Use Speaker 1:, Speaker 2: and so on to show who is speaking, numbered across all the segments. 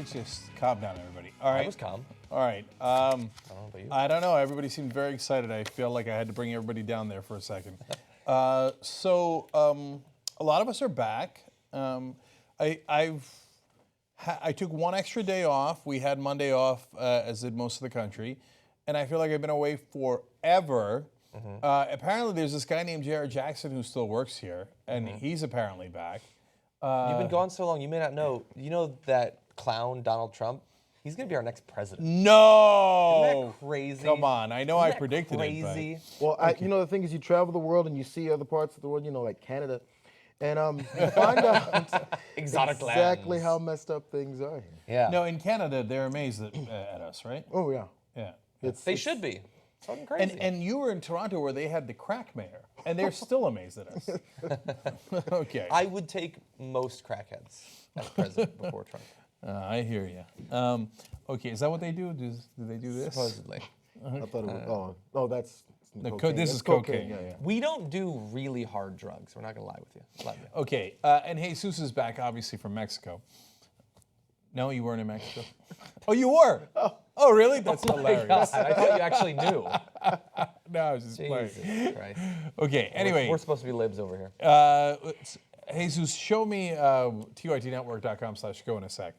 Speaker 1: to just calm down, everybody. All right.
Speaker 2: I was calm.
Speaker 1: All right.
Speaker 2: I don't know about you.
Speaker 1: I don't know. Everybody seemed very excited. I feel like I had to bring everybody down there for a second. So a lot of us are back. I took one extra day off. We had Monday off, as did most of the country, and I feel like I've been away forever. Apparently, there's this guy named J.R. Jackson who still works here, and he's apparently back.
Speaker 2: You've been gone so long, you may not know. You know that clown Donald Trump? He's going to be our next president.
Speaker 1: No!
Speaker 2: Isn't that crazy?
Speaker 1: Come on, I know
Speaker 2: Isn't
Speaker 1: I
Speaker 2: that
Speaker 1: predicted
Speaker 2: crazy?
Speaker 1: it.
Speaker 3: Well, the thing is, you travel the world and you see other parts of the world, like Canada, and you find out
Speaker 2: Exotic
Speaker 3: exactly
Speaker 2: lands.
Speaker 3: how messed up things are here.
Speaker 2: Yeah.
Speaker 1: But no, in Canada, they're amazed at us, right?
Speaker 3: Oh yeah,
Speaker 1: Yeah.
Speaker 2: They should be. It's fucking crazy.
Speaker 1: And you were in Toronto where they had the crack mayor, and they're still amazed at us. Okay.
Speaker 2: I would take most crackheads as president before Trump.
Speaker 1: I hear you. Okay, is that what they do? Do they do this?
Speaker 2: Supposedly.
Speaker 3: I thought it was. That's
Speaker 1: This
Speaker 3: That's
Speaker 1: is cocaine.
Speaker 3: Yeah.
Speaker 2: We don't do really hard drugs. We're not going to lie with you. Let me.
Speaker 1: Okay, and Jesus is back, obviously, from Mexico. No, you weren't in Mexico? Oh, you were? Oh, really? That's hilarious.
Speaker 2: God, I thought you actually knew.
Speaker 1: No, I was just playing.
Speaker 2: Jesus Christ.
Speaker 1: Okay, anyway.
Speaker 2: We're supposed to be libs over here.
Speaker 1: Jesus, show me tytnetwork.com/go in a sec.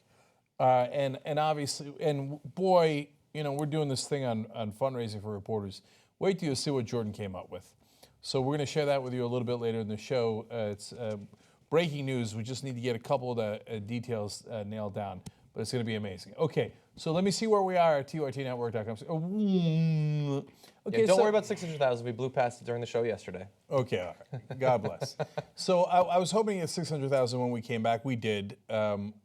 Speaker 1: And obviously, and boy, we're doing this thing on fundraising for reporters. Wait till you see what Jordan came up with. So we're going to share that with you a little bit later in the show. It's breaking news. We just need to get a couple of the details nailed down, but it's going to be amazing. Okay, so let me see where we are at tytnetwork.com. Okay,
Speaker 2: Don't worry about 600,000. We blew past it during the show yesterday.
Speaker 1: Okay, all right. God bless. So I was hoping at 600,000 when we came back. We did.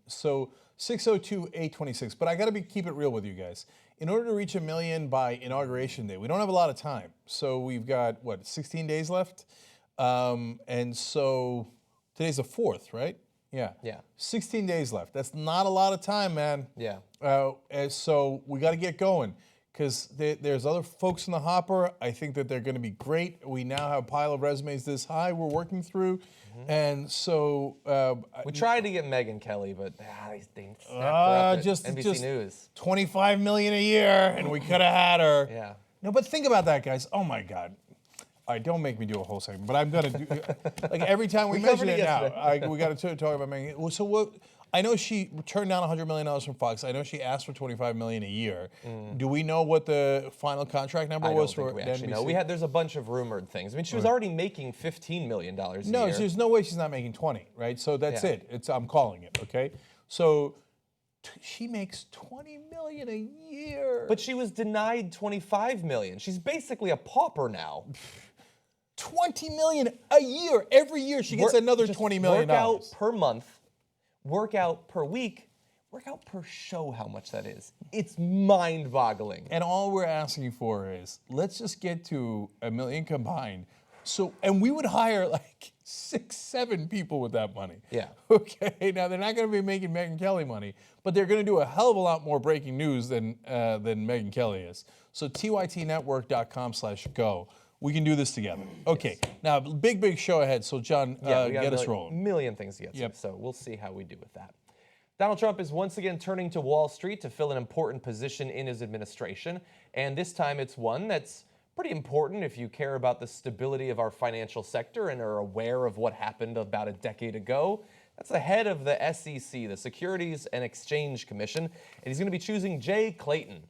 Speaker 1: So 602-826. But I got to keep it real with you guys. In order to reach 1 million by Inauguration Day, we don't have a lot of time. So we've got, 16 days left? And so today's the 4th, right? Yeah. 16 days left. That's not a lot of time, man.
Speaker 2: Yeah.
Speaker 1: And so we got to get going. Because there's other folks in the hopper. I think that they're going to be great. We now have a pile of resumes this high we're working through. And so...
Speaker 2: we tried to get Megyn Kelly, but they snapped her up at NBC News.
Speaker 1: $25 million a year, and we could have had her.
Speaker 2: Yeah.
Speaker 1: No, but think about that, guys. Oh, my God. All right, don't make me do a whole segment, but I'm going to do... like, every time we mention it now, we got to talk about Megyn. So what... I know she turned down $100 million from Fox. I know she asked for $25 million a year. Do we know what the final contract number was for
Speaker 2: we actually
Speaker 1: NBC?
Speaker 2: know. There's a bunch of rumored things. I mean, she was already making $15 million a year.
Speaker 1: No, there's no way she's not making 20, right? So that's it. I'm calling it, okay? So she makes $20 million a year.
Speaker 2: But she was denied $25 million. She's basically a pauper now.
Speaker 1: $20 million a year. Every year she gets another $20 million.
Speaker 2: Work out per month. Work out per week, work out per show how much that is. It's mind-boggling.
Speaker 1: And all we're asking for is, let's just get to 1 million combined. And we would hire like 6, 7 people with that money.
Speaker 2: Yeah.
Speaker 1: Okay, now they're not going to be making Megyn Kelly money, but they're going to do a hell of a lot more breaking news than Megyn Kelly is. So tytnetwork.com/go. We can do this together. Okay, now big show ahead. So John, get us rolling.
Speaker 2: Million things to get to, so we'll see how we do with that. Donald Trump is once again turning to Wall Street to fill an important position in his administration, and this time it's one that's pretty important if you care about the stability of our financial sector and are aware of what happened about a decade ago. That's the head of the SEC, the Securities and Exchange Commission, and he's going to be choosing Jay Clayton,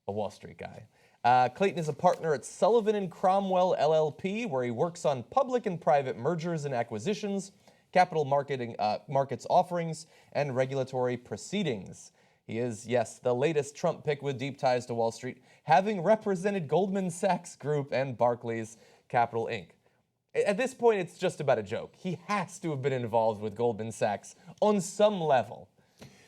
Speaker 2: a Wall Street guy. Clayton is a partner at Sullivan & Cromwell LLP, where he works on public and private mergers and acquisitions, capital markets offerings, and regulatory proceedings. He is, yes, the latest Trump pick with deep ties to Wall Street, having represented Goldman Sachs Group and Barclays Capital Inc. At this point, it's just about a joke. He has to have been involved with Goldman Sachs on some level.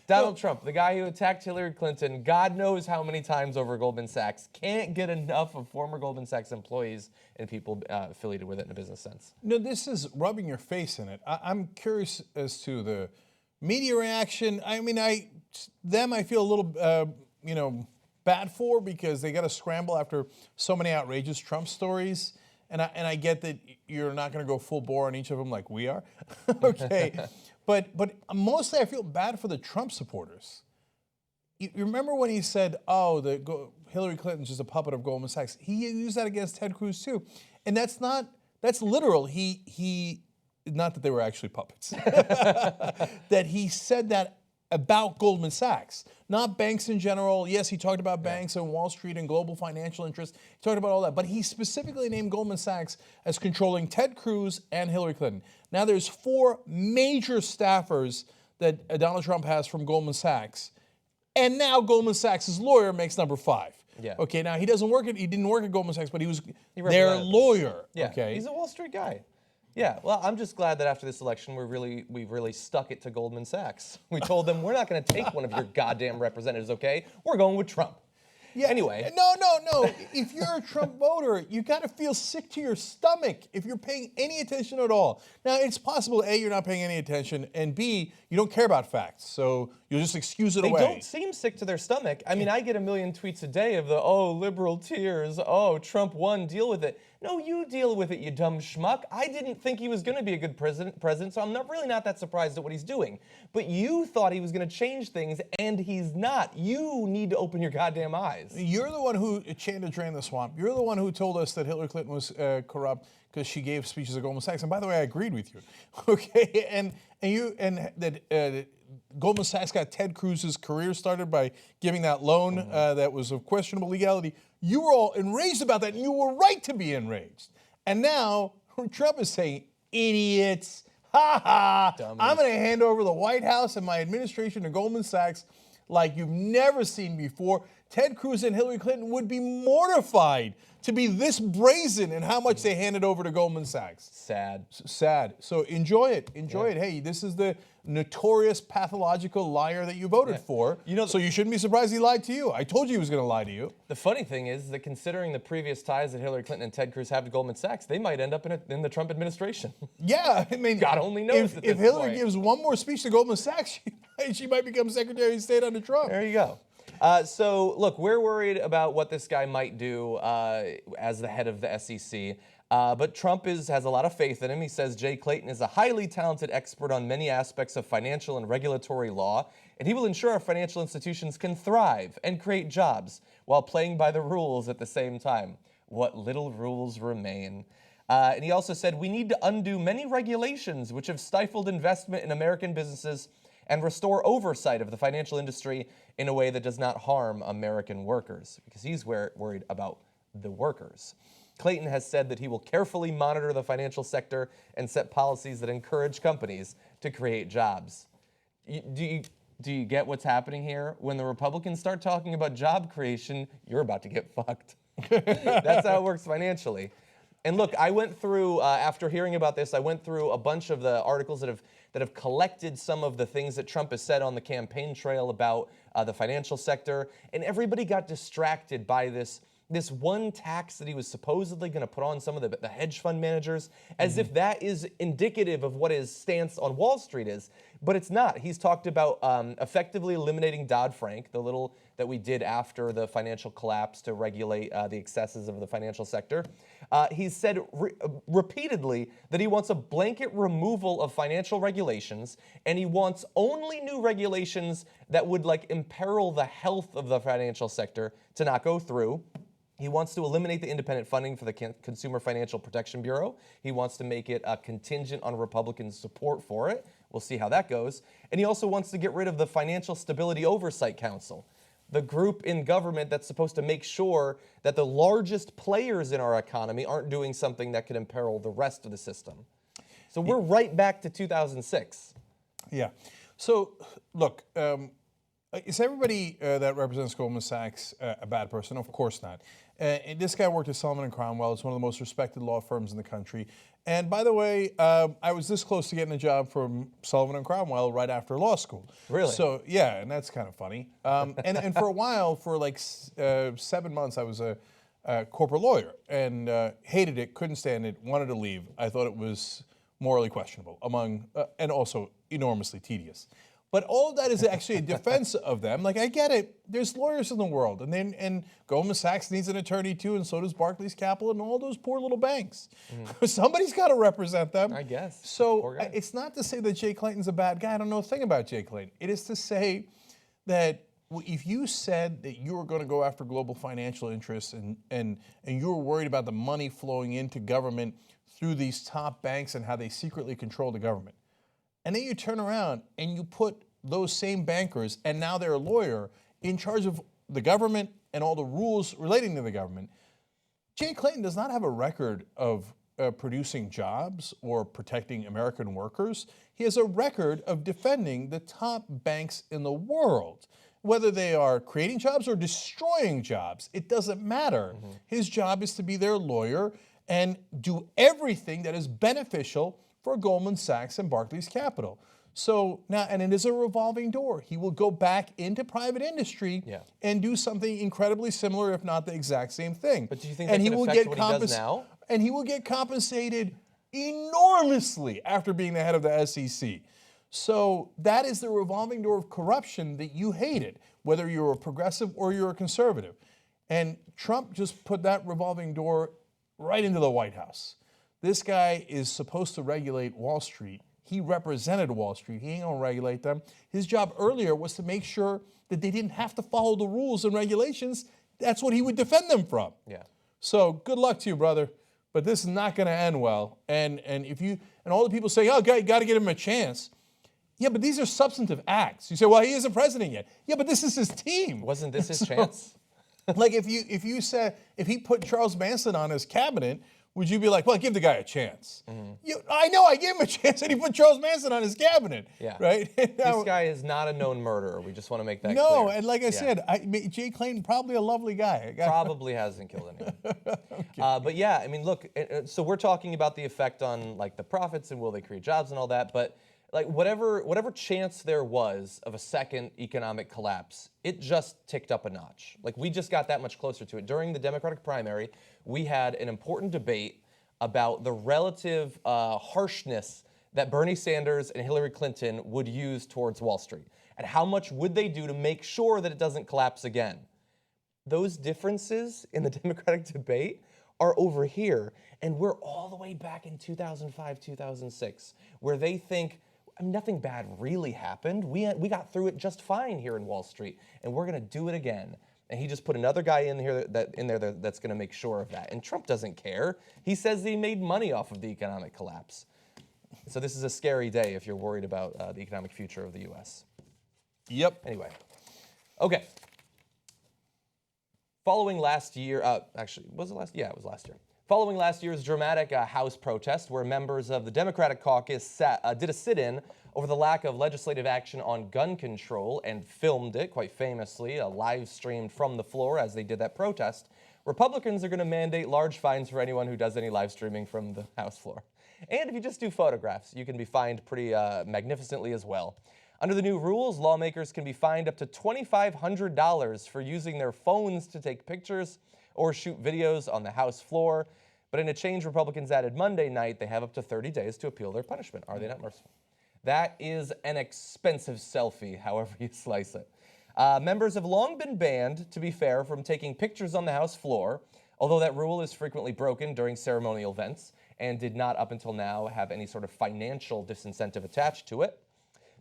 Speaker 2: Donald Trump, the guy who attacked Hillary Clinton, God knows how many times over Goldman Sachs, can't get enough of former Goldman Sachs employees and people affiliated with it in a business sense.
Speaker 1: No, this is rubbing your face in it. I'm curious as to the media reaction. I mean, I feel a little, bad for because they got to scramble after so many outrageous Trump stories. And I get that you're not going to go full bore on each of them like we are. Okay. But mostly I feel bad for the Trump supporters you remember when he said, "Oh, Hillary Clinton's just a puppet of Goldman Sachs"? He used that against Ted Cruz too, and that's literal. He not that they were actually puppets, that he said that about Goldman Sachs, not banks in general. Yes, he talked about banks and Wall Street and global financial interests. He talked about all that, but he specifically named Goldman Sachs as controlling Ted Cruz and Hillary Clinton. Now there's 4 major staffers that Donald Trump has from Goldman Sachs, and now Goldman Sachs' lawyer makes number 5.
Speaker 2: Yeah.
Speaker 1: Okay, now he didn't work at Goldman Sachs, but he was their
Speaker 2: represented them.
Speaker 1: lawyer.
Speaker 2: Yeah,
Speaker 1: Okay.
Speaker 2: he's a Wall Street guy. Yeah, well, I'm just glad that after this election, we really stuck it to Goldman Sachs. We told them, we're not going to take one of your goddamn representatives, okay? We're going with Trump.
Speaker 1: Yeah.
Speaker 2: Anyway.
Speaker 1: No. If you're a Trump voter, you got to feel sick to your stomach if you're paying any attention at all. Now, it's possible, A, you're not paying any attention, and B, you don't care about facts, so you'll just excuse it away.
Speaker 2: They don't seem sick to their stomach. I mean, I get a million tweets a day of liberal tears, Trump won, deal with it. No, you deal with it, you dumb schmuck. I didn't think he was going to be a good president, so I'm really not that surprised at what he's doing. But you thought he was going to change things, and he's not. You need to open your goddamn eyes.
Speaker 1: You're the one who chanted "Drain the Swamp." You're the one who told us that Hillary Clinton was corrupt because she gave speeches at Goldman Sachs. And by the way, I agreed with you. Okay, and that Goldman Sachs got Ted Cruz's career started by giving that loan that was of questionable legality. You were all enraged about that, and you were right to be enraged. And now Trump is saying, "Idiots, ha ha!
Speaker 2: Dummies.
Speaker 1: I'm going to hand over the White House and my administration to Goldman Sachs like you've never seen before." Ted Cruz and Hillary Clinton would be mortified to be this brazen in how much they handed over to Goldman Sachs. Sad. So enjoy it. Enjoy it. Hey, this is the notorious pathological liar that you voted for. So you shouldn't be surprised he lied to you. I told you he was going to lie to you.
Speaker 2: The funny thing is that considering the previous ties that Hillary Clinton and Ted Cruz have to Goldman Sachs, they might end up in the Trump administration.
Speaker 1: Yeah, I mean,
Speaker 2: God only knows
Speaker 1: if Hillary gives one more speech to Goldman Sachs, she might become Secretary of State under Trump.
Speaker 2: There you go. So, look, we're worried about what this guy might do as the head of the SEC. But Trump has a lot of faith in him. He says Jay Clayton is a highly talented expert on many aspects of financial and regulatory law, and he will ensure our financial institutions can thrive and create jobs while playing by the rules at the same time. What little rules remain. And he also said we need to undo many regulations which have stifled investment in American businesses and restore oversight of the financial industry in a way that does not harm American workers, because he's worried about the workers. Clayton has said that he will carefully monitor the financial sector and set policies that encourage companies to create jobs. Do you get what's happening here? When the Republicans start talking about job creation, you're about to get fucked. That's how it works financially. And look, I went through, after hearing about this, I went through a bunch of the articles that have collected some of the things that Trump has said on the campaign trail about the financial sector, and everybody got distracted by this one tax that he was supposedly going to put on some of the hedge fund managers, as if that is indicative of what his stance on Wall Street is. But it's not. He's talked about effectively eliminating Dodd-Frank, the little that we did after the financial collapse to regulate the excesses of the financial sector. He's said repeatedly that he wants a blanket removal of financial regulations, and he wants only new regulations that would imperil the health of the financial sector to not go through. He wants to eliminate the independent funding for the Consumer Financial Protection Bureau. He wants to make it contingent on Republican support for it. We'll see how that goes. And he also wants to get rid of the Financial Stability Oversight Council, the group in government that's supposed to make sure that the largest players in our economy aren't doing something that could imperil the rest of the system. So we're right back to 2006.
Speaker 1: Yeah. So, look, is everybody that represents Goldman Sachs a bad person? Of course not. And this guy worked at Sullivan & Cromwell. It's one of the most respected law firms in the country. And by the way, I was this close to getting a job from Sullivan & Cromwell right after law school.
Speaker 2: Really?
Speaker 1: So, yeah, and that's kind of funny. And for a while, for 7 months, I was a corporate lawyer and hated it, couldn't stand it, wanted to leave. I thought it was morally questionable, and also enormously tedious. But all of that is actually a defense of them. I get it. There's lawyers in the world, and Goldman Sachs needs an attorney too, and so does Barclays Capital, and all those poor little banks. Somebody's got to represent them.
Speaker 2: I guess.
Speaker 1: So it's not to say that Jay Clayton's a bad guy. I don't know a thing about Jay Clayton. It is to say that if you said that you were going to go after global financial interests and you were worried about the money flowing into government through these top banks and how they secretly control the government, and then you turn around and you put those same bankers, and now they're a lawyer, in charge of the government and all the rules relating to the government, Jay Clayton does not have a record of producing jobs or protecting American workers. He has a record of defending the top banks in the world. Whether they are creating jobs or destroying jobs, it doesn't matter. His job is to be their lawyer and do everything that is beneficial for Goldman Sachs and Barclays Capital. So now, and it is a revolving door. He will go back into private industry and do something incredibly similar, if not the exact same thing.
Speaker 2: But do you think that can affect what he does now?
Speaker 1: And he will get compensated enormously after being the head of the SEC. So that is the revolving door of corruption that you hated, whether you're a progressive or you're a conservative. And Trump just put that revolving door right into the White House. This guy is supposed to regulate Wall Street. He represented Wall Street. He ain't gonna regulate them. His job earlier was to make sure that they didn't have to follow the rules and regulations. That's what he would defend them from.
Speaker 2: Yeah.
Speaker 1: So good luck to you, brother. But this is not gonna end well. And if you and all the people say, oh, you gotta give him a chance. Yeah, but these are substantive acts. You say, well, he isn't president yet. Yeah, but this is his team.
Speaker 2: Wasn't this his chance?
Speaker 1: Like if he put Charles Manson on his cabinet, would you be like, well, give the guy a chance? I know, I gave him a chance, and he put Charles Manson on his cabinet.
Speaker 2: Yeah.
Speaker 1: Right?
Speaker 2: This guy is not a known murderer. We just want to make that clear.
Speaker 1: No, and like I said, Jay Clayton, probably a lovely guy.
Speaker 2: Probably hasn't killed anyone. But yeah, I mean, look, so we're talking about the effect on like the profits and will they create jobs and all that, but like whatever chance there was of a second economic collapse, it just ticked up a notch. Like we just got that much closer to it. During the Democratic primary, we had an important debate about the relative harshness that Bernie Sanders and Hillary Clinton would use towards Wall Street. And how much would they do to make sure that it doesn't collapse again? Those differences in the Democratic debate are over here. And we're all the way back in 2005, 2006, where they think, nothing bad really happened. We got through it just fine here in Wall Street, and we're going to do it again. And he just put another guy in here that's going to make sure of that. And Trump doesn't care. He says he made money off of the economic collapse. So this is a scary day if you're worried about the economic future of the U.S.
Speaker 1: Yep.
Speaker 2: Anyway, okay. Following last year, actually, was it last? Yeah, it was last year. Following last year's dramatic House protest where members of the Democratic caucus did a sit-in over the lack of legislative action on gun control and filmed it, quite famously, live streamed from the floor as they did that protest, Republicans are going to mandate large fines for anyone who does any live streaming from the House floor. And if you just do photographs, you can be fined pretty magnificently as well. Under the new rules, lawmakers can be fined up to $2,500 for using their phones to take pictures or shoot videos on the House floor. But in a change Republicans added Monday night, they have up to 30 days to appeal their punishment. Are they not merciful? That is an expensive selfie, however you slice it. Members have long been banned, to be fair, from taking pictures on the House floor, although that rule is frequently broken during ceremonial events and did not up until now have any sort of financial disincentive attached to it.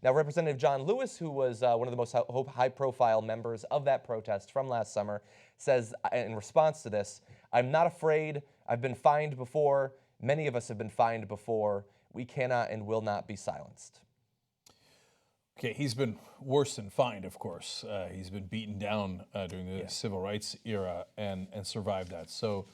Speaker 2: Now, Representative John Lewis, who was one of the most high-profile members of that protest from last summer, says in response to this, "I'm not afraid. I've been fined before. Many of us have been fined before. We cannot and will not be silenced."
Speaker 1: Okay, he's been worse than fined, of course. He's been beaten down during the civil rights era and survived that. So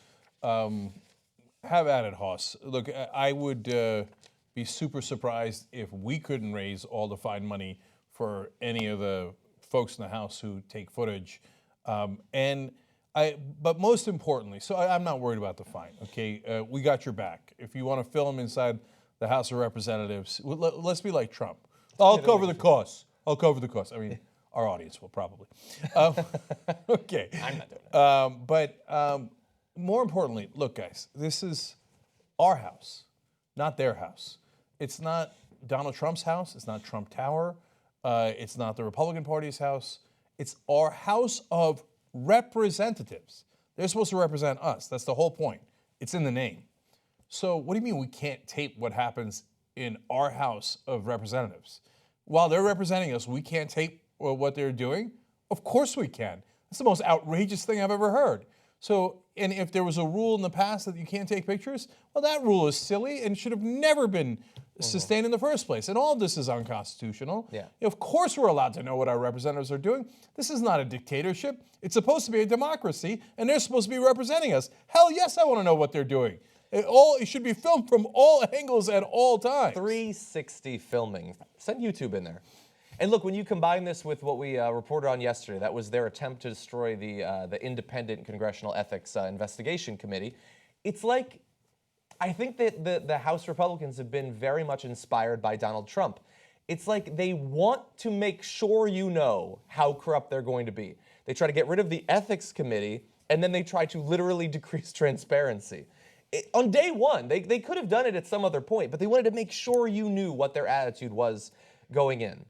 Speaker 1: have at it, Hoss. Look, I would be super surprised if we couldn't raise all the fine money for any of the folks in the House who take footage. But most importantly, so I'm not worried about the fine, okay? We got your back. If you want to film inside the House of Representatives, let's be like Trump. I'll cover the costs. I'll cover the costs. I mean, our audience will probably. Okay.
Speaker 2: I'm not doing
Speaker 1: it. More importantly, look, guys, this is our house, not their house. It's not Donald Trump's house. It's not Trump Tower. It's not the Republican Party's house. It's our House of Representatives. They're supposed to represent us. That's the whole point. It's in the name. So what do you mean we can't tape what happens in our House of Representatives? While they're representing us, we can't tape what they're doing? Of course we can. That's the most outrageous thing I've ever heard. So, and if there was a rule in the past that you can't take pictures, well, that rule is silly and should have never been sustained in the first place. And all of this is unconstitutional.
Speaker 2: Yeah.
Speaker 1: Of course we're allowed to know what our representatives are doing. This is not a dictatorship. It's supposed to be a democracy, and they're supposed to be representing us. Hell yes, I want to know what they're doing. It should be filmed from all angles at all times.
Speaker 2: 360 filming. Send YouTube in there. And look, when you combine this with what we reported on yesterday, that was their attempt to destroy the Independent Congressional Ethics Investigation Committee, it's like, I think that the House Republicans have been very much inspired by Donald Trump. It's like they want to make sure you know how corrupt they're going to be. They try to get rid of the Ethics Committee, and then they try to literally decrease transparency. On day one, they could have done it at some other point, but they wanted to make sure you knew what their attitude was going in.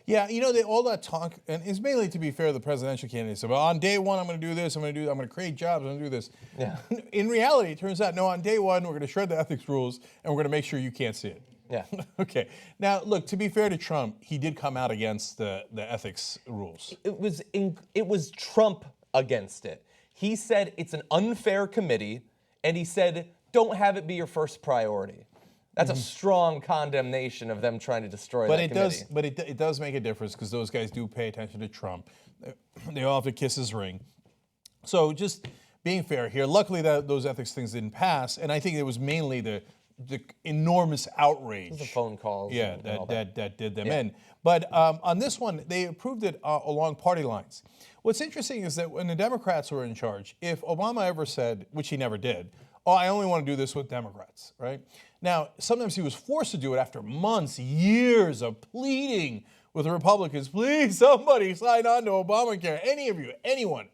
Speaker 1: Yeah, you know, all that talk, and it's mainly, to be fair, the presidential candidates said, well, on day one, I'm going to do this, I'm going to create jobs, I'm going to do this.
Speaker 2: Yeah.
Speaker 1: In reality, it turns out, no, on day one, we're going to shred the ethics rules, and we're going to make sure you can't see it.
Speaker 2: Yeah.
Speaker 1: Okay. Now, look, to be fair to Trump, he did come out against the ethics rules.
Speaker 2: It was Trump against it. He said it's an unfair committee, and he said, don't have it be your first priority. That's a strong condemnation of them trying to destroy that committee.
Speaker 1: But it does make a difference because those guys do pay attention to Trump. They all have to kiss his ring. So just being fair here, luckily those ethics things didn't pass, and I think it was mainly the enormous outrage.
Speaker 2: The phone calls.
Speaker 1: Yeah,
Speaker 2: and all
Speaker 1: that did them in. But on this one, they approved it along party lines. What's interesting is that when the Democrats were in charge, if Obama ever said, which he never did, oh, I only want to do this with Democrats, right? Now, sometimes he was forced to do it after months, years of pleading with the Republicans, please, somebody sign on to Obamacare. Any of you, anyone,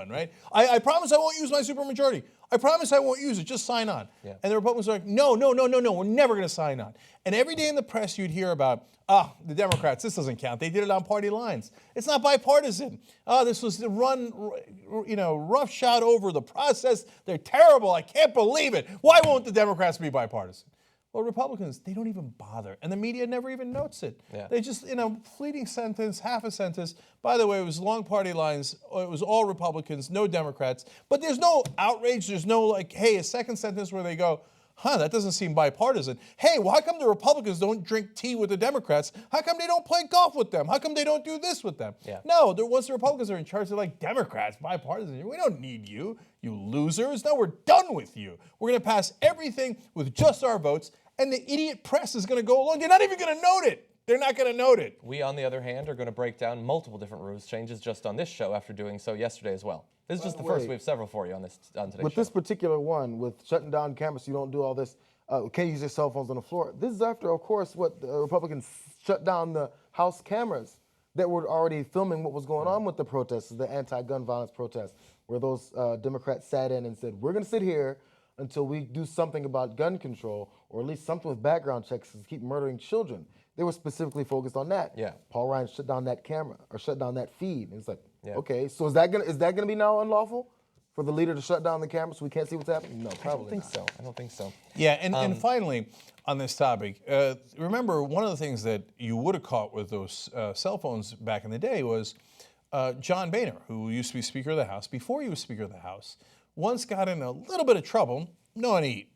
Speaker 1: right? I promise I won't use my supermajority. I promise I won't use it. Just sign on.
Speaker 2: Yeah.
Speaker 1: And the Republicans are like, no, we're never going to sign on. And every day in the press you'd hear about, the Democrats, this doesn't count. They did it on party lines. It's not bipartisan. This was the roughshod over the process. They're terrible. I can't believe it. Why won't the Democrats be bipartisan? Well, Republicans, they don't even bother. And the media never even notes it.
Speaker 2: Yeah.
Speaker 1: They just, fleeting sentence, half a sentence. By the way, it was long party lines. It was all Republicans, no Democrats. But there's no outrage. There's no, a second sentence where they go, that doesn't seem bipartisan. Hey, well, how come the Republicans don't drink tea with the Democrats? How come they don't play golf with them? How come they don't do this with them?
Speaker 2: Yeah.
Speaker 1: No, once the Republicans are in charge, they're like, Democrats, bipartisan. We don't need you, you losers. No, we're done with you. We're going to pass everything with just our votes, and the idiot press is going to go along. They're not even going to note it. They're not going to note it.
Speaker 2: We, on the other hand, are going to break down multiple different rules changes just on this show after doing so yesterday as well. This is just the first. We have several for you on today's show.
Speaker 3: With this particular one, with shutting down cameras, so you don't do all this, can't use your cell phones on the floor. This is after, of course, what the Republicans shut down the House cameras that were already filming what was going on with the protests, the anti-gun violence protests, where those Democrats sat in and said, we're going to sit here until we do something about gun control, or at least something with background checks to keep murdering children. They were specifically focused on that.
Speaker 2: Yeah.
Speaker 3: Paul Ryan shut down that camera, or shut down that feed. And it's like,
Speaker 2: Yeah.
Speaker 3: okay, so is that gonna be now unlawful for the leader to shut down the camera so we can't see what's happening? No, probably not.
Speaker 2: I don't think so.
Speaker 1: Yeah, and finally, on this topic, remember one of the things that you would have caught with those cell phones back in the day was John Boehner, who used to be Speaker of the House, before he was Speaker of the House, once got in a little bit of trouble, no any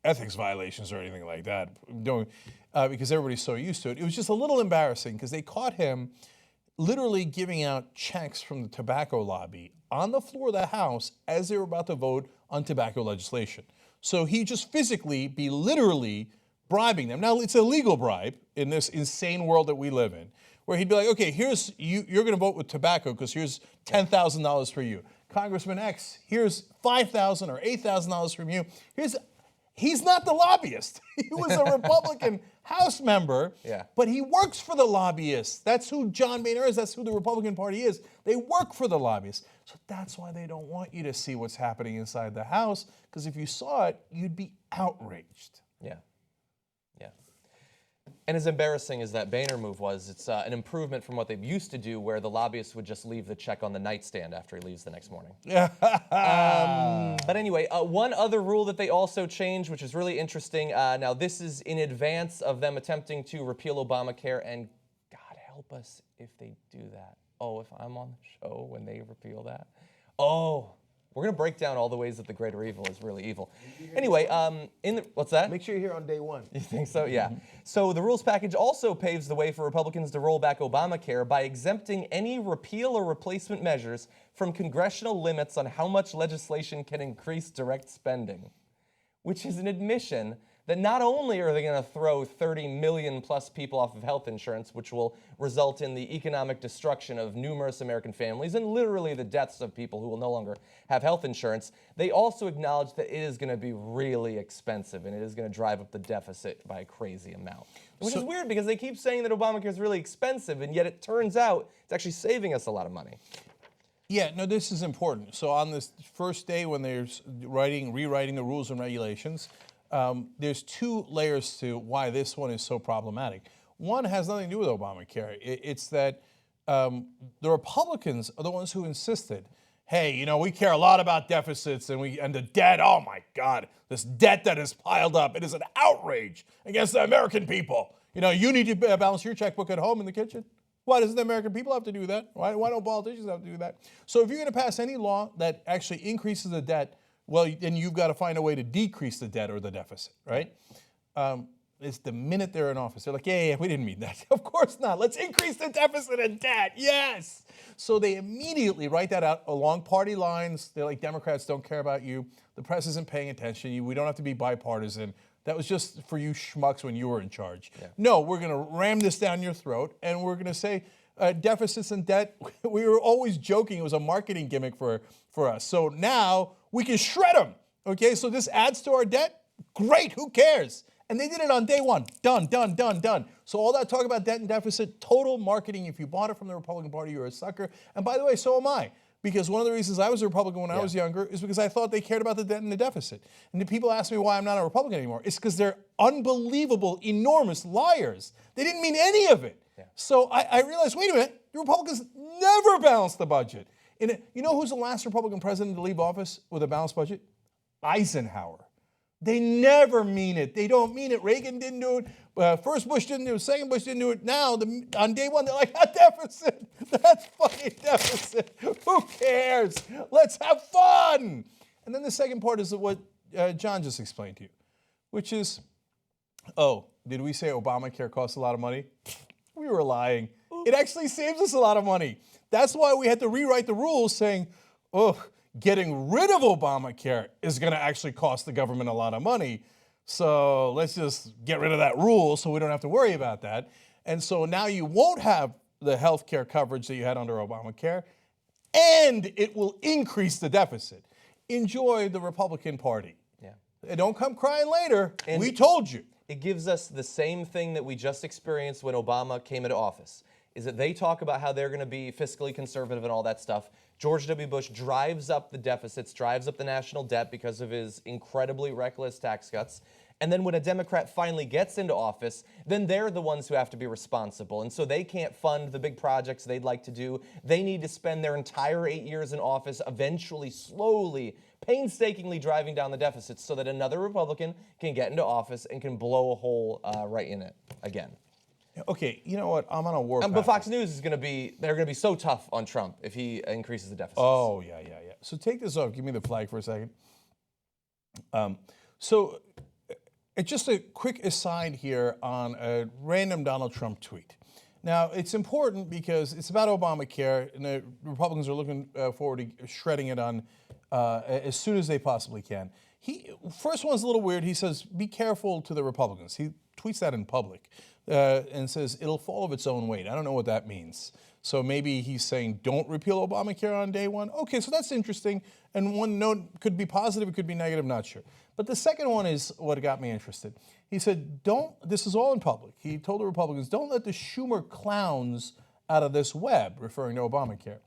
Speaker 1: ethics violations or anything like that, because everybody's so used to it. It was just a little embarrassing because they caught him literally giving out checks from the tobacco lobby on the floor of the House as they were about to vote on tobacco legislation. So he just physically be literally bribing them. Now, it's a legal bribe in this insane world that we live in, where he'd be like, okay, here's you're going to vote with tobacco because here's $10,000 for you. Congressman X, here's $5,000 or $8,000 from you. He's not the lobbyist. He was a Republican House member, but he works for the lobbyists. That's who John Boehner is. That's who the Republican Party is. They work for the lobbyists. So that's why they don't want you to see what's happening inside the House, because if you saw it, you'd be outraged.
Speaker 2: Yeah. And as embarrassing as that Boehner move was, it's an improvement from what they used to do, where the lobbyist would just leave the check on the nightstand after he leaves the next morning. But anyway, one other rule that they also changed, which is really interesting. Now, this is in advance of them attempting to repeal Obamacare, and God help us if they do that. Oh, if I'm on the show when they repeal that? Oh, we're going to break down all the ways that the greater evil is really evil. Anyway, what's that?
Speaker 3: Make sure you're here on day one.
Speaker 2: You think so? Yeah. So the rules package also paves the way for Republicans to roll back Obamacare by exempting any repeal or replacement measures from congressional limits on how much legislation can increase direct spending, which is an admission that not only are they going to throw 30 million plus people off of health insurance, which will result in the economic destruction of numerous American families and literally the deaths of people who will no longer have health insurance, they also acknowledge that it is going to be really expensive and it is going to drive up the deficit by a crazy amount. Which is weird because they keep saying that Obamacare is really expensive, and yet it turns out it's actually saving us a lot of money.
Speaker 1: Yeah, no, this is important. So on this first day when they're rewriting the rules and regulations, there's two layers to why this one is so problematic. One has nothing to do with Obamacare. It's that the Republicans are the ones who insisted, hey, you know, we care a lot about deficits and the debt. Oh my God, this debt that is piled up. It is an outrage against the American people. You know, you need to balance your checkbook at home in the kitchen. Why doesn't the American people have to do that? Why don't politicians have to do that? So if you're going to pass any law that actually increases the debt, well, then you've got to find a way to decrease the debt or the deficit, right? It's the minute they're in office. They're like, yeah, we didn't mean that. Of course not. Let's increase the deficit and debt. Yes. So they immediately write that out along party lines. They're like, Democrats don't care about you. The press isn't paying attention. We don't have to be bipartisan. That was just for you schmucks when you were in charge. Yeah. No, we're going to ram this down your throat, and we're going to say deficits and debt, we were always joking it was a marketing gimmick for us. So now we can shred them. Okay, so this adds to our debt? Great, who cares? And they did it on day one. Done, done, done, done. So all that talk about debt and deficit, total marketing. If you bought it from the Republican Party, you're a sucker. And by the way, so am I. Because one of the reasons I was a Republican when I was younger is because I thought they cared about the debt and the deficit. And the people ask me why I'm not a Republican anymore. It's because they're unbelievable, enormous liars. They didn't mean any of it. Yeah. So I realized, wait a minute, the Republicans never balanced the budget. And you know who's the last Republican president to leave office with a balanced budget? Eisenhower. They never mean it. They don't mean it. Reagan didn't do it. First Bush didn't do it. Second Bush didn't do it. Now, on day one, they're like, a deficit. That's fucking deficit. Who cares? Let's have fun. And then the second part is what John just explained to you, which is, oh, did we say Obamacare costs a lot of money? We were lying. It actually saves us a lot of money. That's why we had to rewrite the rules saying, oh, getting rid of Obamacare is going to actually cost the government a lot of money. So let's just get rid of that rule so we don't have to worry about that. And so now you won't have the health care coverage that you had under Obamacare, and it will increase the deficit. Enjoy the Republican Party. Yeah. And don't come crying later. And we told you.
Speaker 2: It gives us the same thing that we just experienced when Obama came into office, is that they talk about how they're going to be fiscally conservative and all that stuff. George W. Bush drives up the deficits, drives up the national debt because of his incredibly reckless tax cuts. And then when a Democrat finally gets into office, then they're the ones who have to be responsible. And so they can't fund the big projects they'd like to do. They need to spend their entire 8 years in office eventually, slowly, painstakingly driving down the deficits so that another Republican can get into office and can blow a hole right in it again.
Speaker 1: Okay, you know what? I'm on a war path.
Speaker 2: But Fox News is going to be, they're going to be so tough on Trump if he increases the deficits.
Speaker 1: Oh, yeah. So take this off. Give me the flag for a second. So just a quick aside here on a random Donald Trump tweet. Now, it's important because it's about Obamacare, and the Republicans are looking forward to shredding it on as soon as they possibly can. First one's a little weird. He says, be careful to the Republicans. He tweets that in public and says, it'll fall of its own weight. I don't know what that means. So maybe he's saying, don't repeal Obamacare on day one. Okay, so that's interesting. And one note could be positive, it could be negative, not sure. But the second one is what got me interested. He said, this is all in public. He told the Republicans, don't let the Schumer clowns out of this web, referring to Obamacare.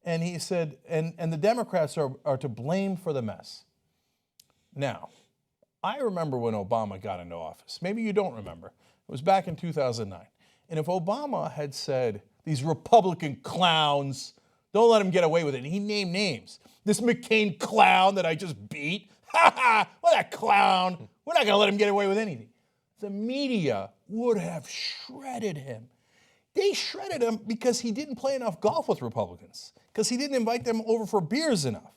Speaker 1: And he said, and the Democrats are to blame for the mess. Now, I remember when Obama got into office. Maybe you don't remember. It was back in 2009. And if Obama had said, these Republican clowns, don't let them get away with it. And he named names. This McCain clown that I just beat. Ha ha, well, that clown. We're not going to let him get away with anything. The media would have shredded him. They shredded him because he didn't play enough golf with Republicans, because he didn't invite them over for beers enough.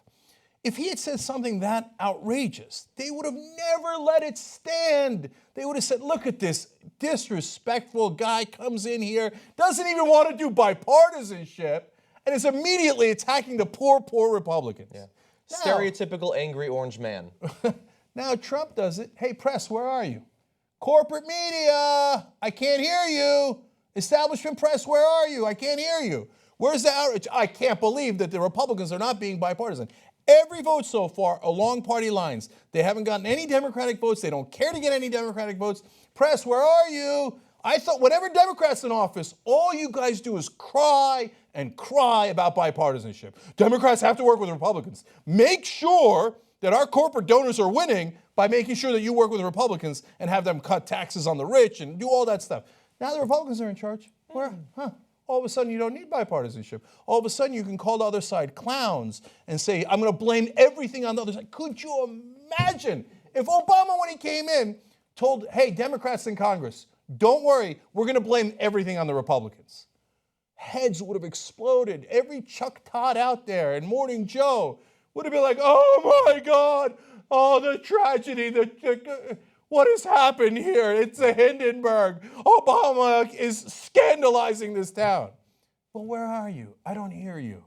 Speaker 1: If he had said something that outrageous, they would have never let it stand. They would have said, look at this disrespectful guy comes in here, doesn't even want to do bipartisanship, and is immediately attacking the poor Republicans.
Speaker 2: Yeah. Stereotypical angry orange man.
Speaker 1: Now Trump does it. Hey, press, where are you? Corporate media, I can't hear you. Establishment press, where are you? I can't hear you. Where's the outrage? I can't believe that the Republicans are not being bipartisan. Every vote so far along party lines. They haven't gotten any Democratic votes. They don't care to get any Democratic votes. Press, where are you? I thought whatever Democrats in office, all you guys do is cry and cry about bipartisanship. Democrats have to work with Republicans. Make sure that our corporate donors are winning by making sure that you work with Republicans and have them cut taxes on the rich and do all that stuff. Now the Republicans are in charge. Where? All of a sudden you don't need bipartisanship. All of a sudden you can call the other side clowns and say, I'm going to blame everything on the other side. Could you imagine if Obama, when he came in, told, hey, Democrats in Congress, don't worry, we're going to blame everything on the Republicans. Heads would have exploded. Every Chuck Todd out there and Morning Joe would have been like, oh my God, oh, the tragedy, what has happened here? It's a Hindenburg. Obama is scandalizing this town. Well, where are you? I don't hear you.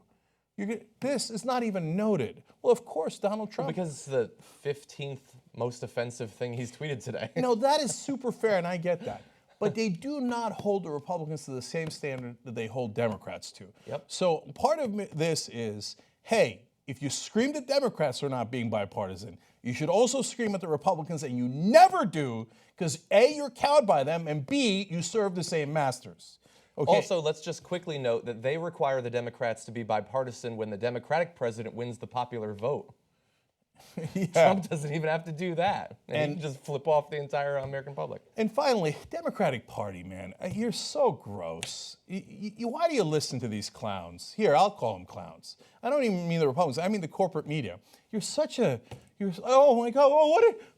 Speaker 1: This is not even noted. Well, of course, Donald Trump.
Speaker 2: Because it's the 15th most offensive thing he's tweeted today.
Speaker 1: No, that is super fair, and I get that. But they do not hold the Republicans to the same standard that they hold Democrats to.
Speaker 2: Yep.
Speaker 1: So part of this is, hey, if you scream that Democrats are not being bipartisan, you should also scream at the Republicans, and you never do, because A, you're cowed by them, and B, you serve the same masters. Okay.
Speaker 2: Also, let's just quickly note that they require the Democrats to be bipartisan when the Democratic president wins the popular vote.
Speaker 1: Yeah.
Speaker 2: Trump doesn't even have to do that. And he can just flip off the entire American public.
Speaker 1: And finally, Democratic Party, man, you're so gross. Why do you listen to these clowns? Here, I'll call them clowns. I don't even mean the Republicans. I mean the corporate media. Oh my God,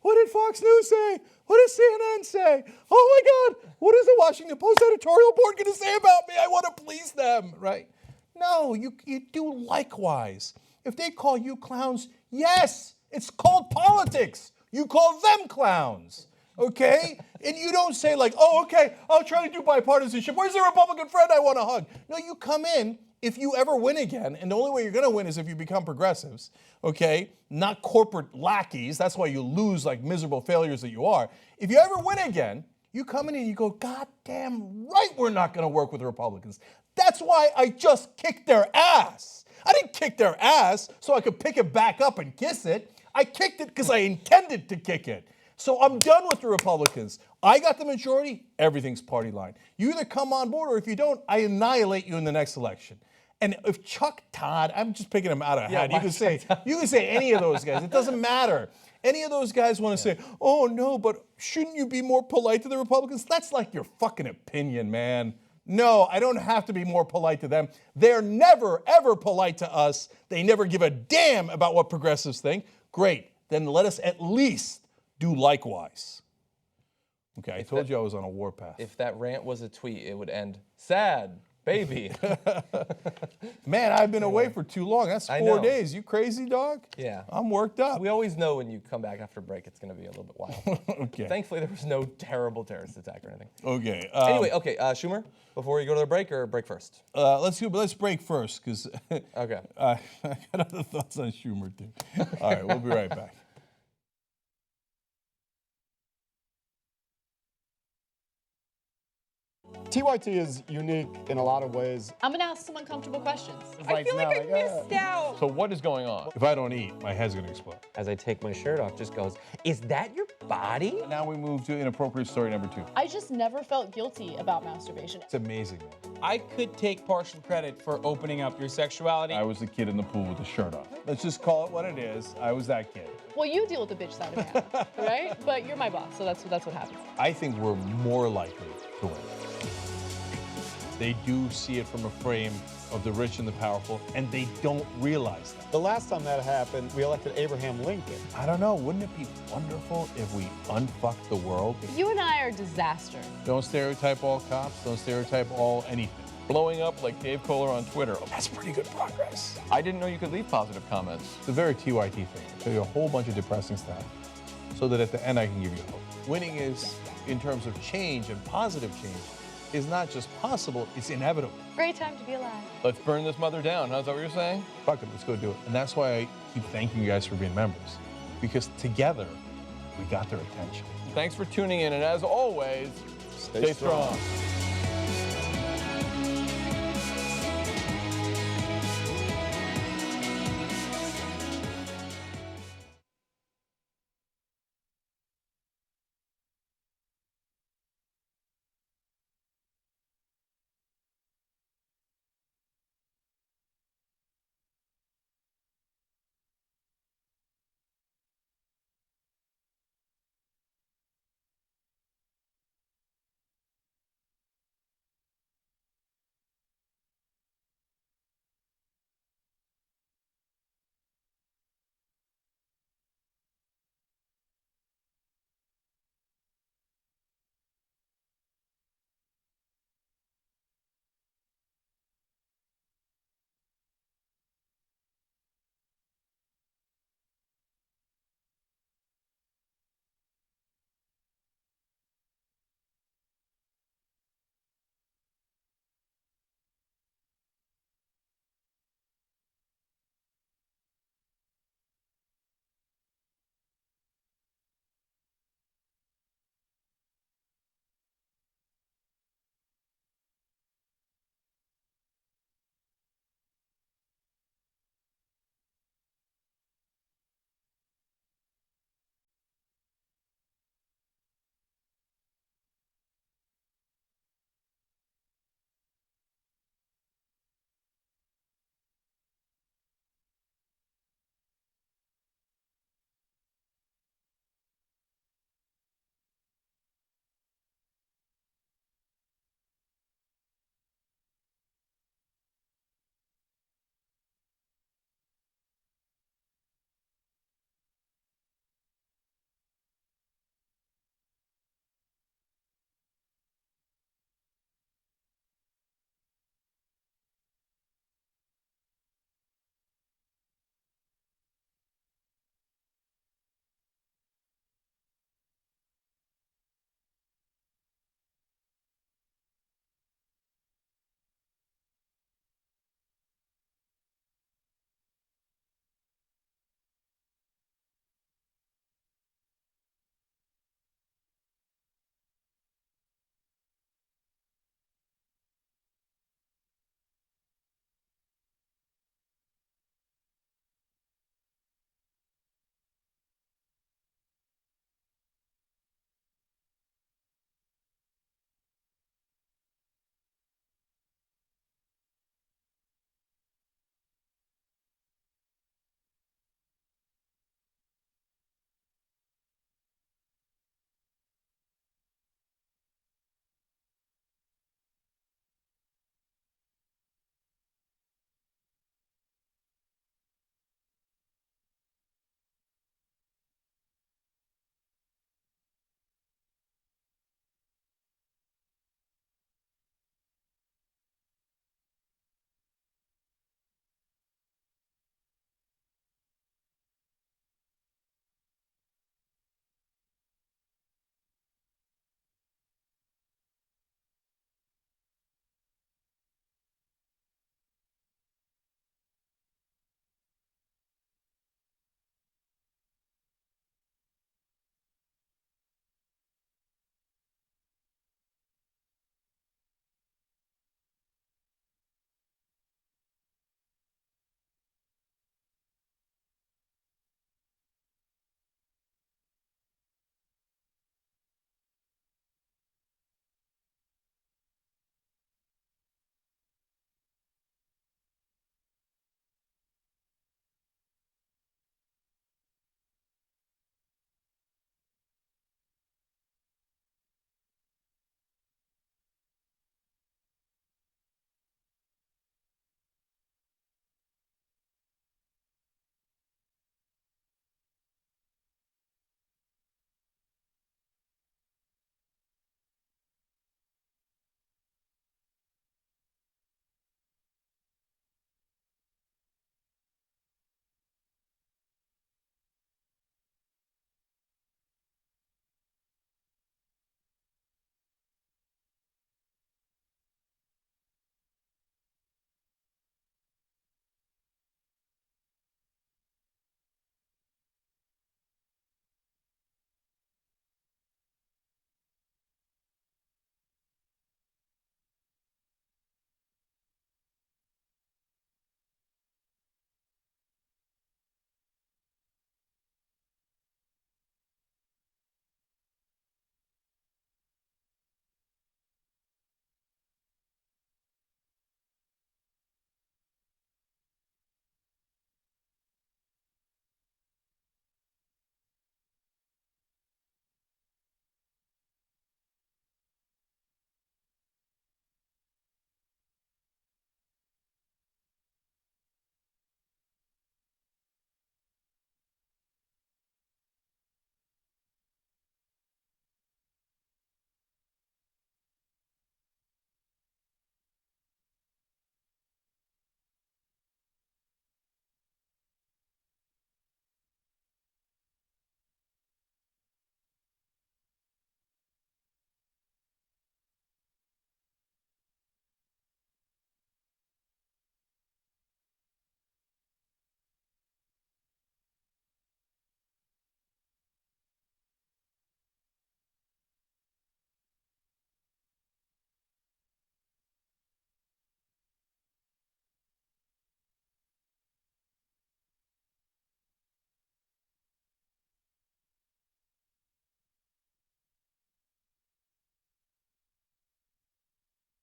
Speaker 1: what did Fox News say? What did CNN say? Oh my God, what is the Washington Post editorial board going to say about me? I want to please them, right? No, you do likewise. If they call you clowns, yes, it's called politics. You call them clowns, okay? And you don't say like, oh, okay, I'll try to do bipartisanship. Where's the Republican friend I want to hug? No, you come in, if you ever win again, and the only way you're going to win is if you become progressives, okay? Not corporate lackeys. That's why you lose like miserable failures that you are. If you ever win again, you come in and you go, God damn right we're not going to work with the Republicans. That's why I just kicked their ass. I didn't kick their ass so I could pick it back up and kiss it. I kicked it because I intended to kick it. So I'm done with the Republicans. I got the majority, everything's party line. You either come on board, or if you don't, I annihilate you in the next election. And if Chuck Todd, I'm just picking him out of a hat. You can say any of those guys. It doesn't matter. Any of those guys want to say, oh no, but shouldn't you be more polite to the Republicans? That's like your fucking opinion, man. No, I don't have to be more polite to them. They're never, ever polite to us. They never give a damn about what progressives think. Great. Then let us at least do likewise. Okay, I told you I was on a warpath.
Speaker 2: If that rant was a tweet, it would end, sad, baby.
Speaker 1: Man, I've been away for too long. That's 4 days. You crazy, dog?
Speaker 2: Yeah.
Speaker 1: I'm worked up.
Speaker 2: We always know when you come back after break, it's going to be a little bit wild.
Speaker 1: Okay.
Speaker 2: Thankfully, there was no terrible terrorist attack or anything.
Speaker 1: Okay.
Speaker 2: Anyway, okay, Schumer, before we go to the break, or break first?
Speaker 1: Let's break first, because
Speaker 2: Okay.
Speaker 1: I got other thoughts on Schumer, too. All right, we'll be right back.
Speaker 4: TYT is unique in a lot of ways.
Speaker 5: I'm gonna ask some uncomfortable questions.
Speaker 6: I feel like I missed out.
Speaker 7: So what is going on?
Speaker 1: If I don't eat, my head's going to explode.
Speaker 6: As I take my shirt off, just goes, is that your body?
Speaker 1: Now we move to inappropriate story number 2.
Speaker 5: I just never felt guilty about masturbation.
Speaker 1: It's amazing, man.
Speaker 8: I could take partial credit for opening up your sexuality.
Speaker 1: I was the kid in the pool with the shirt off. Let's just call it what it is. I was that kid.
Speaker 5: Well, you deal with the bitch side of me, right? But you're my boss, so that's what happens.
Speaker 1: I think we're more likely to win. They do see it from a frame of the rich and the powerful, and they don't realize that.
Speaker 4: The last time that happened, we elected Abraham Lincoln.
Speaker 1: I don't know, wouldn't it be wonderful if we unfucked the world?
Speaker 5: You and I are a disaster.
Speaker 1: Don't stereotype all cops, don't stereotype all anything.
Speaker 7: Blowing up like Dave Kohler on Twitter.
Speaker 1: That's pretty good progress.
Speaker 7: I didn't know you could leave positive comments.
Speaker 1: It's a very TYT thing. I tell you a whole bunch of depressing stuff so that at the end I can give you hope. Winning is, in terms of change and positive change, is not just possible, it's inevitable.
Speaker 5: Great time to be alive.
Speaker 7: Let's burn this mother down. How's that what you're saying?
Speaker 1: Fuck it, let's go do it. And that's why I keep thanking you guys for being members. Because together, we got their attention.
Speaker 7: Thanks for tuning in, and as always, stay strong.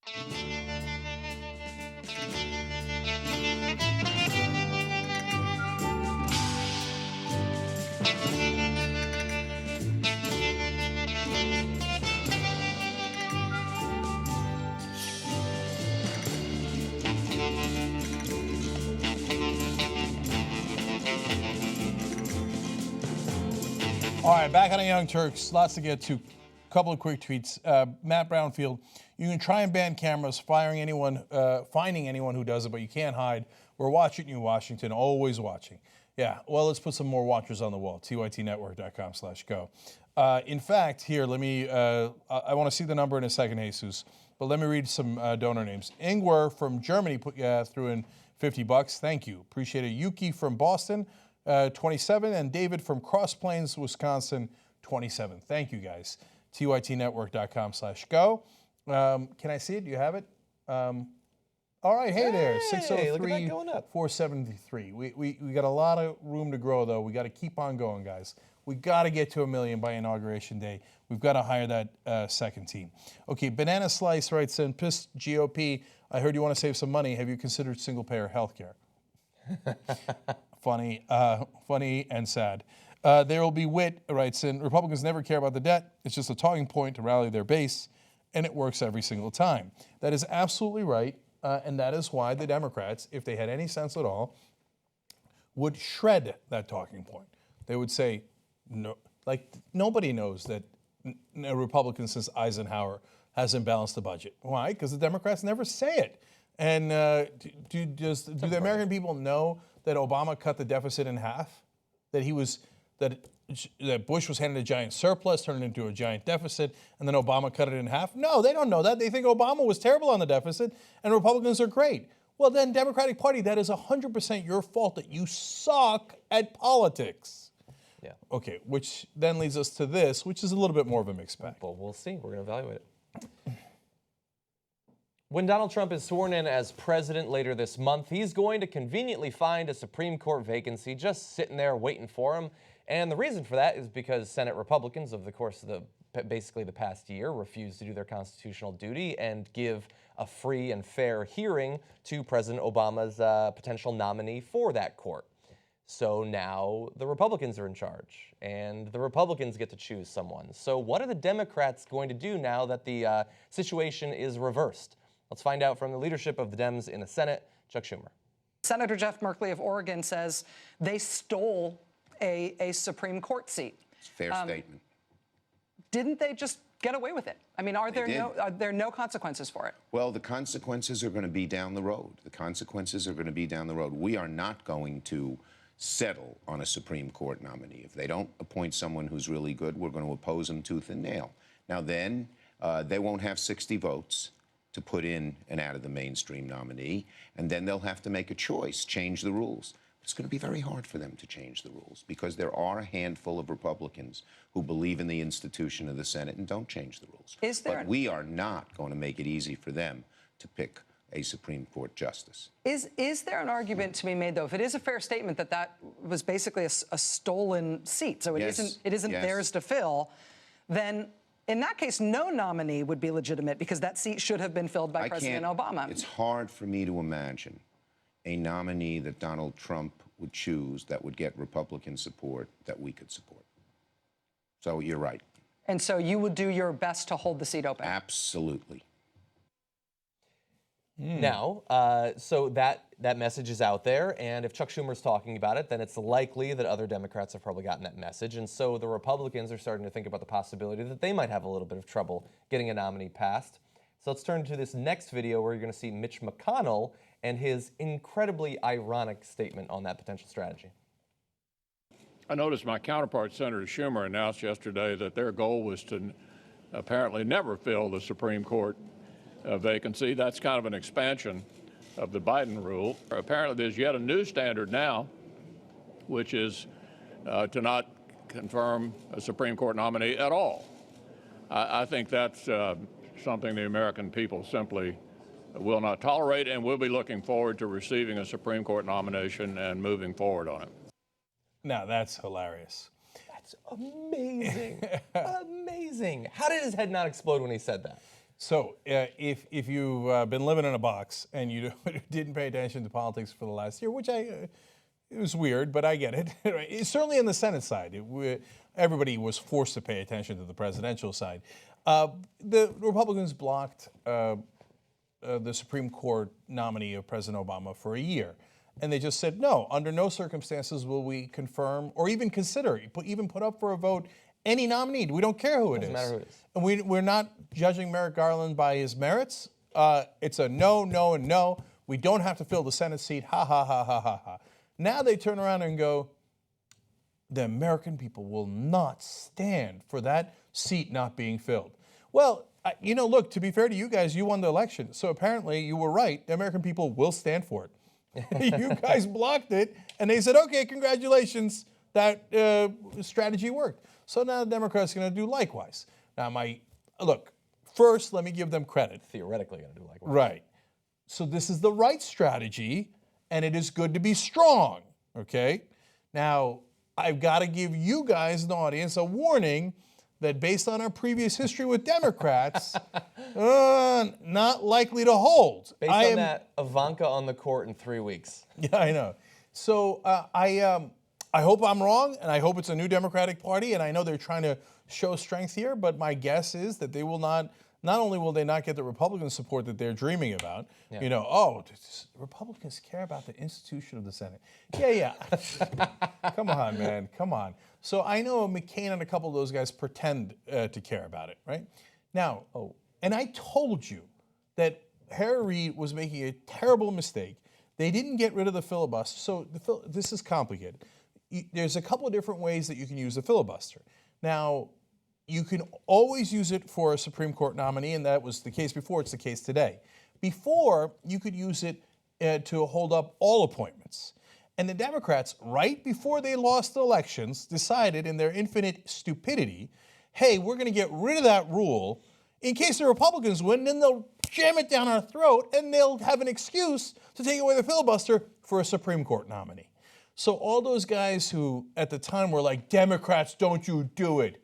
Speaker 1: All right, back on the Young Turks. Lots to get to. Couple of quick tweets. Matt Brownfield, you can try and ban cameras, finding anyone who does it, but you can't hide. We're watching you, Washington, always watching. Yeah, well, let's put some more watchers on the wall. tytnetwork.com/go. In fact, here, let me, I want to see the number in a second, Jesus, but let me read some donor names. Ingwer from Germany threw in $50. Thank you. Appreciate it. Yuki from Boston, 27, and David from Cross Plains, Wisconsin, 27. Thank you, guys. tytnetwork.com/go. Can I see it? Do you have it? All right, hey there,
Speaker 2: look at that
Speaker 1: 603
Speaker 2: going up.
Speaker 1: 473. We got a lot of room to grow, though. We got to keep on going, guys. We got to get to 1 million by Inauguration Day. We've got to hire that second team. Okay, Banana Slice writes in, Piss GOP, I heard you want to save some money. Have you considered single-payer health care? Funny and sad. There will be wit, writes in, Republicans never care about the debt. It's just a talking point to rally their base, and it works every single time. That is absolutely right, and that is why the Democrats, if they had any sense at all, would shred that talking point. They would say, no, like nobody knows that a Republican since Eisenhower hasn't balanced the budget. Why? Because the Democrats never say it. And do the American people know that Obama cut the deficit in half? That Bush was handed a giant surplus, turned it into a giant deficit, and then Obama cut it in half? No, they don't know that. They think Obama was terrible on the deficit, and Republicans are great. Well, then, Democratic Party, that is 100% your fault that you suck at politics.
Speaker 2: Yeah.
Speaker 1: Okay, which then leads us to this, which is a little bit more of a mixed bag.
Speaker 2: Well, we'll see. We're going to evaluate it. When Donald Trump is sworn in as president later this month, he's going to conveniently find a Supreme Court vacancy just sitting there waiting for him. And the reason for that is because Senate Republicans, over the course of basically the past year, refused to do their constitutional duty and give a free and fair hearing to President Obama's potential nominee for that court. So now the Republicans are in charge, and the Republicans get to choose someone. So what are the Democrats going to do now that the situation is reversed? Let's find out from the leadership of the Dems in the Senate, Chuck Schumer.
Speaker 9: Senator Jeff Merkley of Oregon says they stole a Supreme Court seat.
Speaker 10: It's a fair statement.
Speaker 9: Didn't they just get away with it? I mean, are there no consequences for it?
Speaker 10: Well, the consequences are going to be down the road. The consequences are going to be down the road. We are not going to settle on a Supreme Court nominee. If they don't appoint someone who's really good, we're going to oppose them tooth and nail. Now then, they won't have 60 votes to put in an out-of-the-mainstream nominee, and then they'll have to make a choice, change the rules. It's going to be very hard for them to change the rules because there are a handful of Republicans who believe in the institution of the Senate and don't change the rules. But we are not going to make it easy for them to pick a Supreme Court justice.
Speaker 9: Is there an argument to be made, though, if it is a fair statement that was basically a stolen seat, so it isn't theirs to fill, then in that case, no nominee would be legitimate because that seat should have been filled by President Obama.
Speaker 10: It's hard for me to imagine a nominee that Donald Trump would choose that would get Republican support that we could support. So you're right.
Speaker 9: And so you would do your best to hold the seat open?
Speaker 10: Absolutely.
Speaker 2: Now, so that message is out there, and if Chuck Schumer's talking about it, then it's likely that other Democrats have probably gotten that message, and so the Republicans are starting to think about the possibility that they might have a little bit of trouble getting a nominee passed. So let's turn to this next video where you're going to see Mitch McConnell and his incredibly ironic statement on that potential strategy.
Speaker 11: I noticed my counterpart, Senator Schumer, announced yesterday that their goal was to apparently never fill the Supreme Court vacancy. That's kind of an expansion of the Biden rule. Apparently there's yet a new standard now, which is to not confirm a Supreme Court nominee at all. I think that's something the American people simply will not tolerate, and we'll be looking forward to receiving a Supreme Court nomination and moving forward on it.
Speaker 1: Now that's hilarious.
Speaker 2: That's amazing. Amazing. How did his head not explode when he said that?
Speaker 1: So if you've been living in a box and you didn't pay attention to politics for the last year, which it was weird, but I get it. It's certainly on the Senate side. Everybody was forced to pay attention to the presidential side. The Republicans blocked the Supreme Court nominee of President Obama for a year. And they just said, no, under no circumstances will we confirm or even consider, even put up for a vote any nominee. We don't care who it is.
Speaker 2: Doesn't matter who it is.
Speaker 1: And we're not judging Merrick Garland by his merits. It's a no, no, and no. We don't have to fill the Senate seat. Ha, ha, ha, ha, ha, ha. Now they turn around and go, the American people will not stand for that seat not being filled. Well, look, to be fair to you guys, you won the election. So apparently you were right. The American people will stand for it. You guys blocked it, and they said, okay, congratulations, that strategy worked. So now the Democrats are going to do likewise. Now, look, first, let me give them credit.
Speaker 2: Theoretically going to do likewise.
Speaker 1: Right. So this is the right strategy, and it is good to be strong, okay? Now, I've got to give you guys, an audience, a warning that based on our previous history with Democrats, not likely to hold.
Speaker 2: Based on that, Ivanka on the court in 3 weeks.
Speaker 1: Yeah, I know. So I hope I'm wrong, and I hope it's a new Democratic Party, and I know they're trying to show strength here, but my guess is that they will not only will they not get the Republican support that they're dreaming about, Republicans care about the institution of the Senate. Yeah. Come on, man, come on. So I know McCain and a couple of those guys pretend to care about it, right? Now, and I told you that Harry Reid was making a terrible mistake. They didn't get rid of the filibuster, so this is complicated. There's a couple of different ways that you can use the filibuster. Now, you can always use it for a Supreme Court nominee, and that was the case before. It's the case today. Before, you could use it to hold up all appointments. And the Democrats, right before they lost the elections, decided in their infinite stupidity, hey, we're going to get rid of that rule. In case the Republicans win, then they'll jam it down our throat, and they'll have an excuse to take away the filibuster for a Supreme Court nominee. So all those guys who at the time were like, Democrats, don't you do it.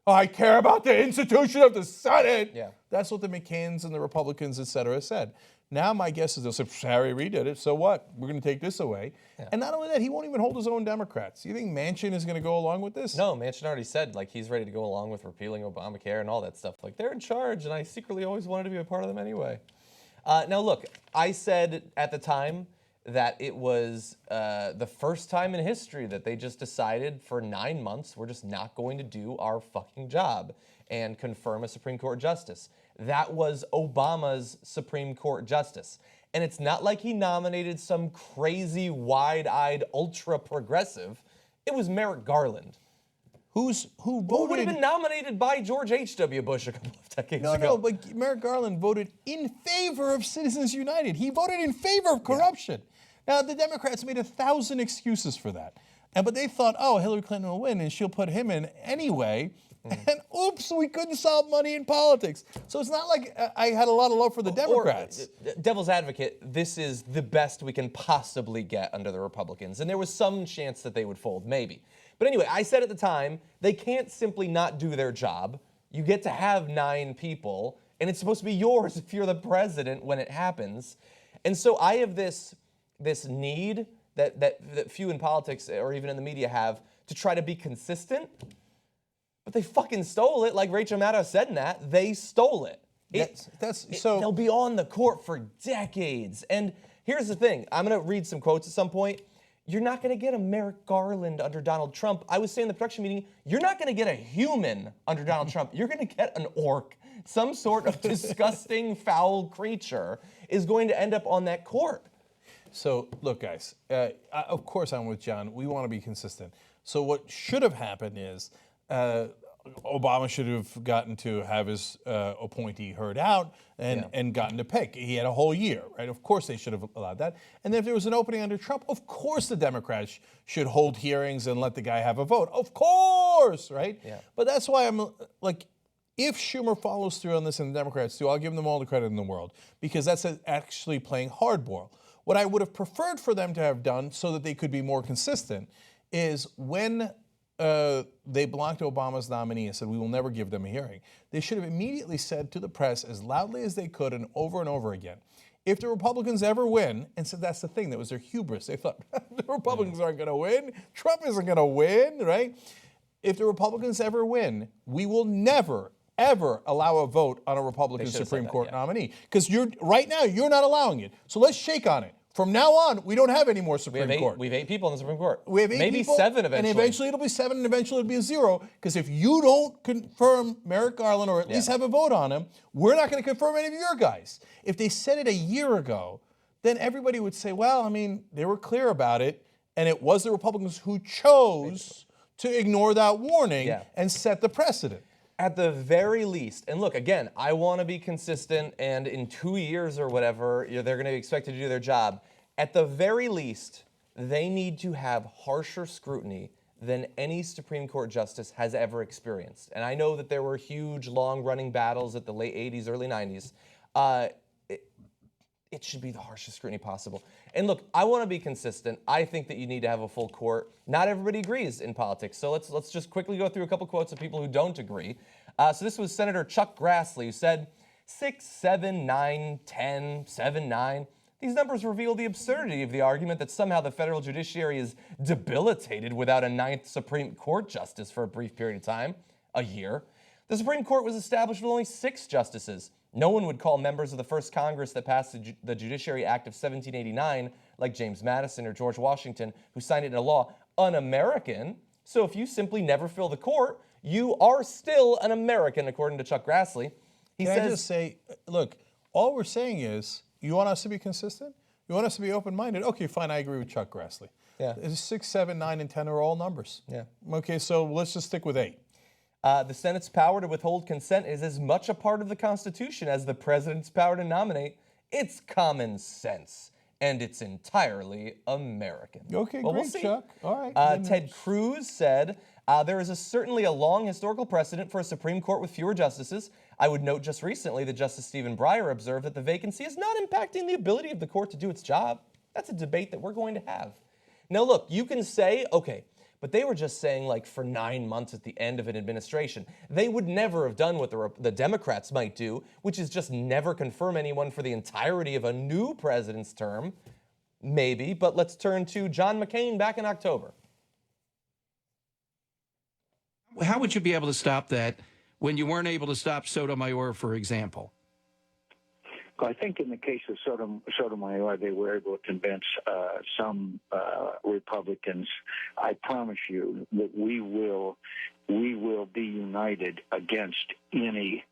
Speaker 1: I care about the institution of the Senate.
Speaker 2: Yeah.
Speaker 1: That's what the McCains and the Republicans, et cetera, said. Now my guess is they'll say, Harry Reid did it, so what? We're going to take this away. Yeah. And not only that, he won't even hold his own Democrats. You think Manchin is going to go along with this?
Speaker 2: No, Manchin already said he's ready to go along with repealing Obamacare and all that stuff. They're in charge, and I secretly always wanted to be a part of them anyway. Now look, I said at the time that it was the first time in history that they just decided for 9 months we're just not going to do our fucking job and confirm a Supreme Court justice. That was Obama's Supreme Court justice. And it's not like he nominated some crazy, wide-eyed, ultra-progressive. It was Merrick Garland. Who would have been nominated by George H.W. Bush a couple of decades ago.
Speaker 1: No, but Merrick Garland voted in favor of Citizens United. He voted in favor of corruption. Yeah. Now, the Democrats made 1,000 excuses for that. But they thought, Hillary Clinton will win, and she'll put him in anyway. And oops, we couldn't solve money in politics. So it's not like I had a lot of love for the Democrats.
Speaker 2: Devil's advocate, this is the best we can possibly get under the Republicans. And there was some chance that they would fold, maybe. But anyway, I said at the time, they can't simply not do their job. You get to have 9 people, and it's supposed to be yours if you're the president when it happens. And so I have this need that few in politics or even in the media have to try to be consistent. But they fucking stole it, like Rachel Maddow said in that. They stole it. They'll be on the court for decades. And here's the thing. I'm going to read some quotes at some point. You're not going to get a Merrick Garland under Donald Trump. I was saying in the production meeting, you're not going to get a human under Donald Trump. You're going to get an orc. Some sort of disgusting, foul creature is going to end up on that court.
Speaker 1: So, look, guys, of course I'm with John. We want to be consistent. So what should have happened is Obama should have gotten to have his appointee heard out and gotten to pick. He had a whole year, right? Of course they should have allowed that. And then if there was an opening under Trump, of course the Democrats should hold hearings and let the guy have a vote. Of course, right? Yeah. But that's why I'm like, if Schumer follows through on this and the Democrats do, I'll give them all the credit in the world because that's actually playing hardball. What I would have preferred for them to have done so that they could be more consistent is when they blocked Obama's nominee and said, we will never give them a hearing. They should have immediately said to the press as loudly as they could and over again, if the Republicans ever win, and so that's the thing, that was their hubris. They thought, the Republicans aren't going to win. Trump isn't going to win, right? If the Republicans ever win, we will never, ever allow a vote on a Republican Supreme Court nominee. Because right now, you're not allowing it. So let's shake on it. From now on, we don't have any more Supreme Court.
Speaker 2: We have 8 people in the Supreme Court.
Speaker 1: We have 8
Speaker 2: Maybe
Speaker 1: people,
Speaker 2: 7 eventually.
Speaker 1: And eventually it'll be 7, and eventually it'll be a 0. Because if you don't confirm Merrick Garland, or at least have a vote on him, we're not going to confirm any of your guys. If they said it a year ago, then everybody would say, well, I mean, they were clear about it, and it was the Republicans who chose to ignore that warning and set the precedent.
Speaker 2: At the very least, and look, again, I want to be consistent, and in 2 years or whatever, they're going to be expected to do their job. At the very least, they need to have harsher scrutiny than any Supreme Court justice has ever experienced. And I know that there were huge, long-running battles at the late 80s, early 90s. It should be the harshest scrutiny possible. And look, I want to be consistent. I think that you need to have a full court. Not everybody agrees in politics, so let's just quickly go through a couple quotes of people who don't agree. So this was Senator Chuck Grassley, who said, 6, 7, 9, 10, 7, 9. These numbers reveal the absurdity of the argument that somehow the federal judiciary is debilitated without a 9th Supreme Court justice for a brief period of time, a year. The Supreme Court was established with only 6 justices. No one would call members of the first Congress that passed the Judiciary Act of 1789, like James Madison or George Washington, who signed it into law, un-American. So if you simply never fill the court, you are still an American, according to Chuck Grassley.
Speaker 1: Can I just say, look, all we're saying is, you want us to be consistent? You want us to be open-minded? Okay, fine, I agree with Chuck Grassley.
Speaker 2: Yeah.
Speaker 1: 6, 7, 9, and 10 are all numbers.
Speaker 2: Yeah.
Speaker 1: Okay, so let's just stick with 8.
Speaker 2: The Senate's power to withhold consent is as much a part of the Constitution as the president's power to nominate. It's common sense, and it's entirely American.
Speaker 1: Okay,
Speaker 2: well,
Speaker 1: great,
Speaker 2: we'll see.
Speaker 1: Chuck. All right.
Speaker 2: Ted Cruz said, there is certainly a long historical precedent for a Supreme Court with fewer justices. I would note just recently that Justice Stephen Breyer observed that the vacancy is not impacting the ability of the court to do its job. That's a debate that we're going to have. Now, look, you can say, okay, but they were just saying, like, for 9 months at the end of an administration. They would never have done what the Democrats might do, which is just never confirm anyone for the entirety of a new president's term. Maybe, but let's turn to John McCain back in October.
Speaker 12: How would you be able to stop that when you weren't able to stop Sotomayor, for example?
Speaker 13: I think in the case of Sotomayor, they were able to convince some Republicans. I promise you that we will be united against any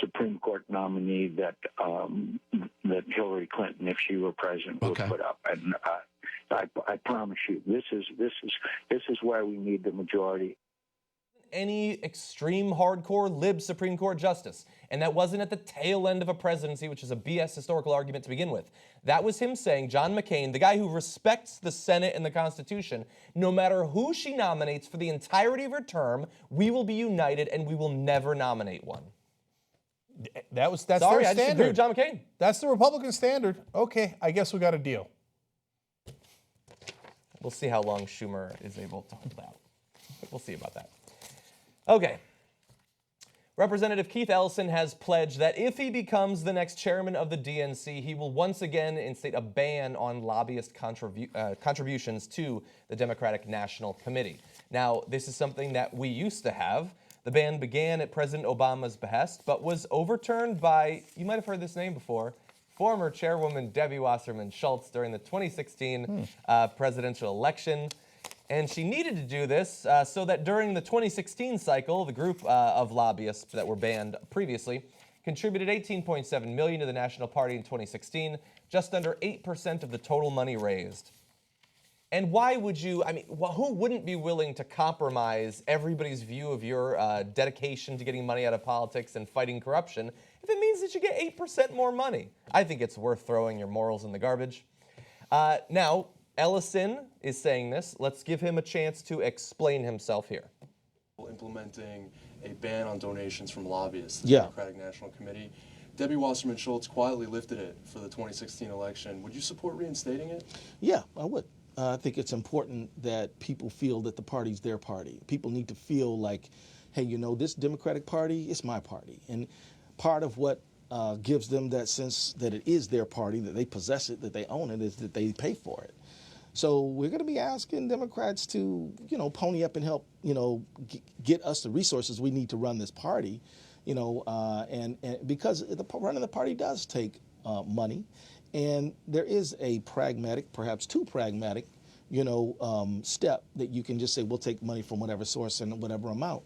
Speaker 13: Supreme Court nominee that Hillary Clinton, if she were president, would put up. And I promise you, this is why we need the majority.
Speaker 2: Any extreme hardcore lib Supreme Court justice. And that wasn't at the tail end of a presidency, which is a BS historical argument to begin with. That was him saying, John McCain, the guy who respects the Senate and the Constitution, no matter who she nominates for the entirety of her term, we will be united and we will never nominate one.
Speaker 1: That's
Speaker 2: Sorry,
Speaker 1: their
Speaker 2: I just agree
Speaker 1: standard.
Speaker 2: with John McCain.
Speaker 1: That's the Republican standard. Okay, I guess we got a deal.
Speaker 2: We'll see how long Schumer is able to hold out. We'll see about that. Okay. Representative Keith Ellison has pledged that if he becomes the next chairman of the DNC, he will once again instate a ban on lobbyist contributions to the Democratic National Committee. Now, this is something that we used to have. The ban began at President Obama's behest, but was overturned by, you might have heard this name before, former Chairwoman Debbie Wasserman Schultz during the 2016 presidential election. And she needed to do this so that during the 2016 cycle, the group of lobbyists that were banned previously contributed $18.7 million to the National Party in 2016, just under 8% of the total money raised. And why would you, I mean, who wouldn't be willing to compromise everybody's view of your dedication to getting money out of politics and fighting corruption if it means that you get 8% more money? I think it's worth throwing your morals in the garbage. Now, Ellison is saying this. Let's give him a chance to explain himself here.
Speaker 14: Implementing a ban on donations from lobbyists, the
Speaker 15: Yeah.
Speaker 14: Democratic National Committee. Debbie Wasserman Schultz quietly lifted it for the 2016 election. Would you support reinstating it?
Speaker 15: Yeah, I would. I think it's important that people feel that the party's their party. People need to feel like, hey, you know, this Democratic Party, it's my party. And part of what gives them that sense that it is their party, that they possess it, that they own it, is that they pay for it. So we're going to be asking Democrats to, you know, pony up and help, you know, get us the resources we need to run this party, you know, and because running the party does take money. And there is a pragmatic, perhaps too pragmatic, you know, step that you can just say, we'll take money from whatever source and whatever amount.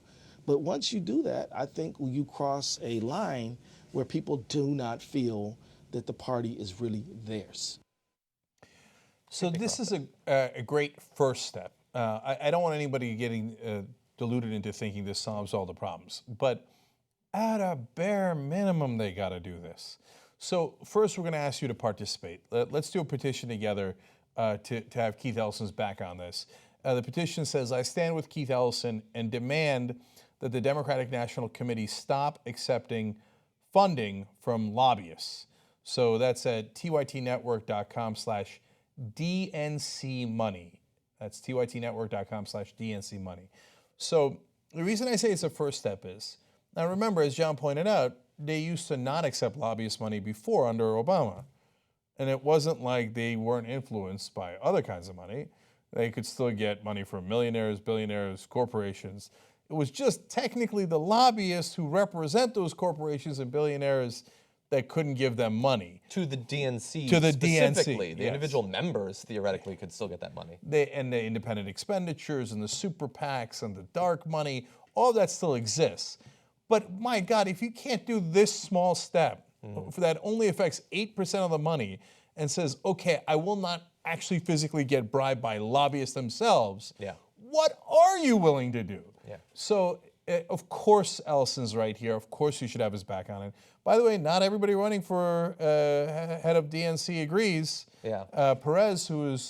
Speaker 15: But once you do that, I think you cross a line where people do not feel that the party is really theirs.
Speaker 1: So this is a great first step. I don't want anybody getting deluded into thinking this solves all the problems. But at a bare minimum, they got to do this. So first, we're going to ask you to participate. Let's do a petition together to have Keith Ellison's back on this. The petition says, I stand with Keith Ellison and demand that the Democratic National Committee stop accepting funding from lobbyists. So that's at tytnetwork.com/DNC money. That's tytnetwork.com/DNC money. So the reason I say it's a first step is, now remember, as John pointed out, they used to not accept lobbyist money before under Obama. And it wasn't like they weren't influenced by other kinds of money. They could still get money from millionaires, billionaires, corporations. It was just technically the lobbyists who represent those corporations and billionaires that couldn't give them money.
Speaker 2: To the DNC
Speaker 1: To the
Speaker 2: specifically.
Speaker 1: DNC,
Speaker 2: The
Speaker 1: yes.
Speaker 2: individual members theoretically could still get that money.
Speaker 1: And the independent expenditures and the super PACs and the dark money, all that still exists. But my God, if you can't do this small step that only affects 8% of the money and says, okay, I will not actually physically get bribed by lobbyists themselves, what are you willing to do? So, of course, Ellison's right here. Of course, you should have his back on it. By the way, not everybody running for head of DNC agrees. Perez, who is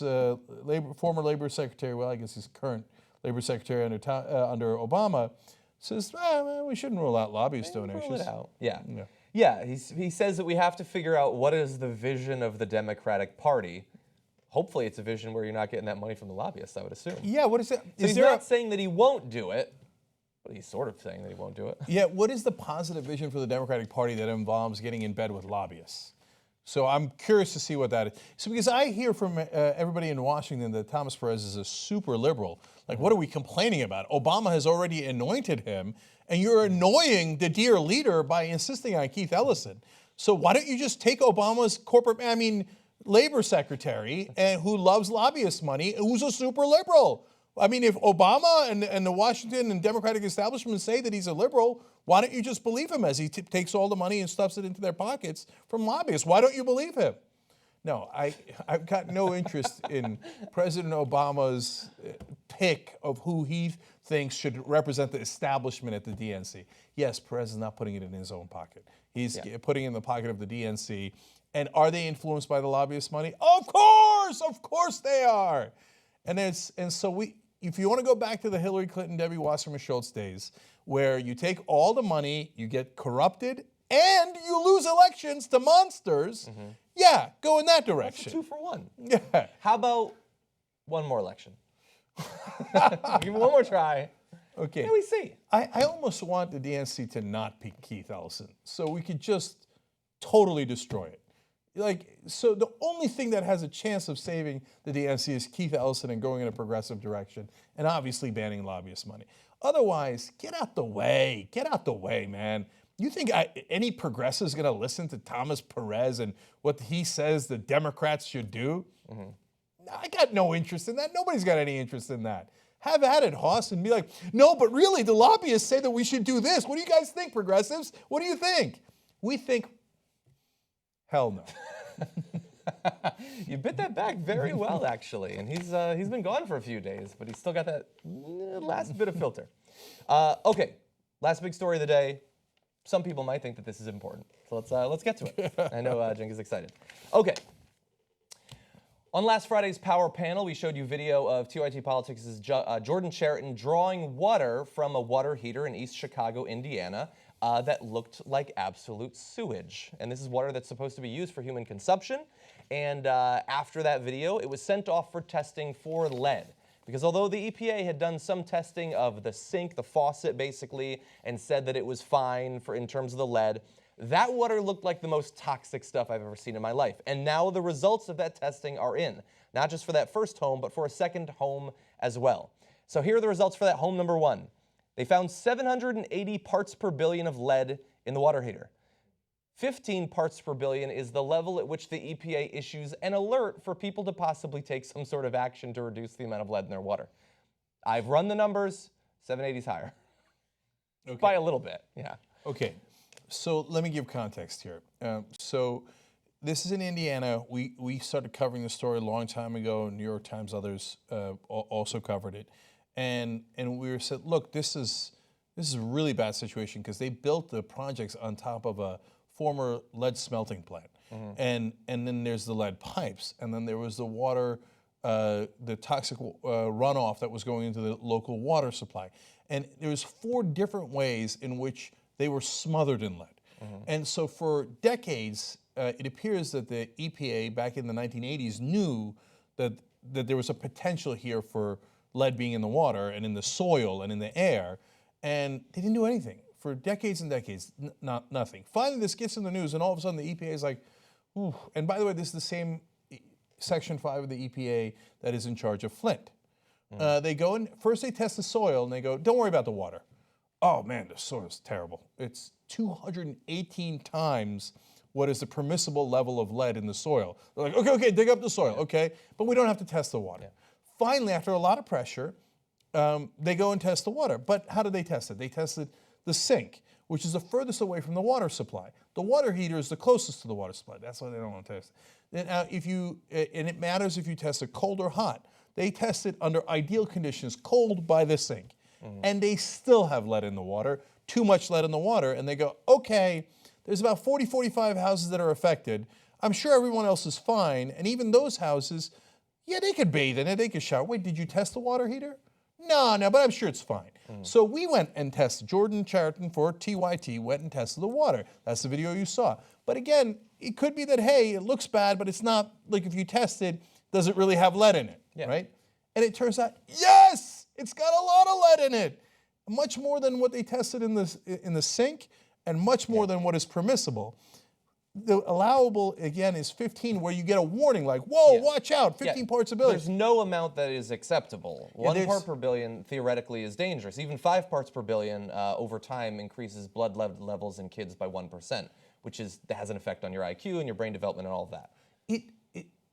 Speaker 1: former labor secretary, well, I guess he's current labor secretary under Obama, says, we shouldn't rule out lobbyist donations.
Speaker 2: Rule it out. Yeah, he says that we have to figure out what is the vision of the Democratic Party. Hopefully it's a vision where you're not getting that money from the lobbyists, I would assume.
Speaker 1: Yeah, what is it?
Speaker 2: So he's not saying that he won't do it, but he's sort of saying that he won't do it.
Speaker 1: Yeah, what is the positive vision for the Democratic Party that involves getting in bed with lobbyists? So I'm curious to see what that is. So because I hear from everybody in Washington that Thomas Perez is a super liberal. Like, what are we complaining about? Obama has already anointed him, and you're annoying the dear leader by insisting on Keith Ellison. So why don't you just take Obama's labor secretary and who loves lobbyist money, who's a super liberal? I mean, if Obama and the Washington and Democratic establishment say that he's a liberal, why don't you just believe him as he takes all the money and stuffs it into their pockets from lobbyists? Why don't you believe him? No, I've got no interest in President Obama's pick of who he thinks should represent the establishment at the DNC. Yes, Perez is not putting it in his own pocket. He's putting it in the pocket of the DNC. And are they influenced by the lobbyist money? Of course they are. And so if you want to go back to the Hillary Clinton, Debbie Wasserman Schultz days, where you take all the money, you get corrupted, and you lose elections to monsters, go in that direction.
Speaker 2: That's a 2 for 1.
Speaker 1: Yeah.
Speaker 2: How about one more election? Give it one more try.
Speaker 1: Okay.
Speaker 2: Can we see?
Speaker 1: I almost want the DNC to not pick Keith Ellison, so we could just totally destroy it. So the only thing that has a chance of saving the DNC is Keith Ellison and going in a progressive direction, and obviously banning lobbyist money. Otherwise, get out the way. Get out the way, man. You think any progressive is going to listen to Thomas Perez and what he says the Democrats should do? I got no interest in that. Nobody's got any interest in that. Have at it, Hoss, and be like, no, but really, the lobbyists say that we should do this. What do you guys think, progressives? What do you think? We think, hell no.
Speaker 2: You bit that back very well, actually. And he's been gone for a few days, but he's still got that last bit of filter. Okay, last big story of the day. Some people might think that this is important. So let's get to it. I know Jen is excited. Okay. On last Friday's Power Panel, we showed you video of TYT Politics' Jordan Sheraton drawing water from a water heater in East Chicago, Indiana. that looked like absolute sewage. And this is water that's supposed to be used for human consumption. And after that video, it was sent off for testing for lead. Because although the EPA had done some testing of the sink, the faucet basically, and said that it was fine in terms of the lead, that water looked like the most toxic stuff I've ever seen in my life. And now the results of that testing are in, not just for that first home, but for a second home as well. So here are the results for that home number 1. They found 780 parts per billion of lead in the water heater. 15 parts per billion is the level at which the EPA issues an alert for people to possibly take some sort of action to reduce the amount of lead in their water. I've run the numbers, 780 is higher. Okay. By a little bit, yeah.
Speaker 1: Okay, so let me give context here. So this is in Indiana. We started covering the story a long time ago. New York Times, others also covered it. And we were said, look, this is a really bad situation because they built the projects on top of a former lead smelting plant. And then there's the lead pipes, and then there was the water, the toxic runoff that was going into the local water supply. And there was 4 different ways in which they were smothered in lead. And so for decades, it appears that the EPA back in the 1980s knew that there was a potential here for lead being in the water and in the soil and in the air, and they didn't do anything. For decades and decades, nothing. Finally, this gets in the news, and all of a sudden the EPA is like, ooh. And by the way, this is the same Section 5 of the EPA that is in charge of Flint. They go in, first they test the soil, and they go, don't worry about the water. Oh man, the soil is terrible. It's 218 times what is the permissible level of lead in the soil. They're like, okay, dig up the soil, okay, but we don't have to test the water. Finally, after a lot of pressure, they go and test the water. But how did they test it? They tested the sink, which is the furthest away from the water supply. The water heater is the closest to the water supply. That's why they don't want to test it. And it matters if you test it cold or hot. They test it under ideal conditions, cold by the sink. And they still have lead in the water, too much lead in the water. And they go, okay, there's about 40, 45 houses that are affected. I'm sure everyone else is fine. And even those houses, yeah, they could bathe in it, they could shower. Wait, did you test the water heater? No, but I'm sure it's fine. So we went and tested. Jordan Chariton for TYT went and tested the water. That's the video you saw. But again, it could be that, hey, it looks bad, but it's not, like if you test it, does it really have lead in it, right? And it turns out, yes, it's got a lot of lead in it. Much more than what they tested in the sink and much more than what is permissible. The allowable, again, is 15, where you get a warning like, whoa, watch out, 15 parts per billion.
Speaker 2: There's no amount that is acceptable. 1 part per billion theoretically is dangerous. Even 5 parts per billion over time increases blood lead levels in kids by 1%, which has an effect on your IQ and your brain development and all of that.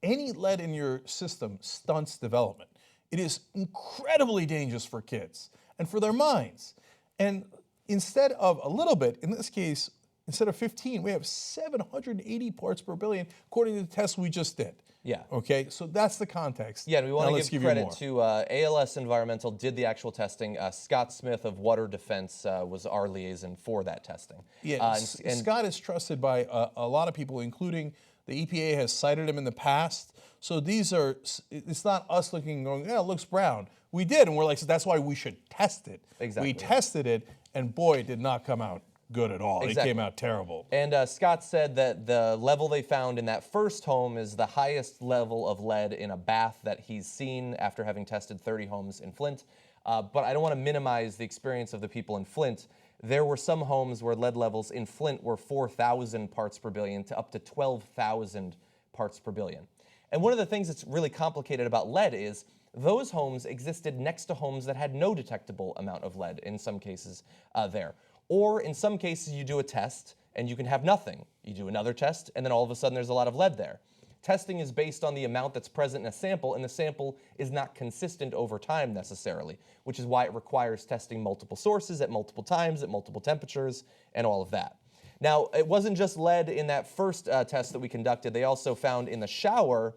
Speaker 1: Any lead in your system stunts development. It is incredibly dangerous for kids and for their minds. And instead of a little bit, in this case, instead of 15, we have 780 parts per billion, according to the test we just did.
Speaker 2: Yeah.
Speaker 1: Okay, so that's the context.
Speaker 2: Yeah, and we want to give credit to ALS Environmental did the actual testing. Scott Smith of Water Defense was our liaison for that testing.
Speaker 1: Yeah, and Scott is trusted by a lot of people, including the EPA has cited him in the past. So it's not us looking and going, yeah, it looks brown. We did, and we're like, so that's why we should test it.
Speaker 2: Exactly.
Speaker 1: We tested it, and boy, it did not come out good at all. Exactly. It came out terrible.
Speaker 2: And Scott said that the level they found in that first home is the highest level of lead in a bath that he's seen after having tested 30 homes in Flint. But I don't want to minimize the experience of the people in Flint. There were some homes where lead levels in Flint were 4,000 parts per billion to up to 12,000 parts per billion. And one of the things that's really complicated about lead is those homes existed next to homes that had no detectable amount of lead in some cases there. Or in some cases, you do a test and you can have nothing. You do another test and then all of a sudden there's a lot of lead there. Testing is based on the amount that's present in a sample, and the sample is not consistent over time necessarily, which is why it requires testing multiple sources at multiple times, at multiple temperatures, and all of that. Now, it wasn't just lead in that first test that we conducted. They also found in the shower,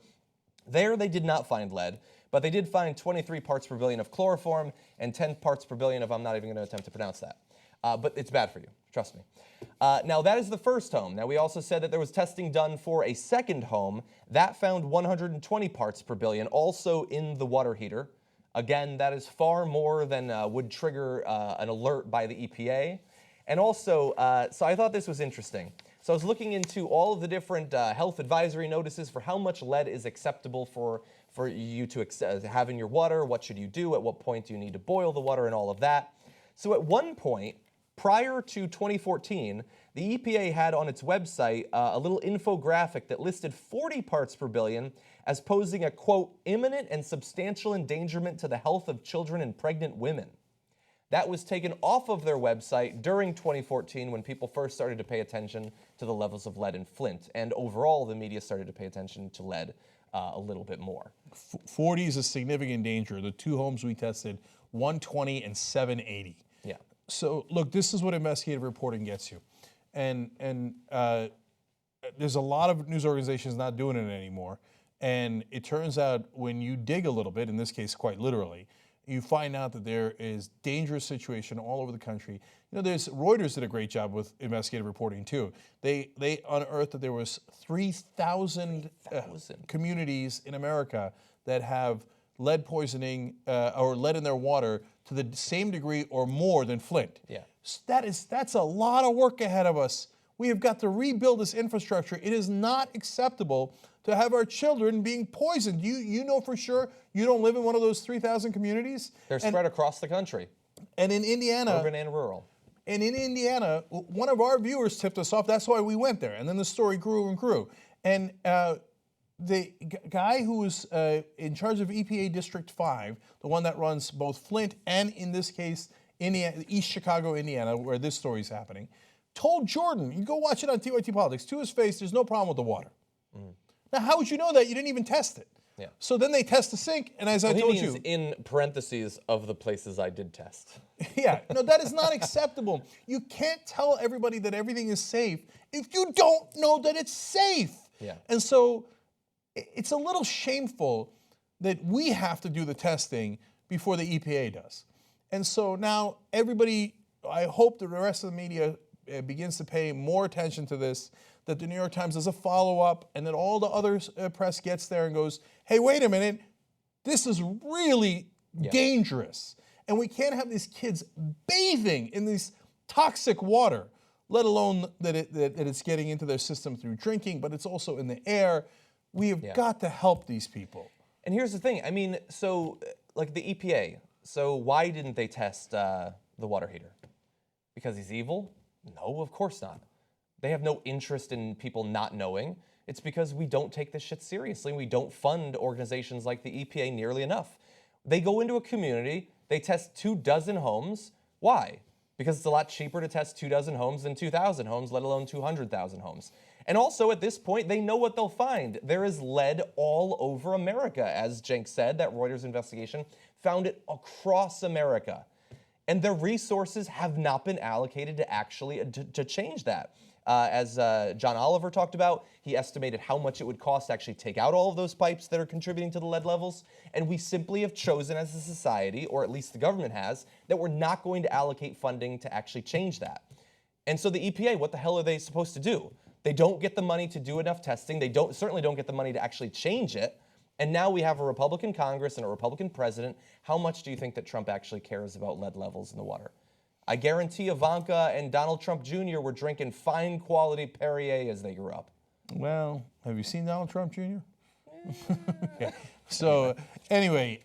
Speaker 2: there they did not find lead, but they did find 23 parts per billion of chloroform and 10 parts per billion of, I'm not even going to attempt to pronounce that. But it's bad for you, trust me. Now, that is the first home. Now, we also said that there was testing done for a second home. That found 120 parts per billion, also in the water heater. Again, that is far more than would trigger an alert by the EPA. And also, so I thought this was interesting. So I was looking into all of the different health advisory notices for how much lead is acceptable for you to have in your water. What should you do? At what point do you need to boil the water and all of that? So at one point, prior to 2014, the EPA had on its website a little infographic that listed 40 parts per billion as posing a, quote, imminent and substantial endangerment to the health of children and pregnant women. That was taken off of their website during 2014 when people first started to pay attention to the levels of lead in Flint. And overall, the media started to pay attention to lead a little bit more.
Speaker 1: 40 is a significant danger. The two homes we tested, 120 and 780.
Speaker 2: Yeah.
Speaker 1: So look, this is what investigative reporting gets you. And there's a lot of news organizations not doing it anymore. And it turns out when you dig a little bit, in this case quite literally, you find out that there is dangerous situation all over the country. You know, Reuters did a great job with investigative reporting too. They unearthed that there was 3,000 communities in America that have lead poisoning or lead in their water to the same degree or more than Flint.
Speaker 2: Yeah.
Speaker 1: So that's a lot of work ahead of us. We have got to rebuild this infrastructure. It is not acceptable to have our children being poisoned. You know for sure you don't live in one of those 3,000 communities.
Speaker 2: They're spread across the country.
Speaker 1: And in Indiana,
Speaker 2: urban and rural.
Speaker 1: And in Indiana, one of our viewers tipped us off. That's why we went there. And then the story grew and grew. And the guy who was in charge of EPA District 5, the one that runs both Flint and, in this case, Indiana, East Chicago, Indiana, where this story is happening, told Jordan, you go watch it on TYT Politics, to his face, there's no problem with the water. Now, how would you know that? You didn't even test it.
Speaker 2: Yeah.
Speaker 1: So then they test the sink, and as I told you,
Speaker 2: in parentheses of the places I did test.
Speaker 1: Yeah, no, that is not acceptable. You can't tell everybody that everything is safe if you don't know that it's safe.
Speaker 2: Yeah.
Speaker 1: And so it's a little shameful that we have to do the testing before the EPA does. And so now everybody, I hope that the rest of the media begins to pay more attention to this, that the New York Times does a follow-up, and that all the other press gets there and goes, hey, wait a minute, this is really dangerous. And we can't have these kids bathing in this toxic water, let alone that it's getting into their system through drinking, but it's also in the air. We have got to help these people.
Speaker 2: And here's the thing, I mean, so like the EPA, so why didn't they test the water heater? Because he's evil? No, of course not. They have no interest in people not knowing. It's because we don't take this shit seriously. We don't fund organizations like the EPA nearly enough. They go into a community, they test 24 homes. Why? Because it's a lot cheaper to test 24 homes than 2,000 homes, let alone 200,000 homes. And also at this point, they know what they'll find. There is lead all over America. As Jenk said, that Reuters investigation found it across America. And their resources have not been allocated to actually to change that. As John Oliver talked about, he estimated how much it would cost to actually take out all of those pipes that are contributing to the lead levels. And we simply have chosen as a society, or at least the government has, that we're not going to allocate funding to actually change that. And so the EPA, what the hell are they supposed to do? They don't get the money to do enough testing. They certainly don't get the money to actually change it. And now we have a Republican Congress and a Republican president. How much do you think that Trump actually cares about lead levels in the water? I guarantee Ivanka and Donald Trump Jr. were drinking fine quality Perrier as they grew up.
Speaker 1: Well, have you seen Donald Trump Jr.? Okay. So anyway,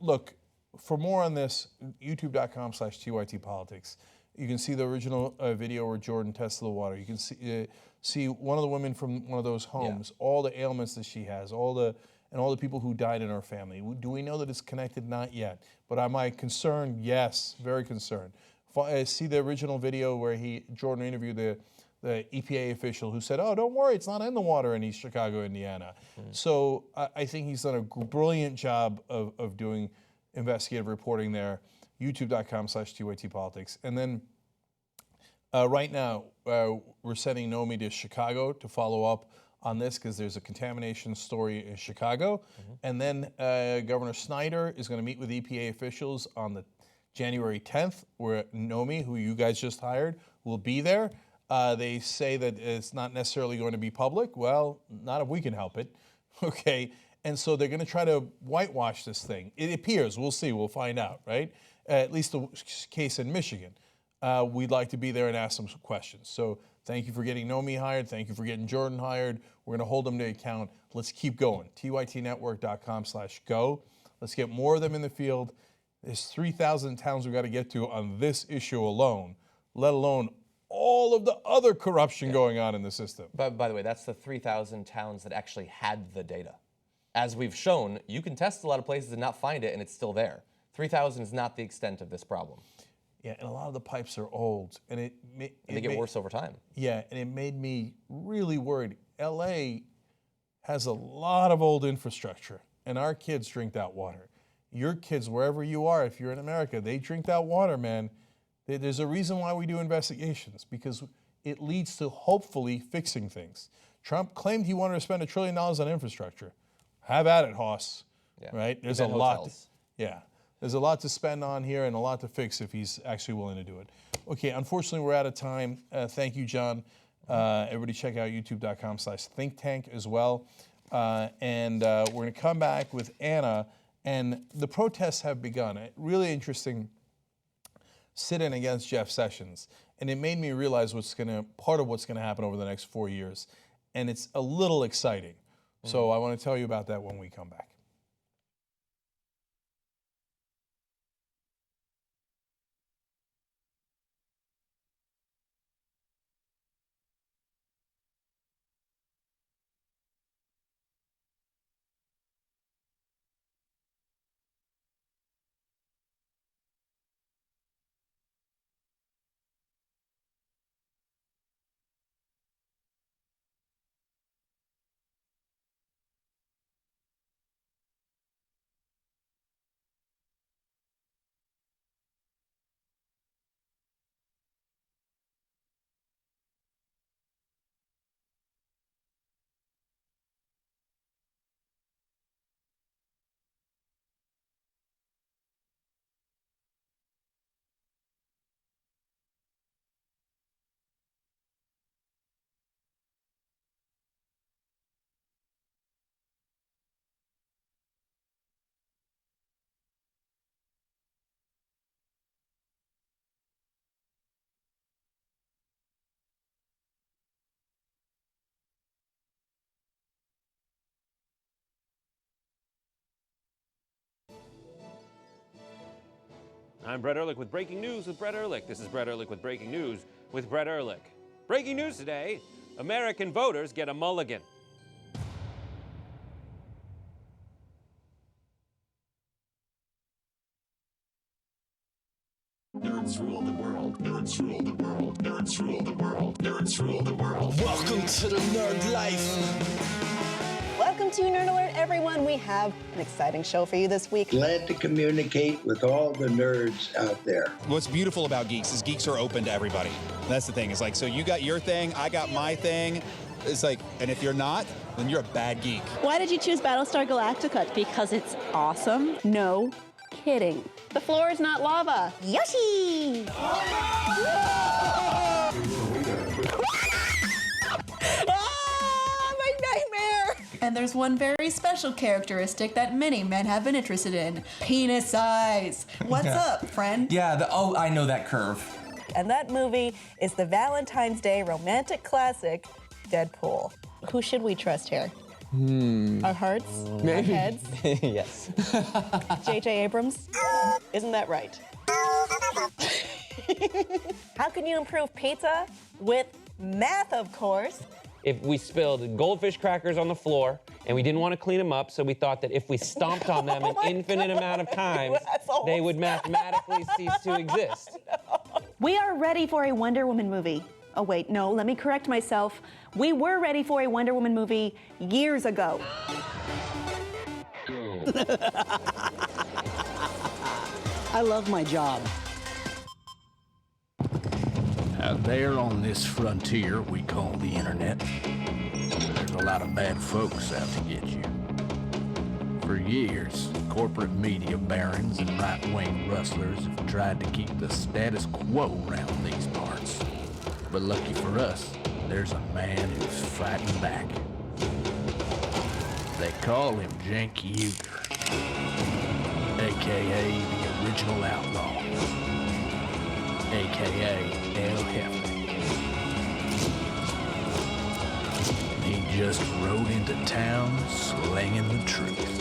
Speaker 1: look, for more on this, youtube.com/TYTpolitics. You can see the original video where Jordan tested the water. You can see one of the women from one of those homes, all the ailments that she has, all the people who died in her family. Do we know that it's connected? Not yet. But am I concerned? Yes, very concerned. See the original video where Jordan interviewed the EPA official who said, oh, don't worry, it's not in the water in East Chicago, Indiana. So I think he's done a brilliant job of doing investigative reporting there. youtube.com/TYTpolitics. And then right now, we're sending Nomi to Chicago to follow up on this because there's a contamination story in Chicago. And then Governor Snyder is going to meet with EPA officials on the January 10th, where Nomi, who you guys just hired, will be there. They say that it's not necessarily going to be public. Well, not if we can help it. Okay. And so they're going to try to whitewash this thing. It appears. We'll see. We'll find out, right? At least the case in Michigan. we'd like to be there and ask them some questions. So thank you for getting Nomi hired. Thank you for getting Jordan hired. We're going to hold them to account. Let's keep going. tytnetwork.com/go. Let's get more of them in the field. There's 3,000 towns we've got to get to on this issue alone, let alone all of the other corruption going on in the system.
Speaker 2: By the way, that's the 3,000 towns that actually had the data. As we've shown, you can test a lot of places and not find it, and it's still there. 3,000 is not the extent of this problem.
Speaker 1: Yeah, and a lot of the pipes are old, and
Speaker 2: they get worse over time.
Speaker 1: Yeah, and it made me really worried. LA has a lot of old infrastructure, and our kids drink that water. Your kids, wherever you are, if you're in America, they drink that water, man. There's a reason why we do investigations, because it leads to hopefully fixing things. Trump claimed he wanted to spend $1 trillion on infrastructure. Have at it, Hoss.
Speaker 2: Yeah.
Speaker 1: Right? There's a lot. There's a lot to spend on here and a lot to fix if he's actually willing to do it. Okay, unfortunately, we're out of time. Thank you, John. Everybody check out youtube.com/thinktank as well. And we're going to come back with Anna. And the protests have begun. A really interesting sit-in against Jeff Sessions. And it made me realize part of what's going to happen over the next 4 years. And it's a little exciting. So I want to tell you about that when we come back.
Speaker 16: I'm Brett Ehrlich with Breaking News with Brett Ehrlich. This is Brett Ehrlich with Breaking News with Brett Ehrlich. Breaking news today, American voters get a mulligan.
Speaker 17: Nerds rule the world. Nerds rule the world. Nerds rule the world. Nerds rule the world. Welcome to the nerd life.
Speaker 18: Welcome to Nerd Alert, everyone. We have an exciting show for you this week.
Speaker 19: Glad to communicate with all the nerds out there.
Speaker 20: What's beautiful about geeks is geeks are open to everybody. That's the thing. It's like, so you got your thing, I got my thing. It's like, and if you're not, then you're a bad geek.
Speaker 21: Why did you choose Battlestar Galactica? Because it's awesome? No kidding.
Speaker 18: The floor is not lava.
Speaker 21: Yoshi!
Speaker 22: My nightmare! And there's one very special characteristic that many men have been interested in. Penis size. What's up, friend?
Speaker 23: Yeah, I know that curve.
Speaker 18: And that movie is the Valentine's Day romantic classic, Deadpool. Who should we trust here? Our hearts?
Speaker 23: Maybe.
Speaker 18: Our heads?
Speaker 23: Yes.
Speaker 18: J.J. Abrams? Isn't that right? How can you improve pizza? With math, of course.
Speaker 16: If we spilled goldfish crackers on the floor and we didn't want to clean them up, so we thought that if we stomped on them an infinite amount of times, they would mathematically cease to exist.
Speaker 21: We are ready for a Wonder Woman movie. Oh, wait, no, let me correct myself. We were ready for a Wonder Woman movie years ago.
Speaker 24: I love my job.
Speaker 25: Out there on this frontier we call the internet, there's a lot of bad folks out to get you. For years, corporate media barons and right-wing rustlers have tried to keep the status quo around these parts. But lucky for us, there's a man who's fighting back. They call him Cenk Uygur, a.k.a. the original outlaw. a.k.a. El Jefe. He just rode into town slinging the truth.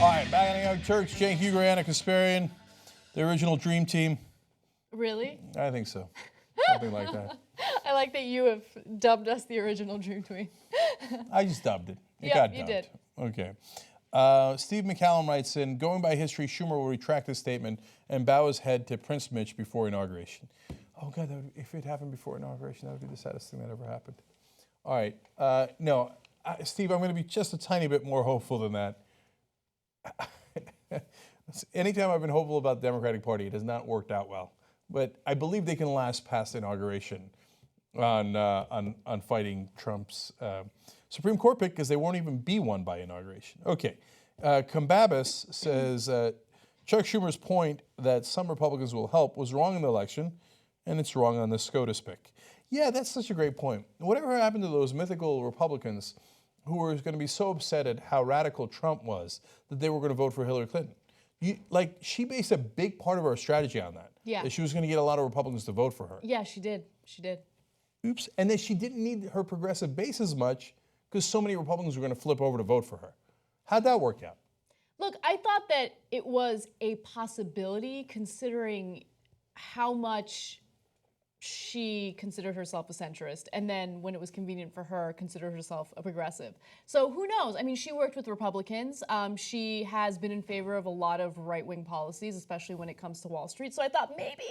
Speaker 1: All right, back on the Young Turks, Cenk Uygur, Anna Kasparian, the original Dream Team.
Speaker 3: Really?
Speaker 1: I think so. Something like that.
Speaker 3: I like that you have dubbed us the original Dream Team.
Speaker 1: I just dubbed it. It
Speaker 3: Yep,
Speaker 1: got
Speaker 3: you
Speaker 1: dubbed.
Speaker 3: did.
Speaker 1: Okay. Steve McCallum writes in, going by history, Schumer will retract his statement and bow his head to Prince Mitch before inauguration. Oh, God, if it happened before inauguration, that would be the saddest thing that ever happened. All right. No, Steve, I'm going to be just a tiny bit more hopeful than that. Anytime I've been hopeful about the Democratic Party, it has not worked out well. But I believe they can last past inauguration on fighting Trump's Supreme Court pick, because they won't even be one by inauguration. Okay. Combabus says, Chuck Schumer's point that some Republicans will help was wrong in the election, and it's wrong on the SCOTUS pick. Yeah, that's such a great point. Whatever happened to those mythical Republicans who were going to be so upset at how radical Trump was that they were going to vote for Hillary Clinton? She based a big part of our strategy on that.
Speaker 3: Yeah.
Speaker 1: That she was going to get a lot of Republicans to vote for her.
Speaker 3: Yeah, she did. She did.
Speaker 1: Oops. And that she didn't need her progressive base as much because so many Republicans were going to flip over to vote for her. How'd that work out?
Speaker 3: Look, I thought that it was a possibility considering how much she considered herself a centrist, and then when it was convenient for her, considered herself a progressive. So who knows? I mean, she worked with Republicans. She has been in favor of a lot of right-wing policies, especially when it comes to Wall Street. So I thought maybe,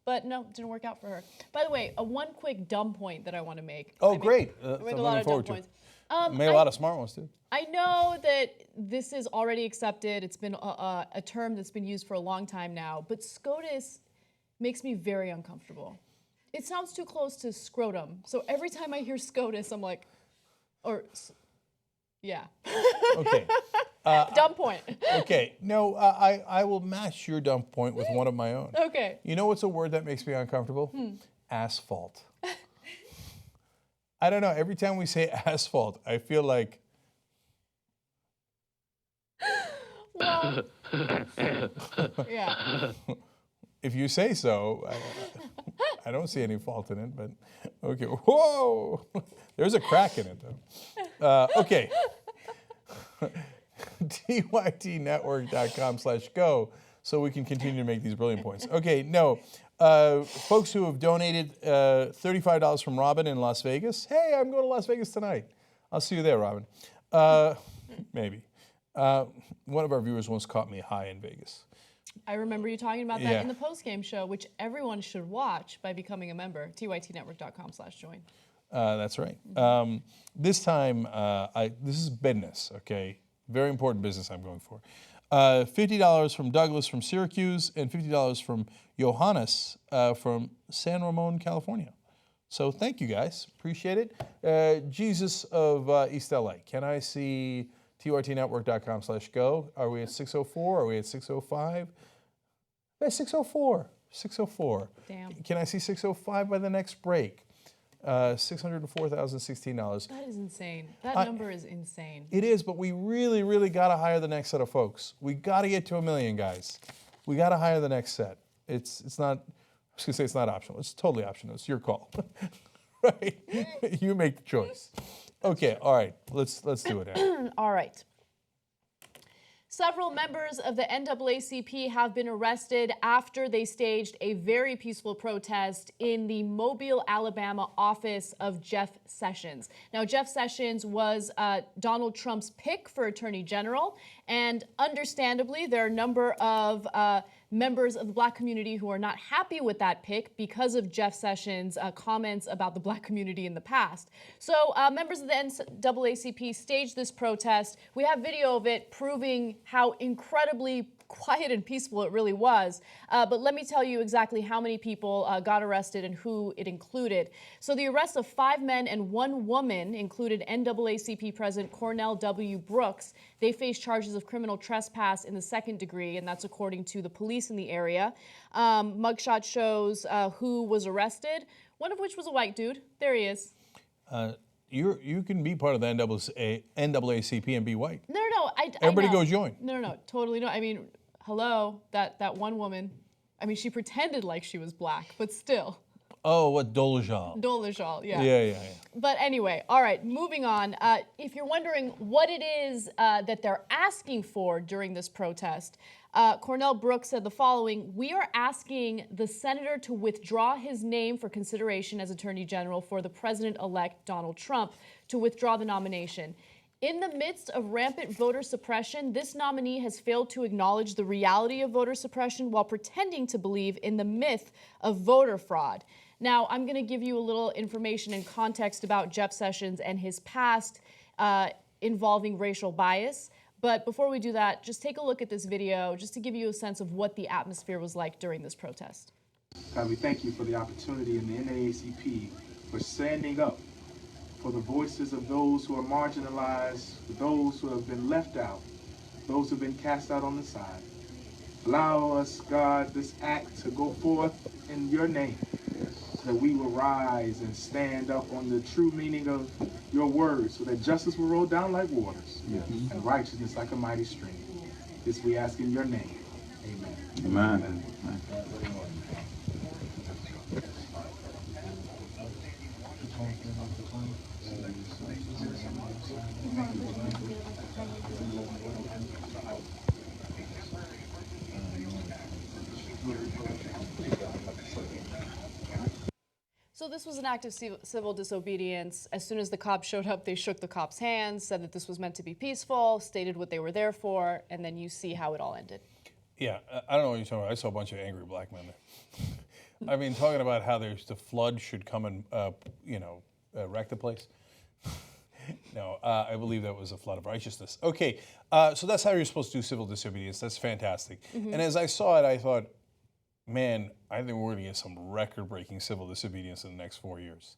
Speaker 3: but no, it didn't work out for her. By the way, one quick dumb point that I want to make.
Speaker 1: Oh, great.
Speaker 3: I make a lot of dumb points.
Speaker 1: Made a lot of smart ones, too.
Speaker 3: I know that this is already accepted. It's been a term that's been used for a long time now, but SCOTUS makes me very uncomfortable. It sounds too close to scrotum. So every time I hear SCOTUS, I'm like, yeah.
Speaker 1: Okay.
Speaker 3: Dumb point.
Speaker 1: Okay. No, I will match your dumb point with one of my own.
Speaker 3: Okay.
Speaker 1: You know what's a word that makes me uncomfortable? Asphalt. I don't know. Every time we say asphalt, I feel like.
Speaker 3: Well, yeah.
Speaker 1: If you say so, I don't see any fault in it, but okay. Whoa! There's a crack in it, though. Okay. tytnetwork.com/go so we can continue to make these brilliant points. Okay, no. Folks who have donated $35 from Robin in Las Vegas. Hey, I'm going to Las Vegas tonight. I'll see you there, Robin. Maybe. One of our viewers once caught me high in Vegas.
Speaker 3: I remember you talking about that in the post-game show, which everyone should watch by becoming a member. tytnetwork.com/join.
Speaker 1: That's right. This time, this is business, okay? Very important business I'm going for. $50 from Douglas from Syracuse and $50 from Johannes from San Ramon, California. So thank you guys. Appreciate it. Jesus of East LA. Can I see tytnetwork.com/go? Are we at 604? Are we at 605? At 604. 604.
Speaker 3: Damn.
Speaker 1: Can I see 605 by the next break? $604,016.
Speaker 3: That is insane. That number is insane.
Speaker 1: It is, but we really, really got to hire the next set of folks. We got to get to 1 million, guys. We got to hire the next set. It's not, I was going to say it's not optional. It's totally optional. It's your call. Right? You make the choice. Okay, all right. Let's do it now.
Speaker 3: All right. Several members of the NAACP have been arrested after they staged a very peaceful protest in the Mobile, Alabama office of Jeff Sessions. Now, Jeff Sessions was Donald Trump's pick for Attorney General, and understandably, there are a number of members of the Black community who are not happy with that pick because of Jeff Sessions' comments about the Black community in the past. So members of the NAACP staged this protest. We have video of it proving how incredibly quiet and peaceful it really was. But let me tell you exactly how many people got arrested and who it included. So the arrest of 5 men and 1 woman included NAACP President Cornell W. Brooks. They faced charges of criminal trespass in the 2nd degree, and that's according to the police in the area. Mugshot shows who was arrested, one of which was a white dude. There he is.
Speaker 1: You can be part of the NAACP and be white.
Speaker 3: No.
Speaker 1: Everybody
Speaker 3: know.
Speaker 1: go join.
Speaker 3: No, totally no. I mean, hello, that one woman. I mean, she pretended like she was black, but still.
Speaker 1: Oh, what Dolezal?
Speaker 3: Dolezal, yeah.
Speaker 1: Yeah.
Speaker 3: But anyway, all right, moving on. If you're wondering what it is that they're asking for during this protest, Cornell Brooks said the following: "We are asking the senator to withdraw his name for consideration as Attorney General for the President-elect Donald Trump, to withdraw the nomination. In the midst of rampant voter suppression, this nominee has failed to acknowledge the reality of voter suppression while pretending to believe in the myth of voter fraud." Now, I'm going to give you a little information and context about Jeff Sessions and his past involving racial bias. But before we do that, just take a look at this video just to give you a sense of what the atmosphere was like during this protest.
Speaker 4: God, we thank you for the opportunity in the NAACP for standing up for the voices of those who are marginalized, for those who have been left out, those who have been cast out on the side. Allow us, God, this act to go forth in your name, so that we will rise and stand up on the true meaning of your words, so that justice will roll down like waters, and righteousness like a mighty stream. This we ask in your name. Amen.
Speaker 5: Amen.
Speaker 3: So this was an act of civil disobedience. As soon as the cops showed up, they shook the cops' hands, said that this was meant to be peaceful, stated what they were there for, and then you see how it all ended.
Speaker 1: Yeah, I don't know what you're talking about. I saw a bunch of angry black men there. I mean, talking about how the flood should come and, wreck the place. No, I believe that was a flood of righteousness. Okay, so that's how you're supposed to do civil disobedience. That's fantastic. And as I saw it, I thought, man, I think we're going to get some record-breaking civil disobedience in the next 4 years.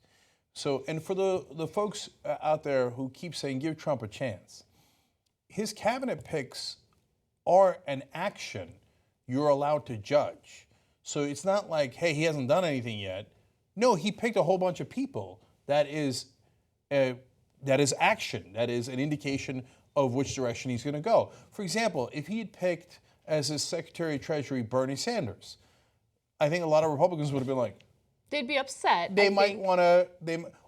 Speaker 1: So, and for the folks out there who keep saying, give Trump a chance, his cabinet picks are an action you're allowed to judge. So it's not like, hey, he hasn't done anything yet. No, he picked a whole bunch of people. That is action. That is an indication of which direction he's going to go. For example, if he had picked as his Secretary of Treasury Bernie Sanders, I think a lot of Republicans would have been like,
Speaker 3: They'd be upset.
Speaker 1: they might want to,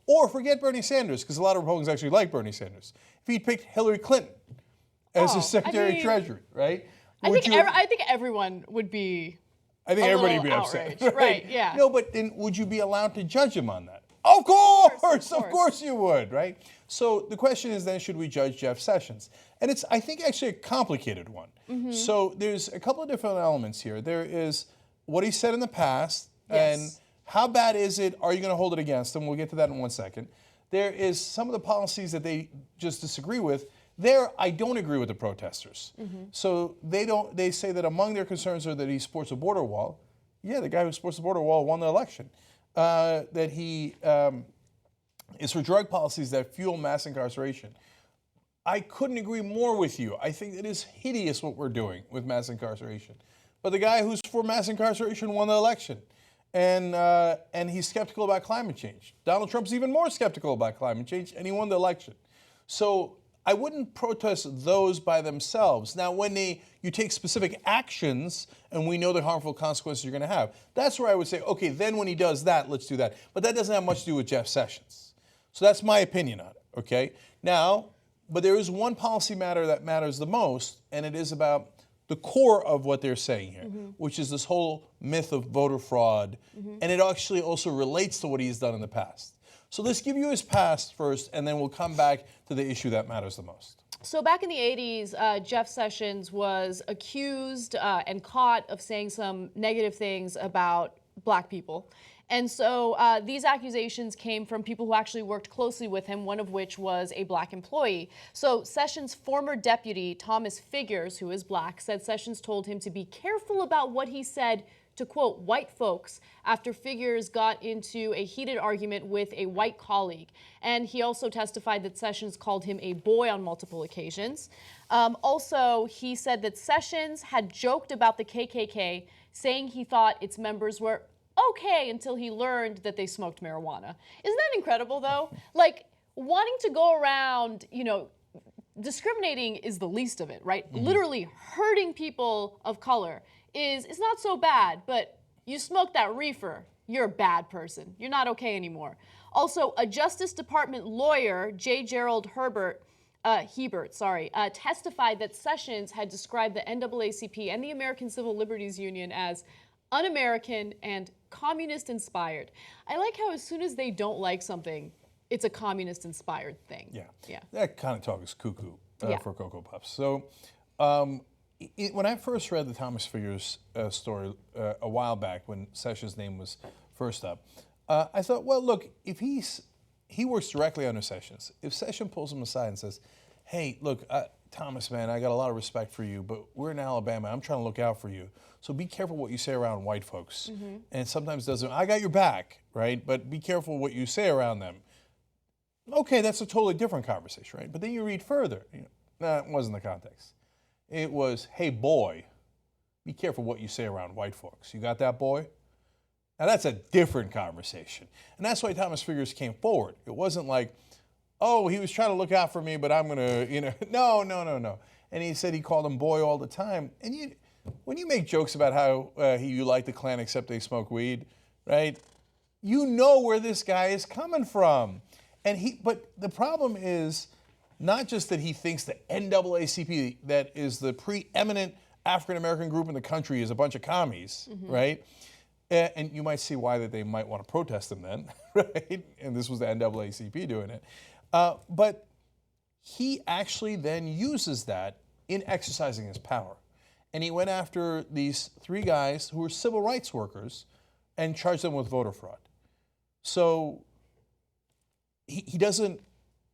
Speaker 1: or forget Bernie Sanders, because a lot of Republicans actually like Bernie Sanders. If he'd picked Hillary Clinton as his Secretary of Treasury, right?
Speaker 3: I think everyone would be.
Speaker 1: I think
Speaker 3: a
Speaker 1: everybody would
Speaker 3: little
Speaker 1: be upset.
Speaker 3: outraged. Right? Yeah.
Speaker 1: No, but then would you be allowed to judge him on that? Of course you would, right? So the question is then, should we judge Jeff Sessions? And it's, I think, actually a complicated one.
Speaker 3: Mm-hmm.
Speaker 1: So there's a couple of different elements here. There is what he said in the past,
Speaker 3: Yes.
Speaker 1: and how bad is it? Are you going to hold it against him? We'll get to that in 1 second. There is some of the policies that they just disagree with. There, I don't agree with the protesters.
Speaker 3: Mm-hmm.
Speaker 1: So they say that among their concerns are that he supports a border wall. Yeah, the guy who supports the border wall won the election. That he is for drug policies that fuel mass incarceration. I couldn't agree more with you. I think it is hideous what we're doing with mass incarceration. But the guy who's for mass incarceration won the election. And he's skeptical about climate change. Donald Trump's even more skeptical about climate change, and he won the election. So I wouldn't protest those by themselves. Now, when you take specific actions and we know the harmful consequences you're going to have, that's where I would say, okay, then when he does that, let's do that. But that doesn't have much to do with Jeff Sessions. So that's my opinion on it, okay? Now, but there is one policy matter that matters the most, and it is about the core of what they're saying here, which is this whole myth of voter fraud. And it actually also relates to what he's done in the past. So let's give you his past first, and then we'll come back to the issue that matters the most.
Speaker 3: So back in the 80s, Jeff Sessions was accused and caught of saying some negative things about black people. And so these accusations came from people who actually worked closely with him, one of which was a black employee. So Sessions' former deputy, Thomas Figures, who is black, said Sessions told him to be careful about what he said to, quote, white folks after Figures got into a heated argument with a white colleague. And he also testified that Sessions called him a boy on multiple occasions. Also, he said that Sessions had joked about the KKK, saying he thought its members were okay until he learned that they smoked marijuana. Isn't that incredible, though? Like, wanting to go around, discriminating is the least of it, right? Literally hurting people of color is not so bad, but you smoke that reefer, you're a bad person. You're not okay anymore. Also, a Justice Department lawyer, J. Gerald Hebert, testified that Sessions had described the NAACP and the American Civil Liberties Union as un-American and communist-inspired. I like how as soon as they don't like something, it's a communist-inspired thing.
Speaker 1: Yeah. That kind of talk is cuckoo for Cocoa Puffs. So when I first read the Thomas Figures story a while back, when Sessions' name was first up, I thought, well, look, if he works directly under Sessions, if Sessions pulls him aside and says, hey, look, Thomas, man, I got a lot of respect for you, but we're in Alabama. I'm trying to look out for you. So be careful what you say around white folks. And sometimes I got your back, right? But be careful what you say around them. Okay, that's a totally different conversation, right? But then you read further. That wasn't the context. It was, hey, boy, be careful what you say around white folks. You got that, boy? Now, that's a different conversation. And that's why Thomas Figures came forward. It wasn't like, oh, he was trying to look out for me, but I'm going to, no. And he said he called him boy all the time. And when you make jokes about how you like the Klan except they smoke weed, right? You know where this guy is coming from. But the problem is not just that he thinks the NAACP, that is the preeminent African-American group in the country, is a bunch of commies, right? And you might see why that they might want to protest him then, right? And this was the NAACP doing it. But he actually then uses that in exercising his power. And he went after these three guys who were civil rights workers and charged them with voter fraud. So he doesn't,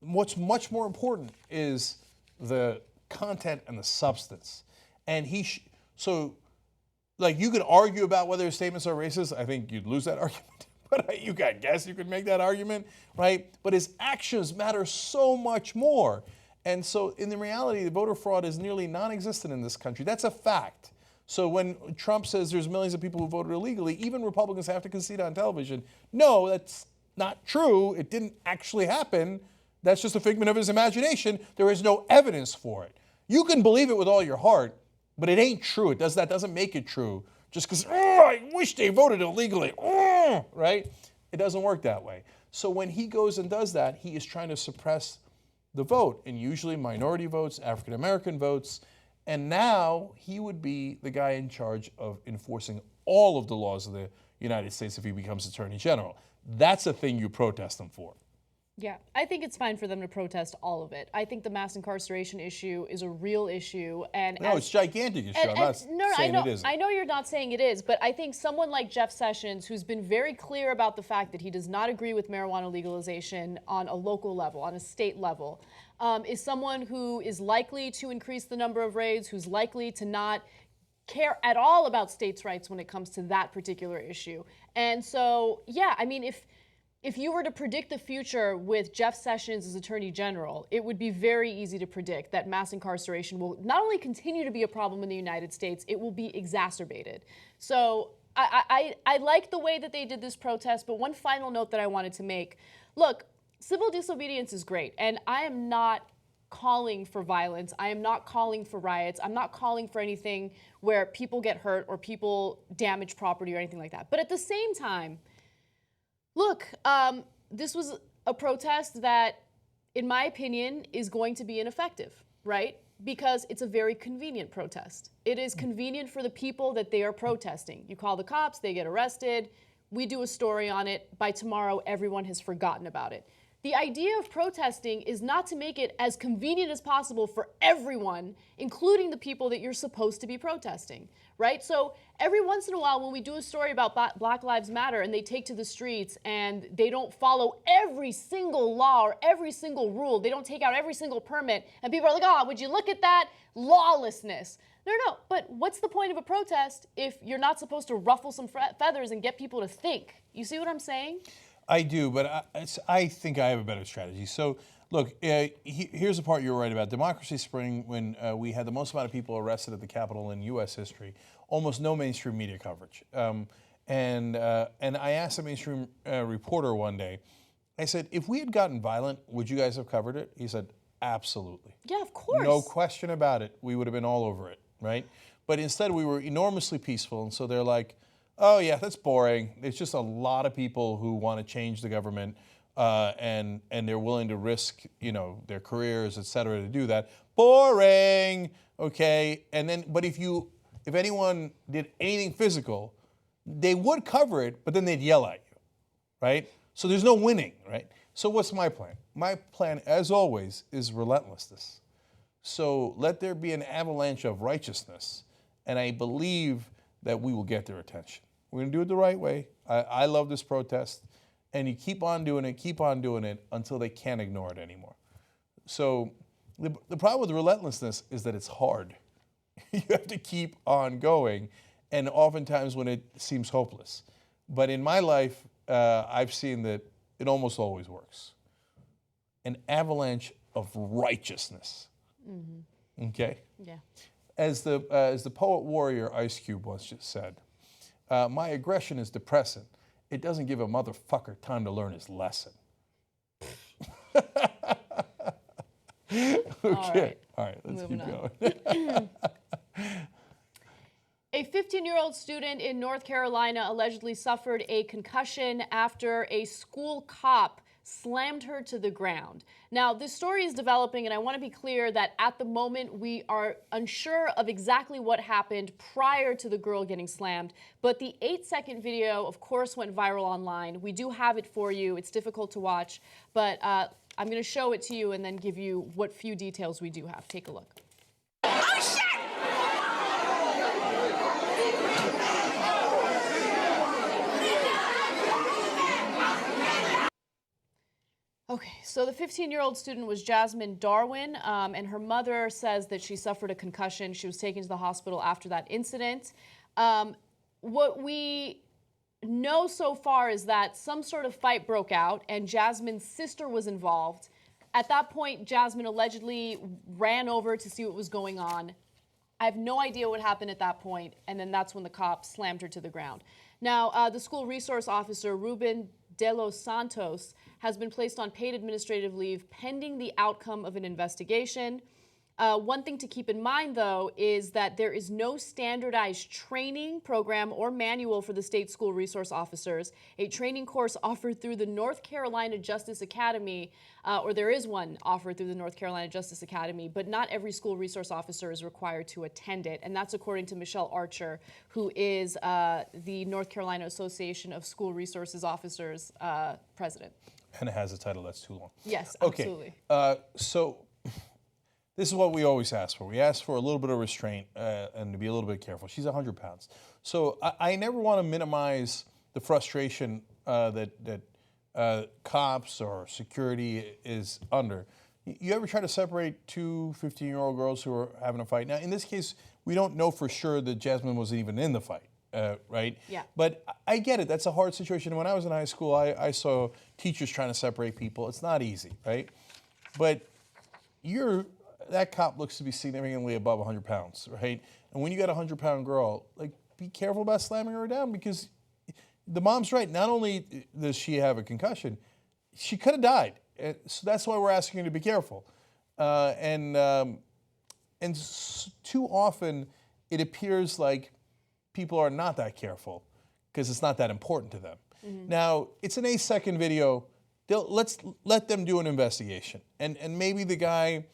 Speaker 1: what's much more important is the content and the substance. And so like, you could argue about whether his statements are racist. I think you'd lose that argument. But you could guess you could make that argument, right? But his actions matter so much more. And so in the reality, the voter fraud is nearly non-existent in this country. That's a fact. So when Trump says there's millions of people who voted illegally, even Republicans have to concede on television, no, that's not true. It didn't actually happen. That's just a figment of his imagination. There is no evidence for it. You can believe it with all your heart, but it ain't true. That doesn't make it true. Just because, I wish they voted illegally, right? It doesn't work that way. So when he goes and does that, he is trying to suppress the vote, and usually minority votes, African American votes, and now he would be the guy in charge of enforcing all of the laws of the United States if he becomes Attorney General. That's a thing you protest him for.
Speaker 3: Yeah, I think it's fine for them to protest all of it. I think the mass incarceration issue is a real issue, and
Speaker 1: no, it's a gigantic issue. I'm not saying it isn't.
Speaker 3: I know you're not saying it is, but I think someone like Jeff Sessions, who's been very clear about the fact that he does not agree with marijuana legalization on a local level, on a state level, is someone who is likely to increase the number of raids, who's likely to not care at all about states' rights when it comes to that particular issue. And so, yeah, I mean, if you were to predict the future with Jeff Sessions as Attorney General, it would be very easy to predict that mass incarceration will not only continue to be a problem in the United States, it will be exacerbated. So I like the way that they did this protest, but one final note that I wanted to make. Look, civil disobedience is great, and I am not calling for violence. I am not calling for riots. I'm not calling for anything where people get hurt or people damage property or anything like that. But at the same time, look, this was a protest that, in my opinion, is going to be ineffective, right? Because it's a very convenient protest. It is convenient for the people that they are protesting. You call the cops, they get arrested. We do a story on it. By tomorrow, everyone has forgotten about it. The idea of protesting is not to make it as convenient as possible for everyone, including the people that you're supposed to be protesting, right? So every once in a while when we do a story about Black Lives Matter and they take to the streets and they don't follow every single law or every single rule, they don't take out every single permit, and people are like, oh, would you look at that? Lawlessness. No, but what's the point of a protest if you're not supposed to ruffle some feathers and get people to think? You see what I'm saying?
Speaker 1: I do, but I think I have a better strategy. So, look, here's the part you're right about. Democracy Spring, when we had the most amount of people arrested at the Capitol in U.S. history, almost no mainstream media coverage. And I asked a mainstream reporter one day, I said, if we had gotten violent, would you guys have covered it? He said, absolutely.
Speaker 3: Yeah, of course.
Speaker 1: No question about it. We would have been all over it, right? But instead, we were enormously peaceful, and so they're like, oh yeah, that's boring. It's just a lot of people who want to change the government, and they're willing to risk, their careers, et cetera, to do that. Boring, okay. And then, but if anyone did anything physical, they would cover it, but then they'd yell at you, right? So there's no winning, right? So what's my plan? My plan, as always, is relentlessness. So let there be an avalanche of righteousness, and I believe that we will get their attention. We're going to do it the right way. I love this protest. And you keep on doing it until they can't ignore it anymore. So the problem with relentlessness is that it's hard. You have to keep on going, and oftentimes when it seems hopeless. But in my life, I've seen that it almost always works. An avalanche of righteousness. Mm-hmm. Okay?
Speaker 3: Yeah.
Speaker 1: As the poet warrior Ice Cube once just said, my aggression is depressing. It doesn't give a motherfucker time to learn his lesson. Okay. All right, let's keep going.
Speaker 3: A 15-year-old student in North Carolina allegedly suffered a concussion after a school cop slammed her to the ground. Now, this story is developing, and I want to be clear that at the moment we are unsure of exactly what happened prior to the girl getting slammed, but the 8-second video, of course, went viral online. We do have it for you. It's difficult to watch, but I'm going to show it to you and then give you what few details we do have. Take a look.
Speaker 17: Oh, shit!
Speaker 3: Okay, so the 15-year-old student was Jasmine Darwin, and her mother says that she suffered a concussion. She was taken to the hospital after that incident. What we know so far is that some sort of fight broke out and Jasmine's sister was involved. At that point, Jasmine allegedly ran over to see what was going on. I have no idea what happened at that point, and then that's when the cop slammed her to the ground. Now, the school resource officer, Ruben De Los Santos, has been placed on paid administrative leave pending the outcome of an investigation. One thing to keep in mind, though, is that there is no standardized training program or manual for the state school resource officers. A training course offered through the North Carolina Justice Academy, or there is one offered through the North Carolina Justice Academy, but not every school resource officer is required to attend it. And that's according to Michelle Archer, who is the North Carolina Association of School Resources Officers president.
Speaker 1: And it has a title that's too long.
Speaker 3: Yes,
Speaker 1: Okay.
Speaker 3: absolutely.
Speaker 1: So this is what we always ask for. We ask for a little bit of restraint and to be a little bit careful. She's 100 pounds. So I never want to minimize the frustration that cops or security is under. You ever try to separate two 15-year-old girls who are having a fight? Now, in this case, we don't know for sure that Jasmine wasn't even in the fight. Right?
Speaker 3: Yeah.
Speaker 1: But I get it. That's a hard situation. When I was in high school, I saw teachers trying to separate people. It's not easy, right? But that cop looks to be significantly above 100 pounds, right? And when you got a 100-pound girl, like, be careful about slamming her down, because the mom's right. Not only does she have a concussion, she could have died. So that's why we're asking her to be careful. And too often, it appears like people are not that careful because it's not that important to them.
Speaker 3: Mm-hmm.
Speaker 1: Now, it's an 8-second video. Let's let them do an investigation. And maybe the guy,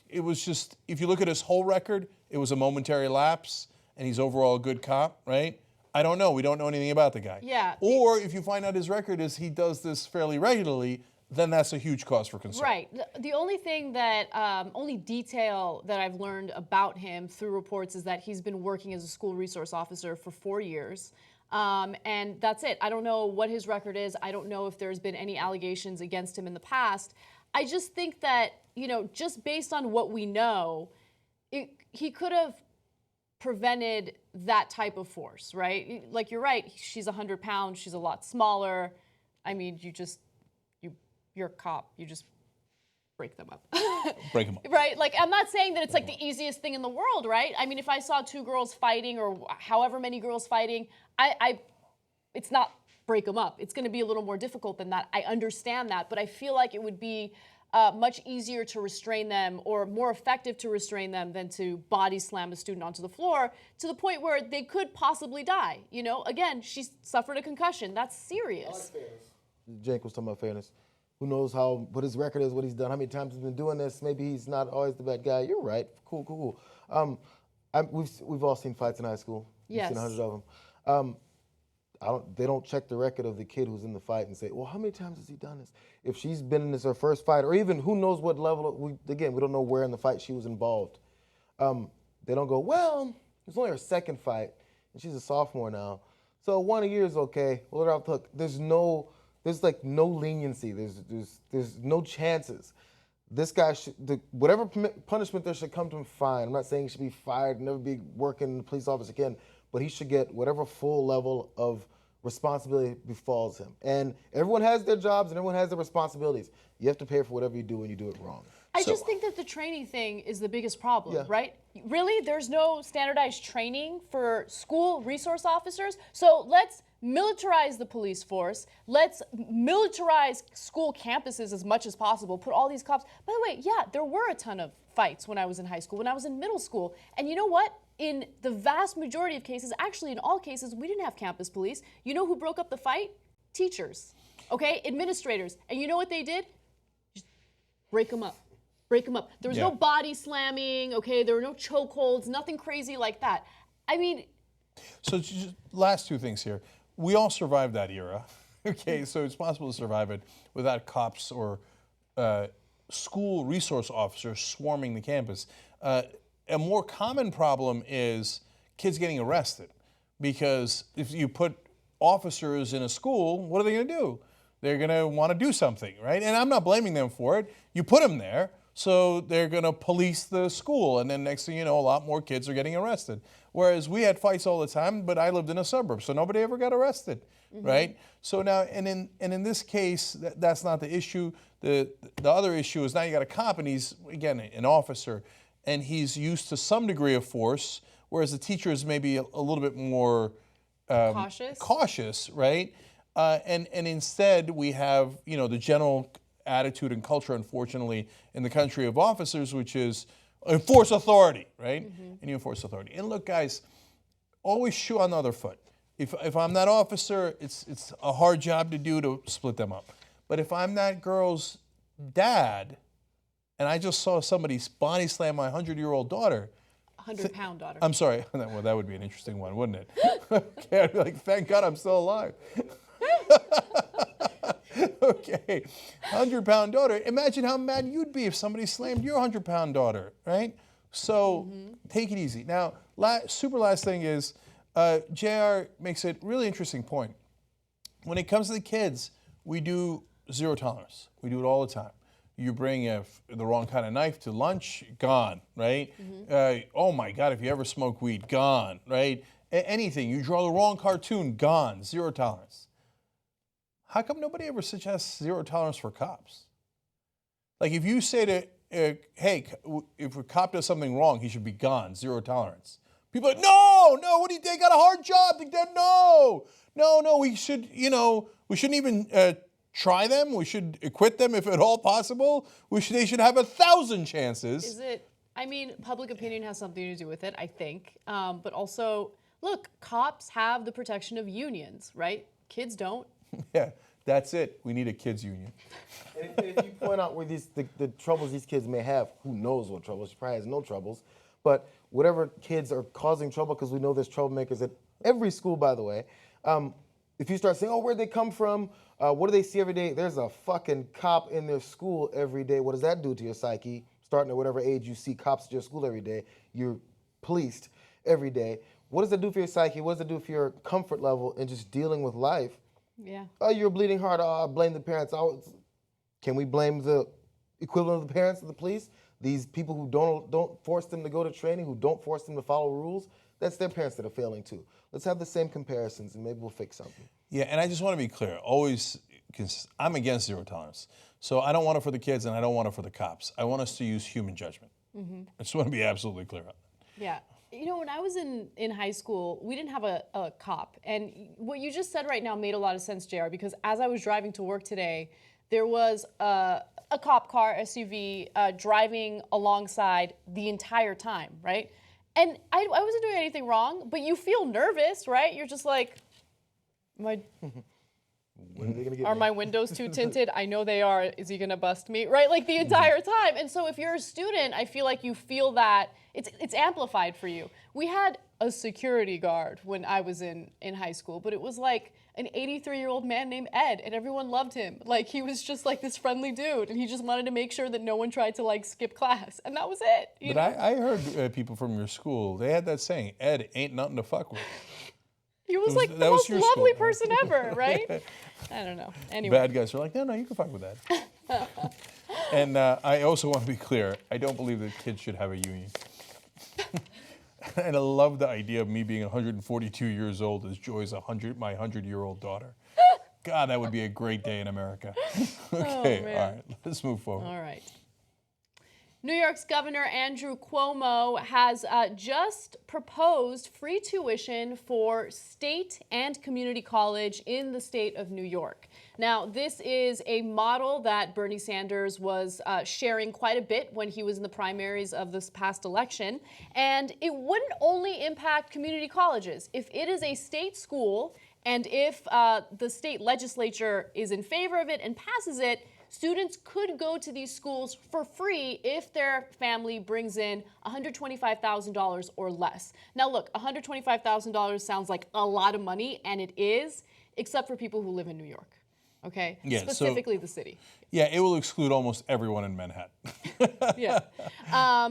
Speaker 1: it was just, if you look at his whole record, it was a momentary lapse and he's overall a good cop, right? I don't know. We don't know anything about the guy.
Speaker 3: Yeah.
Speaker 1: Or if you find out his record is he does this fairly regularly, then that's a huge cause for concern.
Speaker 3: Right. The only thing that, only detail that I've learned about him through reports is that he's been working as a school resource officer for 4 years. And that's it. I don't know what his record is. I don't know if there's been any allegations against him in the past. I just think that, just based on what we know, he could have prevented that type of force, right? Like, you're right. She's 100 pounds. She's a lot smaller. I mean, you're a cop. You just break them up.
Speaker 1: Break them up.
Speaker 3: Right? Like, I'm not saying that it's like the easiest thing in the world, right? I mean, if I saw two girls fighting or however many girls fighting, it's not break them up. It's going to be a little more difficult than that. I understand that, but I feel like it would be much easier to restrain them or more effective to restrain them than to body slam a student onto the floor to the point where they could possibly die. Again, she suffered a concussion. That's serious.
Speaker 5: Jake was talking about fairness. Who knows what his record is, what he's done, how many times he's been doing this. Maybe he's not always the bad guy. You're right. Cool. We've all seen fights in high school.
Speaker 3: Yes.
Speaker 5: We've seen hundreds of them. They don't check the record of the kid who's in the fight and say, well, how many times has he done this? If she's been in this her first fight, or even who knows what level, we don't know where in the fight she was involved. They don't go, well, it's only her second fight, and she's a sophomore now. So 1 a year is okay. We'll let her off the hook. There's no leniency. There's no chances. This guy whatever punishment there should come to him, fine. I'm not saying he should be fired, never be working in the police office again, but he should get whatever full level of responsibility befalls him. And everyone has their jobs and everyone has their responsibilities. You have to pay for whatever you do when you do it wrong.
Speaker 3: I just think that the training thing is the biggest problem, right? Really? There's no standardized training for school resource officers? So let's militarize the police force. Let's militarize school campuses as much as possible. Put all these cops. By the way, yeah, there were a ton of fights when I was in high school, when I was in middle school. And you know what? In the vast majority of cases, actually in all cases, we didn't have campus police. You know who broke up the fight? Teachers, okay? Administrators. And you know what they did? Just break them up. Break them up. There was no body slamming, okay? There were no chokeholds, nothing crazy like that. I mean...
Speaker 1: So just last two things here. We all survived that era, okay? So it's possible to survive it without cops or school resource officers swarming the campus. A more common problem is kids getting arrested, because if you put officers in a school, what are they going to do? They're going to want to do something, right? And I'm not blaming them for it. You put them there so they're going to police the school, and then next thing you know, a lot more kids are getting arrested. Whereas we had fights all the time, but I lived in a suburb, so nobody ever got arrested, right? So now, and in this case, that's not the issue. The other issue is now you got a cop, and he's, again, an officer, and he's used to some degree of force, whereas the teacher is maybe a little bit more cautious, right? And instead we have, the general attitude and culture, unfortunately, in the country of officers, which is enforce authority, right? And you enforce authority. And look, guys, always shoe on the other foot. If I'm that officer, it's a hard job to do to split them up. But if I'm that girl's dad, and I just saw somebody body slam my 100-year-old daughter.
Speaker 3: 100-pound daughter.
Speaker 1: I'm sorry. Well, that would be an interesting one, wouldn't it? Okay, I'd be like, thank God I'm still alive. Okay, 100-pound daughter. Imagine how mad you'd be if somebody slammed your 100-pound daughter, right? So take it easy. Now, super last thing is, JR makes a really interesting point. When it comes to the kids, we do zero tolerance. We do it all the time. You bring the wrong kind of knife to lunch, gone, right? Oh my God, if you ever smoke weed, gone, right? Anything, you draw the wrong cartoon, gone, zero tolerance. How come nobody ever suggests zero tolerance for cops? Like if you say to, hey, if a cop does something wrong, he should be gone, zero tolerance. People are like, no, what do you think? Got a hard job. No, we should, we shouldn't even try them. We should acquit them if at all possible. They should have 1,000 chances.
Speaker 3: Public opinion has something to do with it, I think. But also, look, cops have the protection of unions, right? Kids don't.
Speaker 1: Yeah, that's it. We need a kids union.
Speaker 5: And if you point out where the troubles these kids may have, who knows what troubles? She probably has no troubles. But whatever kids are causing trouble, because we know there's troublemakers at every school, by the way. If you start saying, where'd they come from? What do they see every day? There's a fucking cop in their school every day. What does that do to your psyche? Starting at whatever age you see cops at your school every day, you're policed every day. What does that do for your psyche? What does it do for your comfort level in just dealing with life?
Speaker 3: Yeah.
Speaker 5: Oh, you're bleeding heart. Oh, I blame the parents. Can we blame the equivalent of the parents of the police? These people who don't force them to go to training, who don't force them to follow rules, that's their parents that are failing too. Let's have the same comparisons and maybe we'll fix something.
Speaker 1: Yeah, and I just want to be clear. I'm against zero tolerance. So I don't want it for the kids and I don't want it for the cops. I want us to use human judgment. I just want to be absolutely clear on that.
Speaker 3: Yeah. When I was in high school, we didn't have a cop. And what you just said right now made a lot of sense, JR, because as I was driving to work today, there was a cop car, SUV, driving alongside the entire time, right? And I wasn't doing anything wrong, but you feel nervous, right? You're just like, are my windows too tinted? I know they are. Is he gonna bust me? Right, like the entire time. And so if you're a student, I feel like you feel that it's amplified for you. We had a security guard when I was in high school, but it was like an 83-year-old man named Ed, and everyone loved him. Like he was just like this friendly dude, and he just wanted to make sure that no one tried to like skip class, and that was it.
Speaker 1: I heard people from your school, they had that saying, Ed ain't nothing to fuck with.
Speaker 3: He was like the most lovely person ever, right? I don't know. Anyway.
Speaker 1: Bad guys are like, no, you can fuck with that. And I also want to be clear, I don't believe that kids should have a union. And I love the idea of me being 142 years old as Joy's my 100-year-old daughter. God, that would be a great day in America. Okay, all right, let's move forward.
Speaker 3: All right. New York's Governor Andrew Cuomo has just proposed free tuition for state and community college in the state of New York. Now, this is a model that Bernie Sanders was sharing quite a bit when he was in the primaries of this past election. And it wouldn't only impact community colleges. If it is a state school and if the state legislature is in favor of it and passes it, students could go to these schools for free if their family brings in $125,000 or less. Now look, $125,000 sounds like a lot of money, and it is, except for people who live in New York, okay?
Speaker 1: Yeah,
Speaker 3: specifically the city.
Speaker 1: Yeah, it will exclude almost everyone in Manhattan.
Speaker 3: Yeah.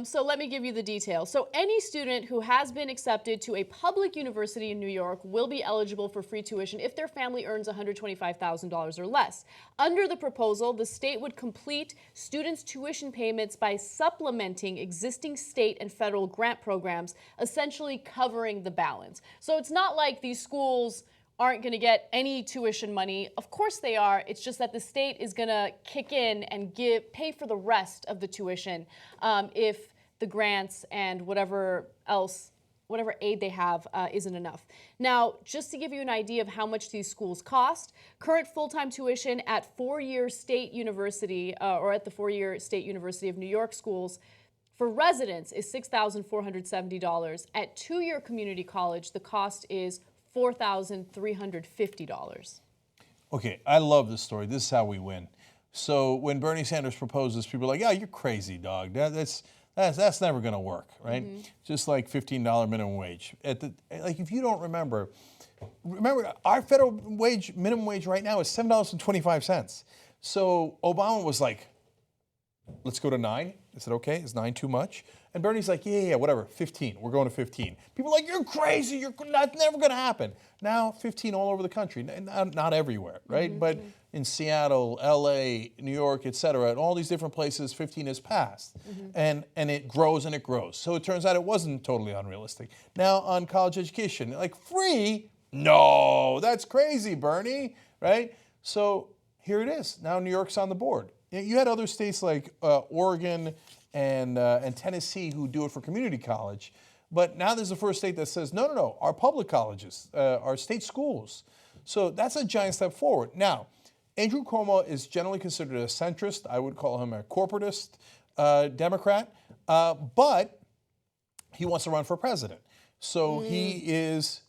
Speaker 3: So let me give you the details. So any student who has been accepted to a public university in New York will be eligible for free tuition if their family earns $125,000 or less. Under the proposal, the state would complete students' tuition payments by supplementing existing state and federal grant programs, essentially covering the balance. So it's not like these schools aren't going to get any tuition money. Of course they are. It's just that the state is going to kick in and pay for the rest of the tuition if the grants and whatever aid they have isn't enough. Now, just to give you an idea of how much these schools cost, current full-time tuition at four-year state university or at the four-year State University of New York schools for residents is $6,470. At two-year community college, the cost is $4,350.
Speaker 1: Okay, I love this story. This is how we win. So when Bernie Sanders proposes, people are like, "Yeah, you're crazy, dog. That's never going to work, right?" Just like $15 minimum wage. If you don't remember our federal minimum wage right now is $7.25. So Obama was like, "Let's go to 9." I said, "Okay, is 9 too much?" And Bernie's like, yeah, whatever, 15. We're going to 15. People are like, "You're crazy. That's never going to happen." Now, 15 all over the country, not everywhere, right? But in Seattle, LA, New York, et cetera, and all these different places, 15 is passed. And it grows and it grows. So it turns out it wasn't totally unrealistic. Now, on college education, like free? No, that's crazy, Bernie, right? So here it is. Now New York's on the board. You had other states like Oregon and Tennessee who do it for community college, but now there's the first state that says, no, our public colleges, our state schools. So that's a giant step forward. Now, Andrew Cuomo is generally considered a centrist. I would call him a corporatist Democrat, but he wants to run for president. So he is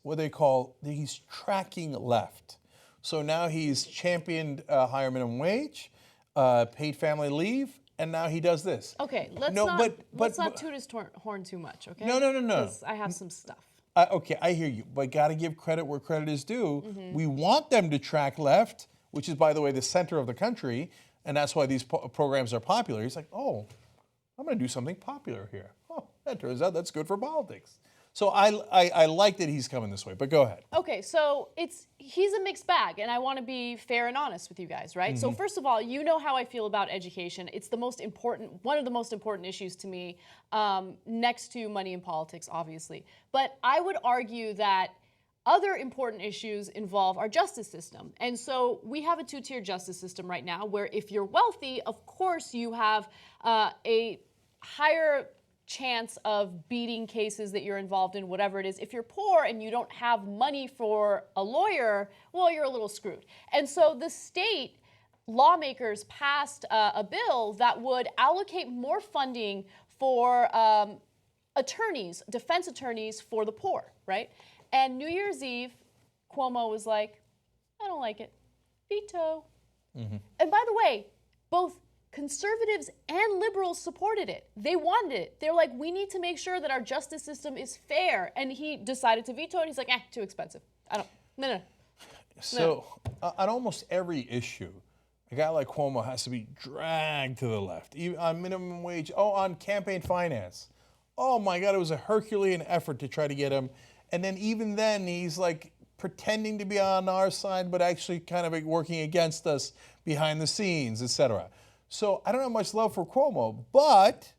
Speaker 1: he's tracking left. So now he's championed higher minimum wage, paid family leave, and now he does this.
Speaker 3: Okay, let's not toot his horn too much, okay?
Speaker 1: No.
Speaker 3: Because I have some stuff.
Speaker 1: Okay, I hear you, but got to give credit where credit is due. We want them to track left, which is, by the way, the center of the country, and that's why these programs are popular. He's like, "Oh, I'm going to do something popular here." Oh, that turns out that's good for politics. So I like that he's coming this way, but go ahead.
Speaker 3: Okay, so he's a mixed bag, and I want to be fair and honest with you guys, right? So first of all, you know how I feel about education. It's one of the most important issues to me, next to money in politics, obviously. But I would argue that other important issues involve our justice system. And so we have a two-tier justice system right now where if you're wealthy, of course you have a higher chance of beating cases that you're involved in, whatever it is. If you're poor and you don't have money for a lawyer, well, you're a little screwed. And so the state lawmakers passed a bill that would allocate more funding for attorneys, defense attorneys for the poor, right? And New Year's Eve, Cuomo was like, "I don't like it. Veto." And by the way, both conservatives and liberals supported it. They wanted it. They're like, "We need to make sure that our justice system is fair." And he decided to veto it. And he's like, "Too expensive. No.
Speaker 1: So on almost every issue, a guy like Cuomo has to be dragged to the left. Even on minimum wage, on campaign finance. Oh my God, it was a Herculean effort to try to get him. And then even then, he's like pretending to be on our side, but actually kind of working against us behind the scenes, etc. So I don't have much love for Cuomo, but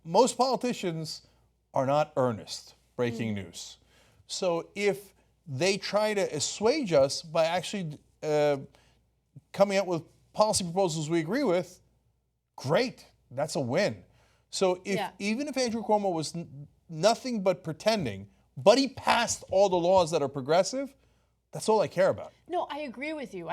Speaker 1: most politicians are not earnest. Breaking news. So if they try to assuage us by actually coming up with policy proposals we agree with, great, that's a win. So even if Andrew Cuomo was nothing but pretending, but he passed all the laws that are progressive, that's all I care about.
Speaker 3: No, I agree with you.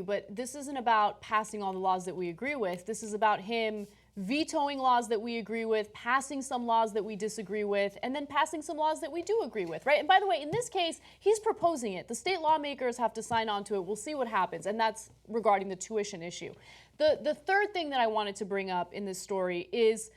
Speaker 3: But this isn't about passing all the laws that we agree with. This is about him vetoing laws that we agree with, passing some laws that we disagree with, and then passing some laws that we do agree with, right? And by the way, in this case, he's proposing it. The state lawmakers have to sign on to it. We'll see what happens, and that's regarding the tuition issue. The third thing that I wanted to bring up in this story is,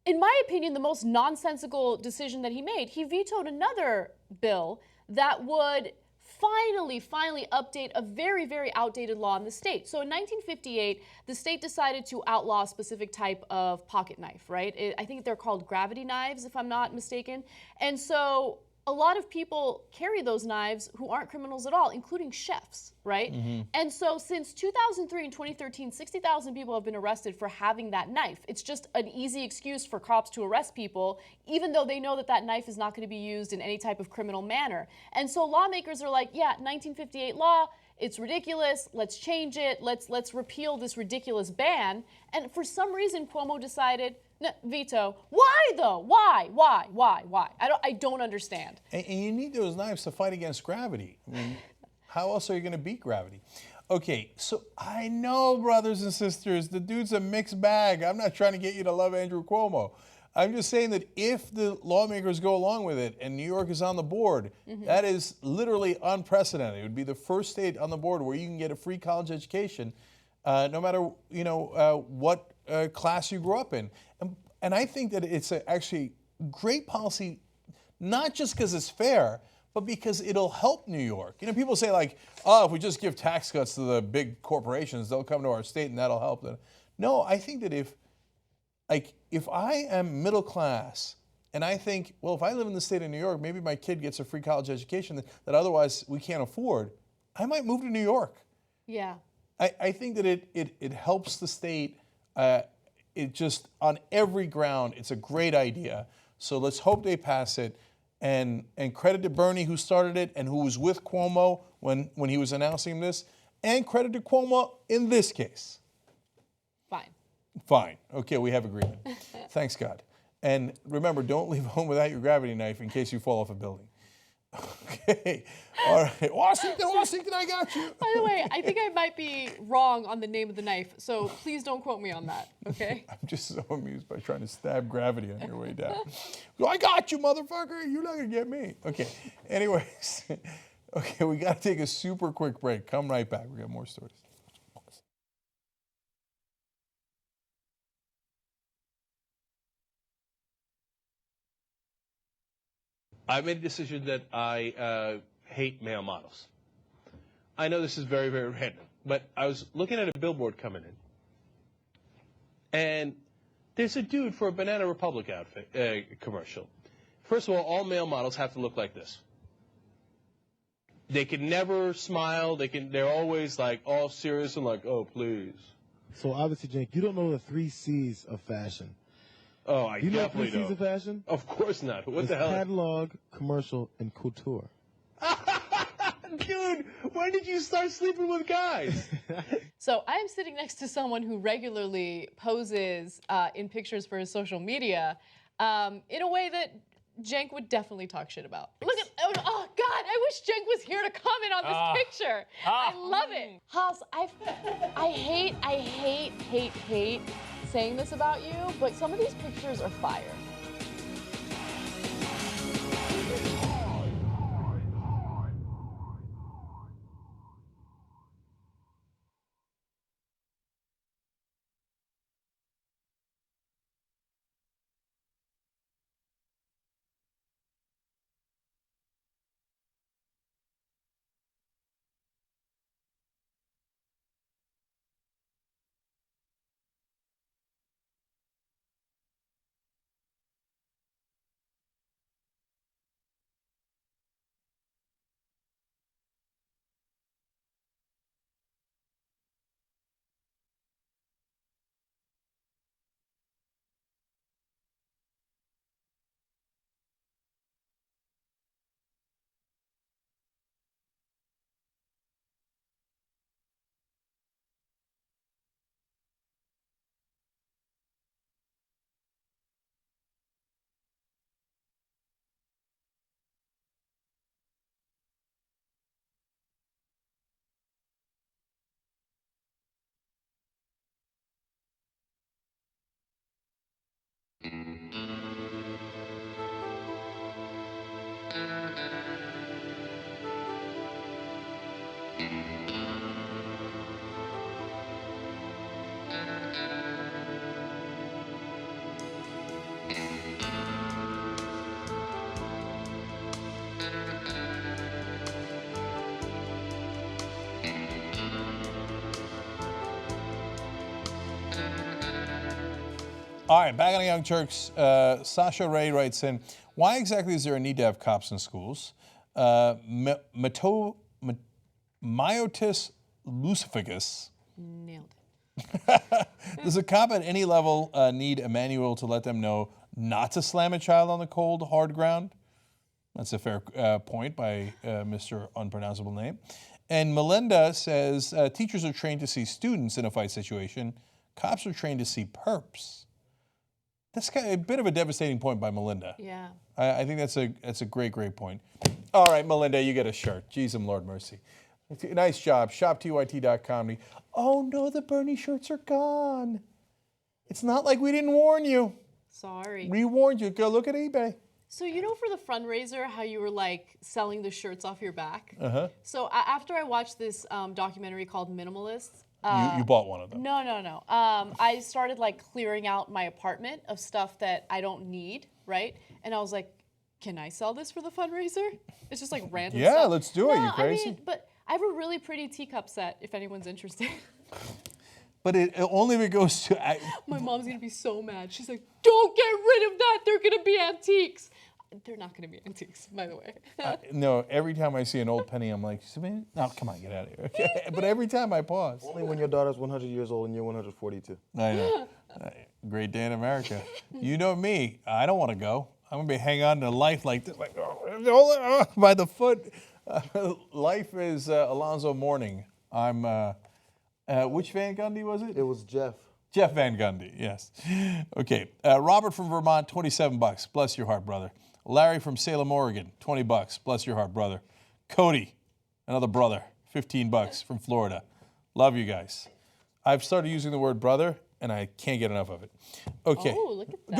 Speaker 3: in my opinion, the most nonsensical decision that he made. He vetoed another bill that would finally update a very, very outdated law in the state. So in 1958, the state decided to outlaw a specific type of pocket knife, right? I think they're called gravity knives, if I'm not mistaken. And so a lot of people carry those knives who aren't criminals at all, including chefs, right? And so since 2003 and 2013, 60,000 people have been arrested for having that knife. It's just an easy excuse for cops to arrest people, even though they know that that knife is not going to be used in any type of criminal manner. And so lawmakers are like, yeah, 1958 law, it's ridiculous, let's change it, let's repeal this ridiculous ban. And for some reason, Cuomo decided, no, veto. Why though? Why? I don't understand.
Speaker 1: And you need those knives to fight against gravity. I mean, how else are you going to beat gravity? Okay, so I know, brothers and sisters, the dude's a mixed bag. I'm not trying to get you to love Andrew Cuomo. I'm just saying that if the lawmakers go along with it and New York is on the board, that is literally unprecedented. It would be the first state on the board where you can get a free college education, no matter what class you grew up in. And I think that it's actually great policy, not just because it's fair, but because it'll help New York. You know, people say like, oh, if we just give tax cuts to the big corporations, they'll come to our state and that'll help them. No, I think that if I am middle class and I think, well, if I live in the state of New York, maybe my kid gets a free college education that otherwise we can't afford, I might move to New York.
Speaker 3: Yeah.
Speaker 1: I think that it helps the state. It just, on every ground, it's a great idea. So let's hope they pass it. And credit to Bernie, who started it and who was with Cuomo when he was announcing this. And credit to Cuomo in this case. Fine. Okay, we have agreement. Thanks, God. And remember, don't leave home without your gravity knife in case you fall off a building. Okay. All right. Washington, I got you.
Speaker 3: By the way, I think I might be wrong on the name of the knife, so please don't quote me on that, okay?
Speaker 1: I'm just so amused by trying to stab gravity on your way down. I got you, motherfucker. You're not going to get me. Okay. Anyways. Okay, we got to take a super quick break. Come right back. We got more stories.
Speaker 6: I made a decision that I hate male models. I know this is very, very random, but I was looking at a billboard coming in, and there's a dude for a Banana Republic outfit commercial. First of all male models have to look like this. They can never smile. They're always like all serious and like, oh, please.
Speaker 7: So obviously, Jake, you don't know the 3 C's of fashion.
Speaker 6: Oh, I definitely
Speaker 7: know 3 C's of fashion?
Speaker 6: Of course not. What
Speaker 7: It's
Speaker 6: the hell?
Speaker 7: catalog, commercial, and couture.
Speaker 6: Dude, when did you start sleeping with guys?
Speaker 3: So I am sitting next to someone who regularly poses in pictures for his social media in a way that Cenk would definitely talk shit about. Look at, oh God, I wish Cenk was here to comment on this picture. I love it. Haas, I hate saying this about you, but some of these pictures are fire.
Speaker 1: All right, back on the Young Turks. Sasha Ray writes in, why exactly is there a need to have cops in schools? Myotis lucificus.
Speaker 3: Nailed
Speaker 1: Does a cop at any level need a manual to let them know not to slam a child on the cold, hard ground? That's a fair point by Mr. Unpronounceable Name. And Melinda says, teachers are trained to see students in a fight situation. Cops are trained to see perps. That's kind of a bit of a devastating point by Melinda.
Speaker 3: Yeah.
Speaker 1: I think that's a great point. All right, Melinda, you get a shirt. Jeez, Lord mercy. Nice job. ShopTYT.com. Oh no, the Bernie shirts are gone. It's not like we didn't warn you.
Speaker 3: Sorry.
Speaker 1: We warned you. Go look at eBay.
Speaker 3: So you know for the fundraiser how you were like selling the shirts off your back?
Speaker 1: Uh-huh.
Speaker 3: So after I watched this documentary called Minimalists.
Speaker 1: You bought one of them.
Speaker 3: No. I started like clearing out my apartment of stuff that I don't need, right? And I was like, can I sell this for the fundraiser? It's just like random stuff.
Speaker 1: Yeah, let's do it. You crazy?
Speaker 3: I mean, but I have a really pretty teacup set if anyone's interested.
Speaker 1: But it only if it goes to...
Speaker 3: My mom's going to be so mad. She's like, don't get rid of that. They're going to be antiques. They're not going to be antiques, by the way.
Speaker 1: No, every time I see an old penny, I'm like, no, come on, get out of here. Okay? But every time I pause.
Speaker 5: Only when your daughter's 100 years old and you're 142.
Speaker 1: I know. Great day in America. You know me. I don't want to go. I'm going to be hanging on to life like this, like by the foot. Life is Alonzo Mourning. I'm, which Van Gundy was it?
Speaker 5: It was Jeff.
Speaker 1: Jeff Van Gundy, yes. Okay, Robert from Vermont, $27. Bless your heart, brother. Larry from Salem, Oregon, $20. Bless your heart, brother. Cody, another brother, $15 from Florida. Love you guys. I've started using the word brother, and I can't get enough of it. Okay.
Speaker 3: Oh, look at that.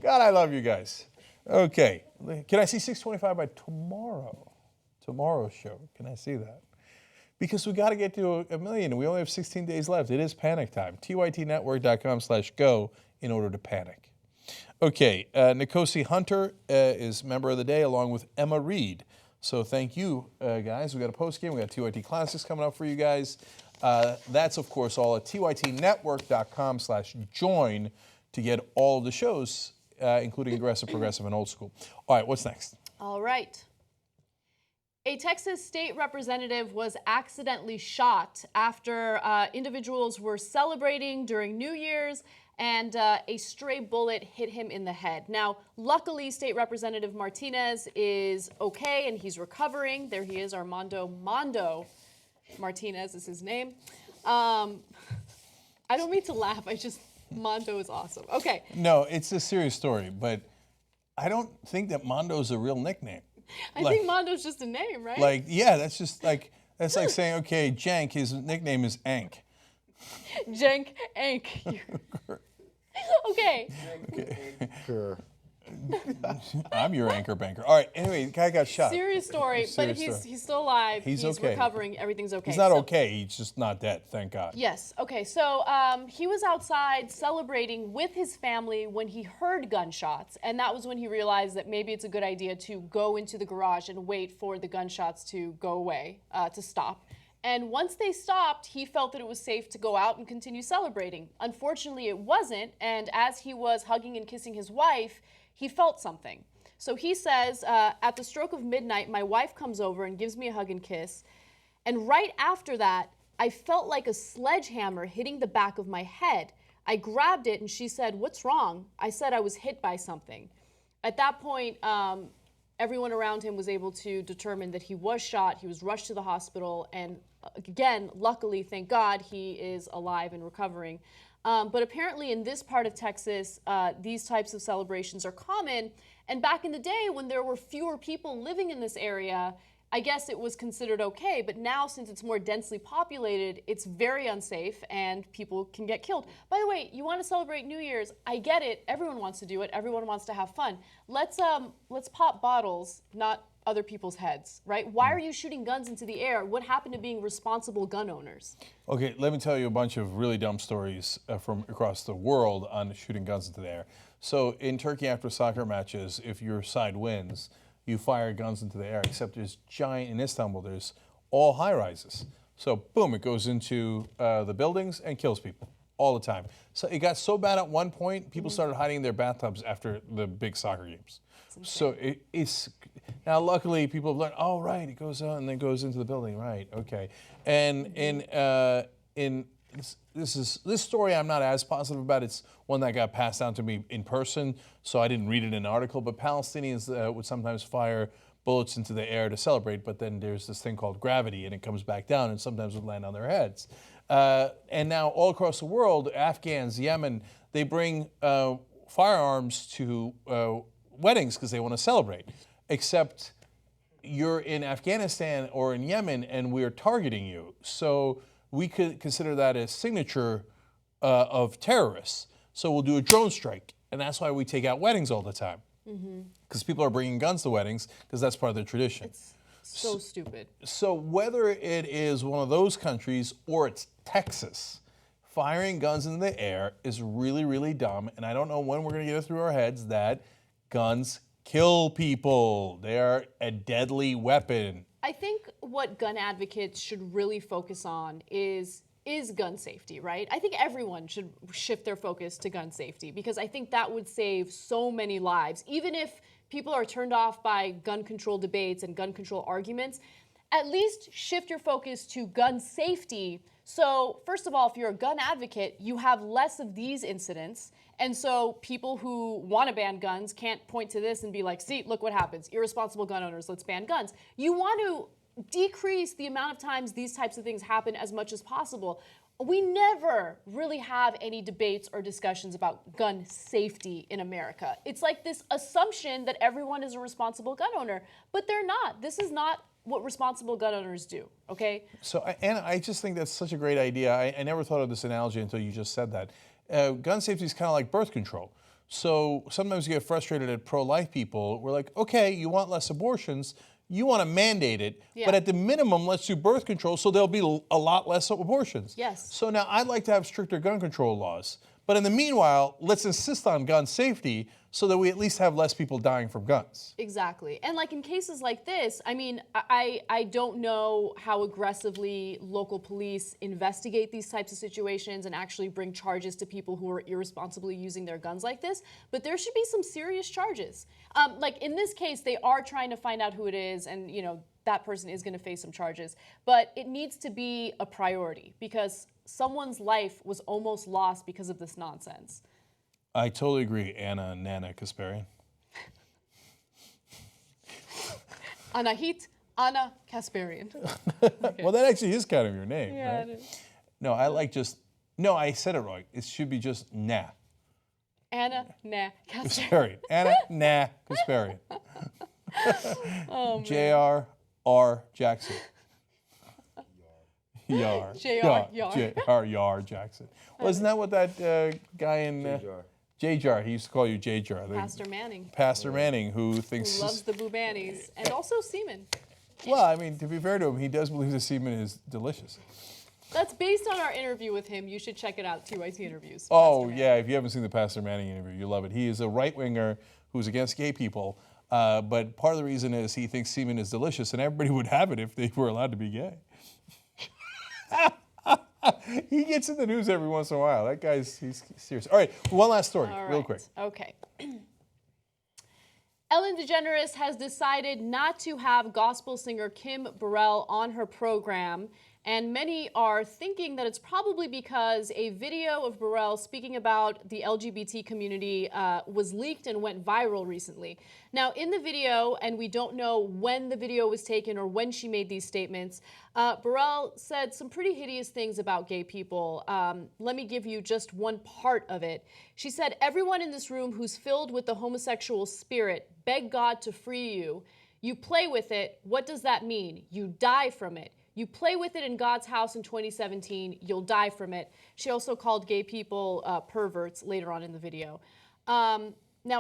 Speaker 1: God, I love you guys. Okay. Can I see 625 by tomorrow? Tomorrow's show. Can I see that? Because we got to get to a million. We only have 16 days left. It is panic time. tytnetwork.com/go in order to panic. Okay. Nikosi Hunter is member of the day along with Emma Reed. So thank you, guys. We got a post game. We got TYT Classics coming up for you guys. That's, of course, all at tytnetwork.com/join to get all of the shows, including Aggressive, Progressive, and Old School. All right, what's next?
Speaker 3: All right. A Texas state representative was accidentally shot after individuals were celebrating during New Year's and a stray bullet hit him in the head. Now, luckily, State Representative Martinez is okay and he's recovering. There he is, Armando Mondo Martinez is his name. I don't mean to laugh, Mondo is awesome. Okay.
Speaker 1: No, it's a serious story, but I don't think that Mondo is a real nickname.
Speaker 3: I think Mondo's just a name, right?
Speaker 1: Like, yeah, that's like saying, okay, Jank, his nickname is Ank.
Speaker 3: Jank Ank. Okay.
Speaker 5: Sure.
Speaker 1: I'm your anchor banker. All right, anyway, the guy got shot.
Speaker 3: Serious story, but he's still alive.
Speaker 1: He's okay.
Speaker 3: Recovering. Everything's okay.
Speaker 1: He's not okay. He's just not dead, thank God.
Speaker 3: Yes. Okay. So he was outside celebrating with his family when he heard gunshots, and that was when he realized that maybe it's a good idea to go into the garage and wait for the gunshots to go away, to stop. And once they stopped, he felt that it was safe to go out and continue celebrating. Unfortunately, it wasn't, and as he was hugging and kissing his wife, he felt something. So he says, at the stroke of midnight, my wife comes over and gives me a hug and kiss. And right after that, I felt like a sledgehammer hitting the back of my head. I grabbed it and she said, "What's wrong?" I said I was hit by something. At that point, everyone around him was able to determine that he was shot. He was rushed to the hospital. And again, luckily, thank God, he is alive and recovering. But apparently in this part of Texas, these types of celebrations are common. And back in the day when there were fewer people living in this area, I guess it was considered okay. But now, since it's more densely populated, it's very unsafe and people can get killed. By the way, you want to celebrate New Year's. I get it. Everyone wants to do it. Everyone wants to have fun. Let's pop bottles, not other people's heads, right? Why are you shooting guns into the air? What happened to being responsible gun owners?
Speaker 1: Okay, let me tell you a bunch of really dumb stories from across the world on shooting guns into the air. So in Turkey, after soccer matches, if your side wins, you fire guns into the air, except there's giant, in Istanbul, there's all high rises. So boom, it goes into the buildings and kills people all the time. So it got so bad at one point, people started hiding in their bathtubs after the big soccer games. So it's now luckily people have learned. Oh right, it goes on and then goes into the building. Right, okay. And in this story, I'm not as positive about. It's one that got passed down to me in person, so I didn't read it in an article. But Palestinians would sometimes fire bullets into the air to celebrate, but then there's this thing called gravity, and it comes back down, and sometimes would land on their heads. And now all across the world, Afghans, Yemen, they bring firearms to weddings because they want to celebrate. Except you're in Afghanistan or in Yemen, and we're targeting you. So we could consider that a signature of terrorists. So we'll do a drone strike, and that's why we take out weddings all the time. Because people are bringing guns to weddings because that's part of their tradition.
Speaker 3: It's so stupid.
Speaker 1: So whether it is one of those countries or it's Texas, firing guns in the air is really, really dumb. And I don't know when we're going to get it through our heads that guns kill people. They are a deadly weapon.
Speaker 3: I think what gun advocates should really focus on is gun safety, right? I think everyone should shift their focus to gun safety because I think that would save so many lives. Even if people are turned off by gun control debates and gun control arguments, at least shift your focus to gun safety. So first of all, if you're a gun advocate, you have less of these incidents. And so people who want to ban guns can't point to this and be like, see, look what happens. Irresponsible gun owners, let's ban guns. You want to decrease the amount of times these types of things happen as much as possible. We never really have any debates or discussions about gun safety in America. It's like this assumption that everyone is a responsible gun owner, but they're not. This is not what responsible gun owners do, okay?
Speaker 1: So, Anna, I just think that's such a great idea. I never thought of this analogy until you just said that. Gun safety is kind of like birth control. So sometimes you get frustrated at pro-life people. We're like, okay, you want less abortions, you want to mandate it, but at the minimum, let's do birth control so there'll be a lot less abortions.
Speaker 3: Yes.
Speaker 1: So now I'd like to have stricter gun control laws. But in the meanwhile, let's insist on gun safety so that we at least have less people dying from guns.
Speaker 3: Exactly. And like in cases like this, I mean, I don't know how aggressively local police investigate these types of situations and actually bring charges to people who are irresponsibly using their guns like this, but there should be some serious charges. Like in this case, they are trying to find out who it is and, you know, that person is going to face some charges, but it needs to be a priority because someone's life was almost lost because of this nonsense.
Speaker 1: I totally agree, Anna Nana Kasparian.
Speaker 3: Anahit Anna Kasparian.
Speaker 1: Okay. Well, that actually is kind of your name,
Speaker 3: Yeah,
Speaker 1: right?
Speaker 3: it is.
Speaker 1: No, I like just, no, I said it wrong. It should be just Na.
Speaker 3: Anna Nah Kasparian.
Speaker 1: Kasparian. Anna Na Kasparian.
Speaker 3: Oh, man.
Speaker 1: J.R.R. Jackson. Yar.
Speaker 3: J.R.
Speaker 1: Yar Jackson. Well, isn't that what that guy in J-Jar, he used to call you J-Jar.
Speaker 3: Pastor Manning.
Speaker 1: Pastor Manning, who thinks...
Speaker 3: Who loves the boobannies and also semen.
Speaker 1: Well, I mean, to be fair to him, he does believe the semen is delicious.
Speaker 3: That's based on our interview with him. You should check it out, TYT Interviews.
Speaker 1: Oh, yeah, if you haven't seen the Pastor Manning interview, you love it. He is a right-winger who's against gay people, but part of the reason is he thinks semen is delicious, and everybody would have it if they were allowed to be gay. He gets in the news every once in a while. That he's serious. All right, one last story, real quick.
Speaker 3: Okay. Ellen DeGeneres has decided not to have gospel singer Kim Burrell on her program, and many are thinking that it's probably because a video of Burrell speaking about the LGBT community was leaked and went viral recently. Now, in the video, and we don't know when the video was taken or when she made these statements, Burrell said some pretty hideous things about gay people. Let me give you just one part of it. She said, "Everyone in this room who's filled with the homosexual spirit, beg God to free you. You play with it. What does that mean? You die from it. You play with it in God's house in 2017, you'll die from it." She also called gay people perverts later on in the video. Now,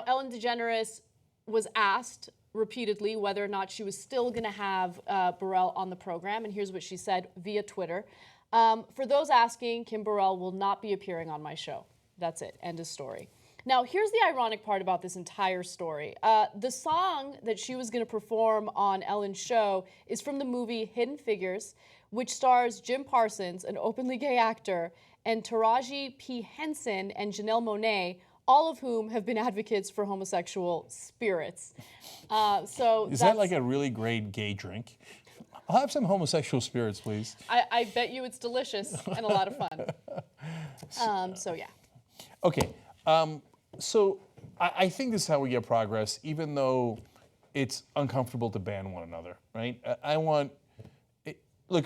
Speaker 3: Ellen DeGeneres was asked repeatedly whether or not she was still going to have Burrell on the program, and here's what she said via Twitter. "For those asking, Kim Burrell will not be appearing on my show." That's it. End of story. Now, here's the ironic part about this entire story. The song that she was going to perform on Ellen's show is from the movie Hidden Figures, which stars Jim Parsons, an openly gay actor, and Taraji P. Henson and Janelle Monáe, all of whom have been advocates for homosexual spirits.
Speaker 1: Is that like a really great gay drink? I'll have some homosexual spirits, please.
Speaker 3: I bet you it's delicious and a lot of fun. So yeah.
Speaker 1: Okay, so I think this is how we get progress, even though it's uncomfortable to ban one another, right? Look,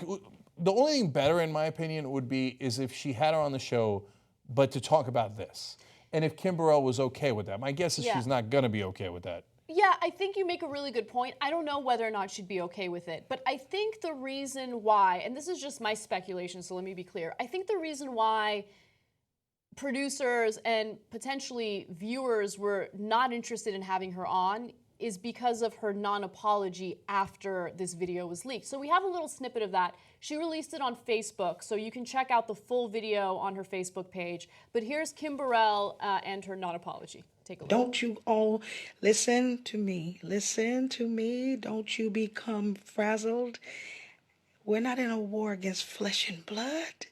Speaker 1: the only thing better, in my opinion, would be is if she had her on the show, but to talk about this. And if Kim Burrell was okay with that. My guess is she's not gonna be okay with that.
Speaker 3: Yeah, I think you make a really good point. I don't know whether or not she'd be okay with it, but I think the reason why, and this is just my speculation, so let me be clear. I think the reason why producers and potentially viewers were not interested in having her on is because of her non-apology after this video was leaked. So we have a little snippet of that. She released it on Facebook, so you can check out the full video on her Facebook page. But here's Kim Burrell and her non-apology. Take a look.
Speaker 8: Don't you all listen to me. Listen to me. Don't you become frazzled. We're not in a war against flesh and blood.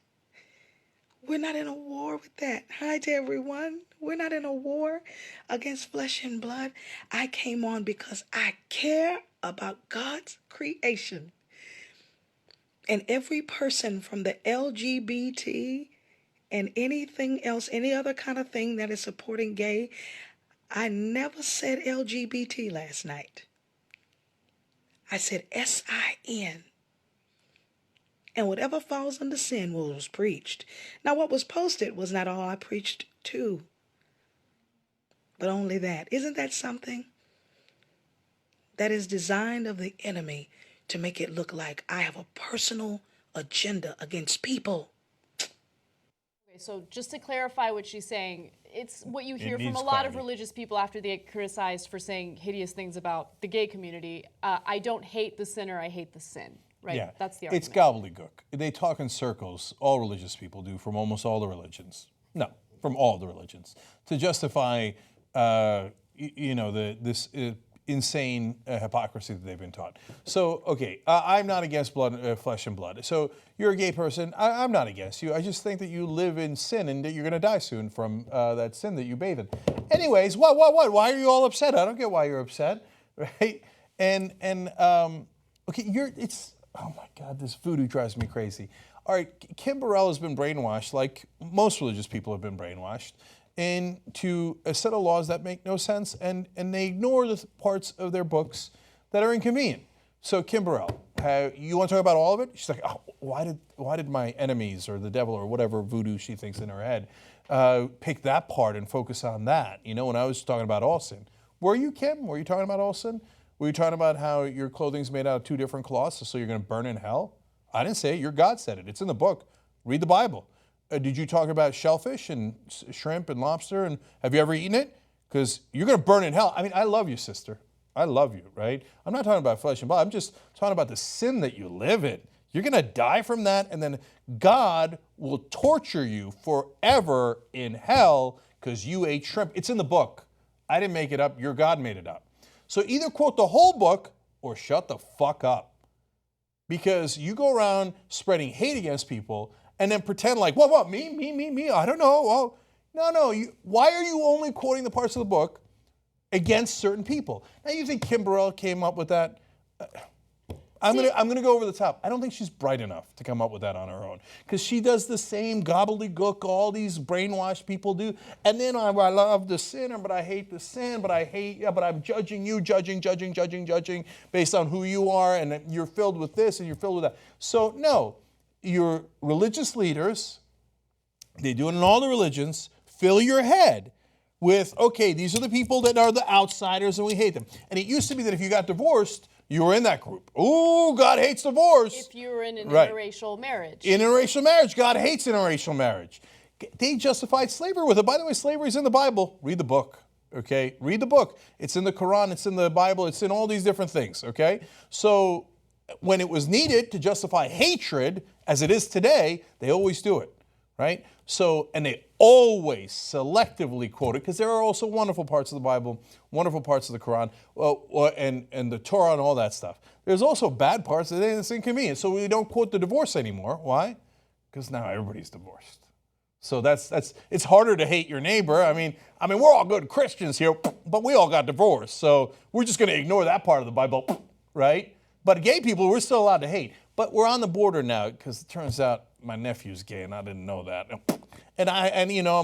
Speaker 8: We're not in a war with that. Hi to everyone. We're not in a war against flesh and blood. I came on because I care about God's creation. And every person from the LGBT and anything else, any other kind of thing that is supporting gay, I never said LGBT last night. I said S-I-N. And whatever falls under sin was preached. Now, what was posted was not all I preached too, but only that. Isn't that something? That is designed of the enemy to make it look like I have a personal agenda against people.
Speaker 3: Okay, so just to clarify what she's saying, it's what you hear from a lot
Speaker 1: clarity.
Speaker 3: of religious people after they get criticized for saying hideous things about the gay community. I don't hate the sinner, I hate the sin. Right?
Speaker 1: Yeah,
Speaker 3: That's the argument.
Speaker 1: it's gobbledygook. They talk in circles. All religious people do, from almost all the religions. No, from all the religions, to justify, this insane hypocrisy that they've been taught. So, okay, I'm not against flesh and blood. So you're a gay person. I'm not against you. I just think that you live in sin and that you're going to die soon from that sin that you bathe in. Anyways, what? Why are you all upset? I don't get why you're upset, right? Okay, oh my God, this voodoo drives me crazy. All right, Kim Burrell has been brainwashed, like most religious people have been brainwashed, into a set of laws that make no sense, and they ignore the parts of their books that are inconvenient. So Kim Burrell, you want to talk about all of it? She's like, oh, why did my enemies or the devil or whatever voodoo she thinks in her head pick that part and focus on that? You know, when I was talking about all sin. Were you, Kim? Were you talking about all sin? Were you talking about how your clothing's made out of two different cloths, so you're going to burn in hell? I didn't say it. Your God said it. It's in the book. Read the Bible. Did you talk about shellfish and shrimp and lobster? And have you ever eaten it? Because you're going to burn in hell. I mean, I love you, sister. I love you, right? I'm not talking about flesh and blood. I'm just talking about the sin that you live in. You're going to die from that, and then God will torture you forever in hell because you ate shrimp. It's in the book. I didn't make it up. Your God made it up. So either quote the whole book or shut the fuck up. Because you go around spreading hate against people and then pretend like, what, me, I don't know. Well, no, why are you only quoting the parts of the book against certain people? Now you think Kim Burrell came up with that? I'm gonna go over the top. I don't think she's bright enough to come up with that on her own, because she does the same gobbledygook all these brainwashed people do. And then I love the sinner, but I hate the sin, but I'm judging you, judging based on who you are, and you're filled with this and you're filled with that. So no, your religious leaders, they do it in all the religions, fill your head with, okay, these are the people that are the outsiders and we hate them. And it used to be that if you got divorced, you were in that group. Ooh, God hates divorce.
Speaker 3: If you were in an interracial marriage.
Speaker 1: Interracial marriage. God hates interracial marriage. They justified slavery with it. By the way, slavery is in the Bible. Read the book, okay? Read the book. It's in the Quran. It's in the Bible. It's in all these different things, okay? So when it was needed to justify hatred, as it is today, they always do it, right? So, and they always selectively quote it, because there are also wonderful parts of the Bible, wonderful parts of the Quran, and the Torah and all that stuff. There's also bad parts that it's inconvenient. So we don't quote the divorce anymore. Why? Because now everybody's divorced. So it's harder to hate your neighbor. I mean, we're all good Christians here, but we all got divorced. So we're just going to ignore that part of the Bible, right? But gay people, we're still allowed to hate. But we're on the border now, because it turns out my nephew's gay, and I didn't know that. And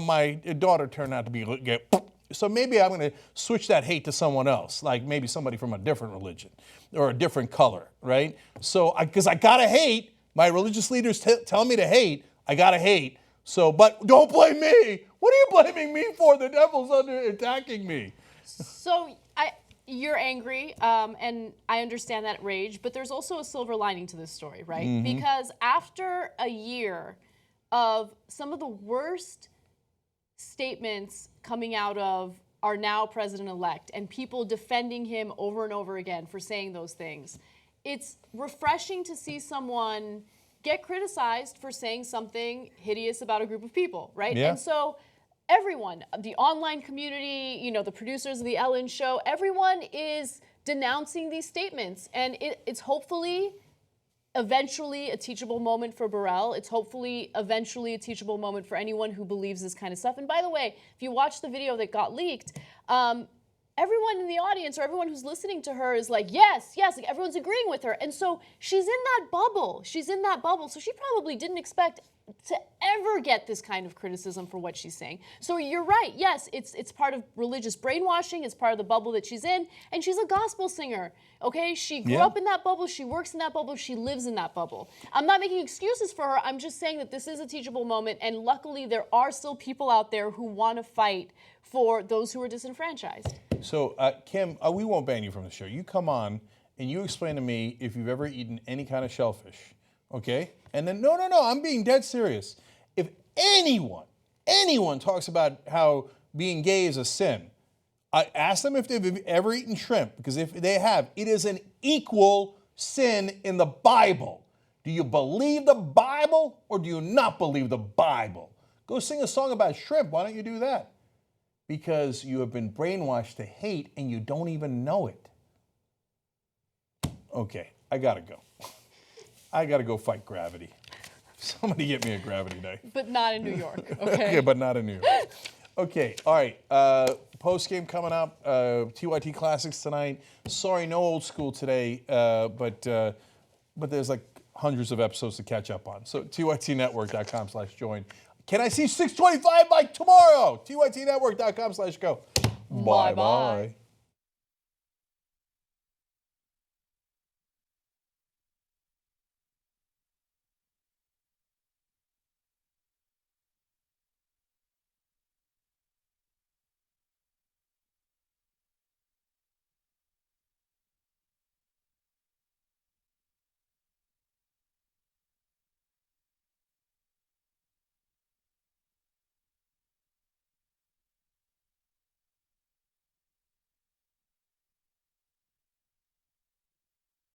Speaker 1: my daughter turned out to be gay. So maybe I'm going to switch that hate to someone else, like maybe somebody from a different religion or a different color, right? So, because I got to hate, my religious leaders tell me to hate, I got to hate. So, but don't blame me. What are you blaming me for? The devil's attacking me.
Speaker 3: So you're angry, and I understand that rage, but there's also a silver lining to this story, right?
Speaker 9: Mhm.
Speaker 3: Because after a year of some of the worst statements coming out of our now president-elect and people defending him over and over again for saying those things, it's refreshing to see someone get criticized for saying something hideous about a group of people, right?
Speaker 9: Yeah.
Speaker 3: And so everyone, the online community, the producers of the Ellen Show, everyone is denouncing these statements. And it's hopefully eventually a teachable moment for Burrell. It's hopefully eventually a teachable moment for anyone who believes this kind of stuff. And by the way, if you watch the video that got leaked, everyone in the audience or everyone who's listening to her is like, yes, like everyone's agreeing with her. And so she's in that bubble. So she probably didn't expect to ever get this kind of criticism for what she's saying. So you're right. Yes, it's part of religious brainwashing. It's part of the bubble that she's in. And she's a gospel singer. Okay? She grew up in that bubble. She works in that bubble. She lives in that bubble. I'm not making excuses for her. I'm just saying that this is a teachable moment. And luckily, there are still people out there who want to fight for those who are disenfranchised.
Speaker 1: So, Kim, we won't ban you from the show. You come on and you explain to me if you've ever eaten any kind of shellfish, okay? And then, no, I'm being dead serious. If anyone talks about how being gay is a sin, I ask them if they've ever eaten shrimp, because if they have, it is an equal sin in the Bible. Do you believe the Bible or do you not believe the Bible? Go sing a song about shrimp. Why don't you do that? Because you have been brainwashed to hate and you don't even know it. Okay, I gotta go. I gotta go fight gravity. Somebody get me a gravity knife.
Speaker 3: But not in New York, okay?
Speaker 1: Okay, but not in New York. Okay, all right. Post game coming up. TYT Classics tonight. Sorry, no old school today, but there's like hundreds of episodes to catch up on. So tytnetwork.com/join. Can I see 625 by tomorrow? tytnetwork.com/go. Bye-bye.